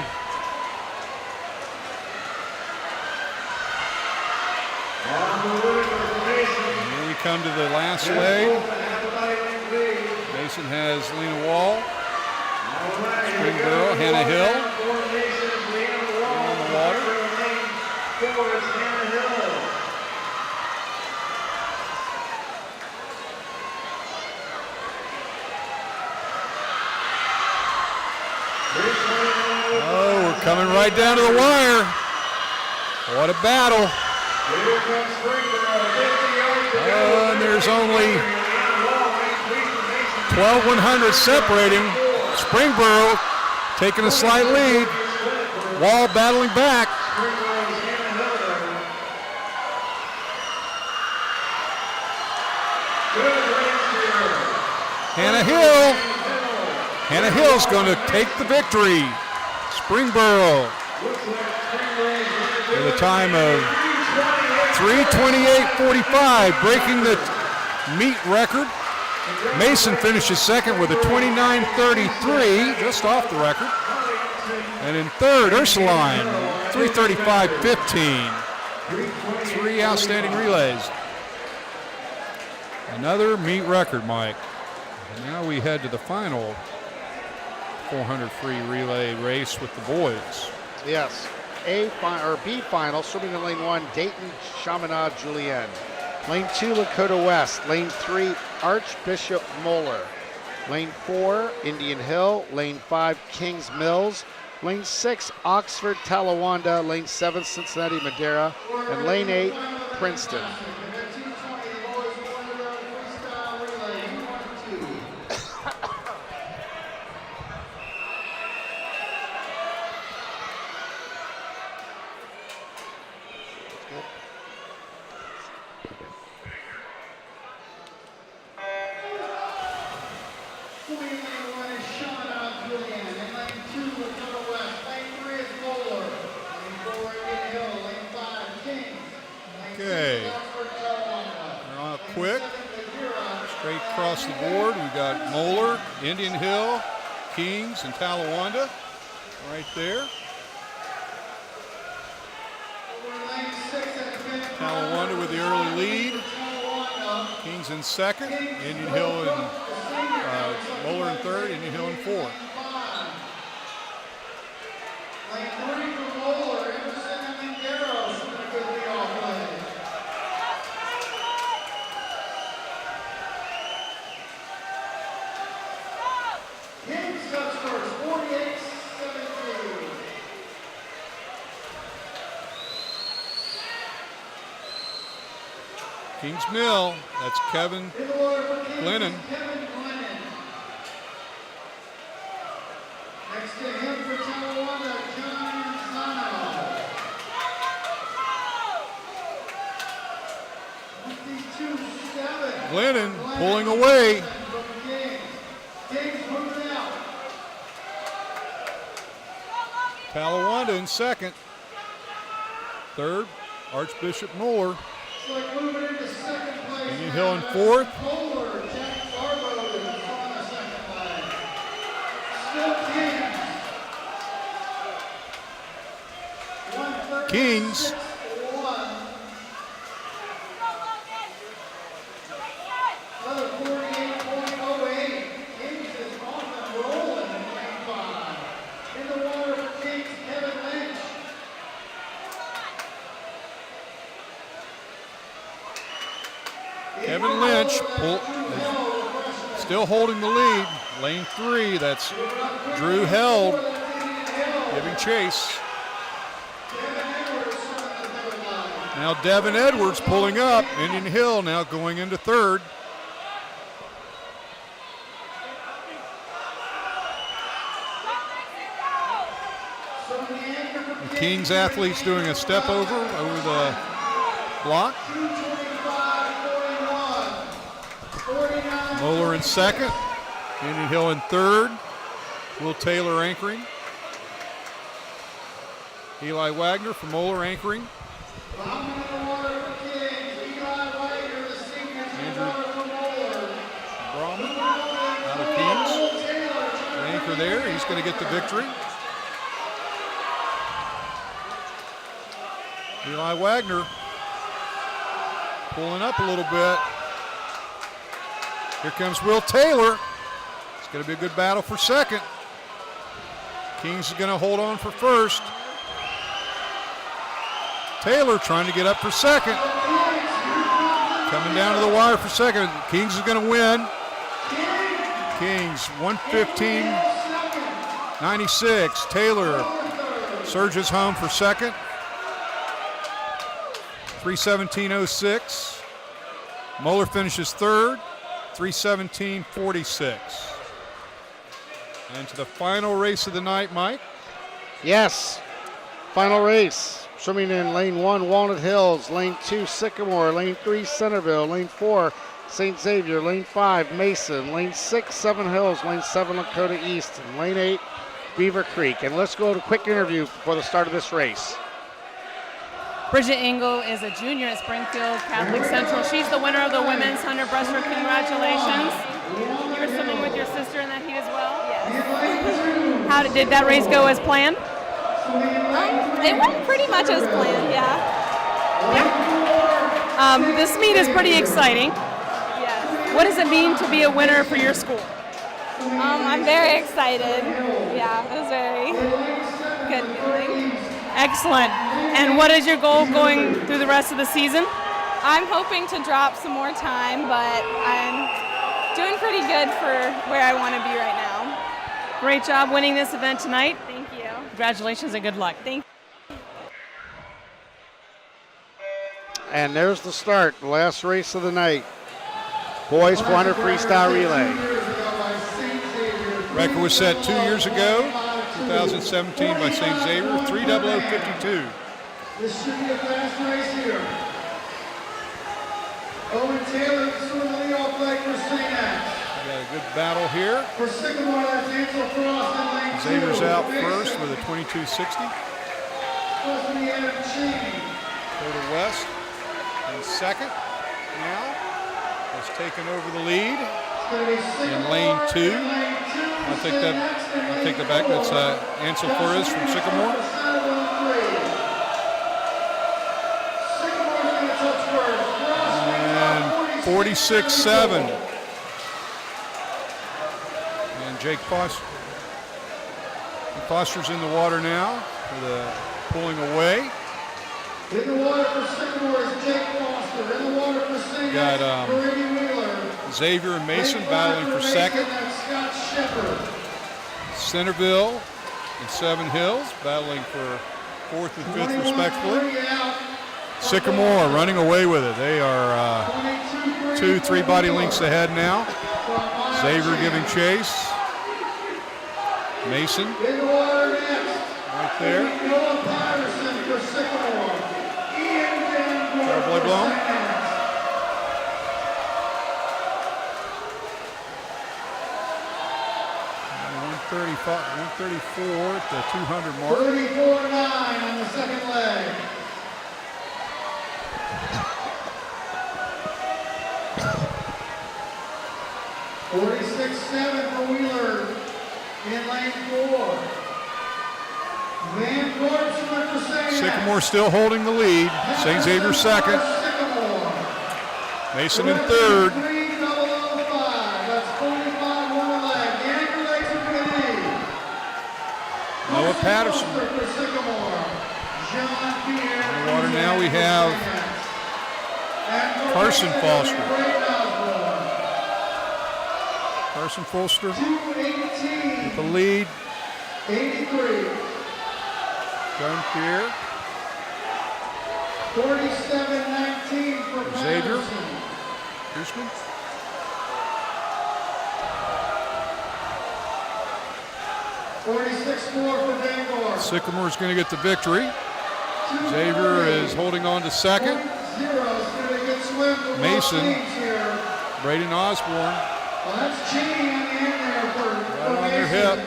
Here we come to the last leg. Mason has Lena Wall. Springboro, Hannah Hill. On the water. Oh, we're coming right down to the wire. What a battle. Oh, and there's only 12 100 separating. Springboro taking a slight lead. Wall battling back. Hannah Hill. Hannah Hill's going to take the victory. Springboro with a time of 3:28.45, breaking the meet record. Mason finishes second with a 29:33, just off the record. And in third, Ursuline, 3:35.15. 3 outstanding relays. Another meet record, Mike. And now we head to the final 400 free relay race with the boys. Yes. B final, swimming in lane 1, Dayton Chaminade Julienne. Lane 2, Lakota West. Lane 3, Archbishop Moeller. Lane 4, Indian Hill. Lane 5, Kings Mills. Lane 6, Oxford Talawanda. Lane 7, Cincinnati Madera. And lane 8, Princeton. Okay, they're on quick, straight across the board. We got Moeller, Indian Hill, Kings, and Talawanda right there. Talawanda with the early lead. Kings in second, Indian Hill and Moeller in third, Indian Hill in fourth. Kings Mill, that's Kevin Glennon. Next to him for Talawanda, John Zano. 22-7. Glennon pulling away. Kings moving out. Talawanda in second. Third, Archbishop Moeller. It's like moving into second place. Union Hill in fourth. Moeller, Jack Barbo is on the second leg. Still Kings. Kings. Another 48.08. Kings is off and rolling in lane 5. In the water for Kings, Kevin Lynch. Kevin Lynch still holding the lead. Lane 3, that's Drew Held giving chase. Now Devin Edwards pulling up. Indian Hill now going into third. The Kings athletes doing a step over the block. Moeller in second. Indian Hill in third. Will Taylor anchoring. Eli Wagner from Moeller anchoring. Andrew Brahman out of Kings. The anchor there, he's going to get the victory. Eli Wagner pulling up a little bit. Here comes Will Taylor. It's going to be a good battle for second. Kings is going to hold on for first. Taylor trying to get up for second. Coming down to the wire for second. Kings is going to win. Kings 115.96. Taylor surges home for second. 3:17.06. Moeller finishes third. 3:17.46. And to the final race of the night, Mike. Yes, final race. Swimming in lane 1, Walnut Hills, lane 2, Sycamore, lane 3, Centerville, lane 4, St. Xavier, lane 5, Mason, lane 6, Seven Hills, lane 7, Lakota East, and lane 8, Beaver Creek. And let's go to a quick interview before the start of this race. Bridget Engel is a junior at Springfield Catholic Central. She's the winner of the women's 100 breaststroke. Congratulations. You were swimming with your sister in that heat as well? Yes. How did that race go as planned? It went pretty much as planned, yeah. This meet is pretty exciting. Yes. What does it mean to be a winner for your school? I'm very excited. Yeah, it was very good feeling. Excellent. And what is your goal going through the rest of the season? I'm hoping to drop some more time, but I'm doing pretty good for where I want to be right now. Great job winning this event tonight. Thank you. Congratulations and good luck. Thank you. And there's the start, the last race of the night. Boys 400 freestyle relay. Record was set 2 years ago, 2017 by St. Xavier, 3:00:52. This should be a fast race here. Owen Taylor swimming the leadoff leg for St. X. Got a good battle here. For Sycamore, that's Ansel Frost in lane 2. Xavier's out first with a 22.60. Supposed to be Adam Cheney. Dakota West in second now. Has taken over the lead in lane 2. I'll take that back. That's Ansel Flores from Sycamore. And 46.7. And Jake Foster's in the water now for the pulling away. In the water for Sycamore is Jake Foster. In the water for St. Got Brady Wheeler. Xavier and Mason battling for second. Scott Shepard. Centerville and Seven Hills battling for fourth and fifth respectively. Sycamore running away with it. They are 2-3 body lengths ahead now. Xavier giving chase. Mason right there. Terribly blown. 134 at the 200 mark. 34-9 on the second leg. $46.7 for Wheeler in lane 4. Van Gorp's went for St. Sycamore still holding the lead. St. Xavier second. Mason in third. Noah Patterson. In the water now we have Carson Foster. Carson Foster with the lead. 83. John Pierre. 47-19 for Xavier. Patterson. Usman. Sycamore's going to get the victory. Xavier is holding on to second. Mason, Braden Osborne, Well, that's cheating on the end there for right on their hip.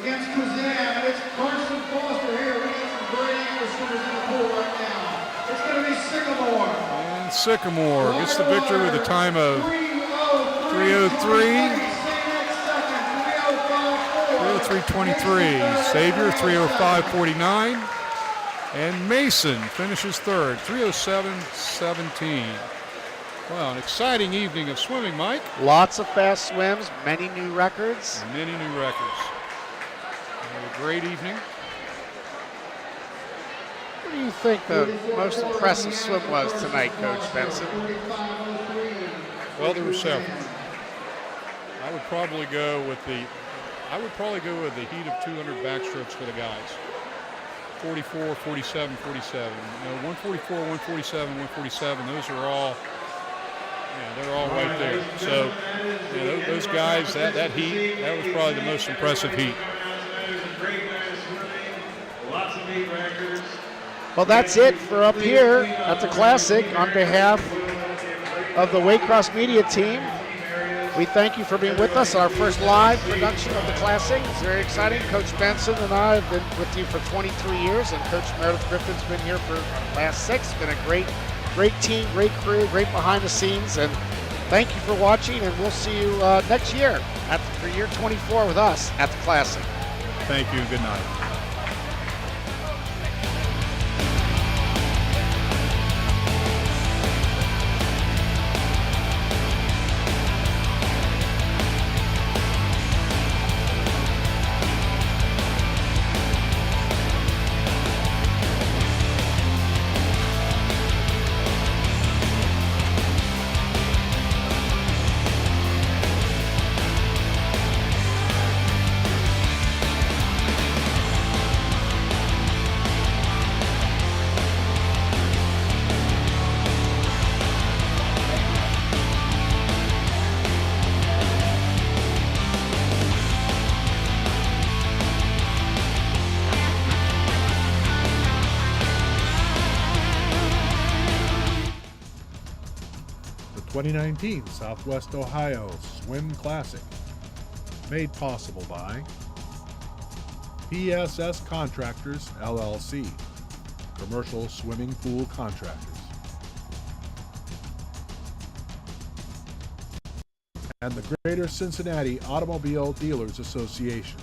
against Kuzan. It's Carson Foster here. We got some great English swimmers in the pool right now. It's going to be Sycamore. And Sycamore gets the victory with a time of 3:03. 3:03.23. Xavier 3:05.49. And Mason finishes third, 3:07.17. Well, an exciting evening of swimming, Mike. Lots of fast swims, many new records. Many new records. A great evening. What do you think the most impressive swim was tonight, Coach Benson? Well, there were several. I would probably go with the heat of 200 backstrokes for the guys. 44, 47, 47. You know, 144, 147, 147. Those are all. Yeah, they're all right there. So, you know, those guys, that heat, that was probably the most impressive heat. Well, that's it for up here at the Classic. On behalf of the Waycross Media team, we thank you for being with us. Our first live production of the Classic. It's very exciting. Coach Benson and I have been with you for 23 years, and Coach Meredith Griffin's been here for the last 6. It's been a great team, great crew, great behind the scenes, and thank you for watching, and we'll see you next year for year 24 with us at the Classic. Thank you and good night. The 2019 Southwest Ohio Swim Classic, made possible by PSS Contractors, LLC, Commercial Swimming Pool Contractors, and the Greater Cincinnati Automobile Dealers Association.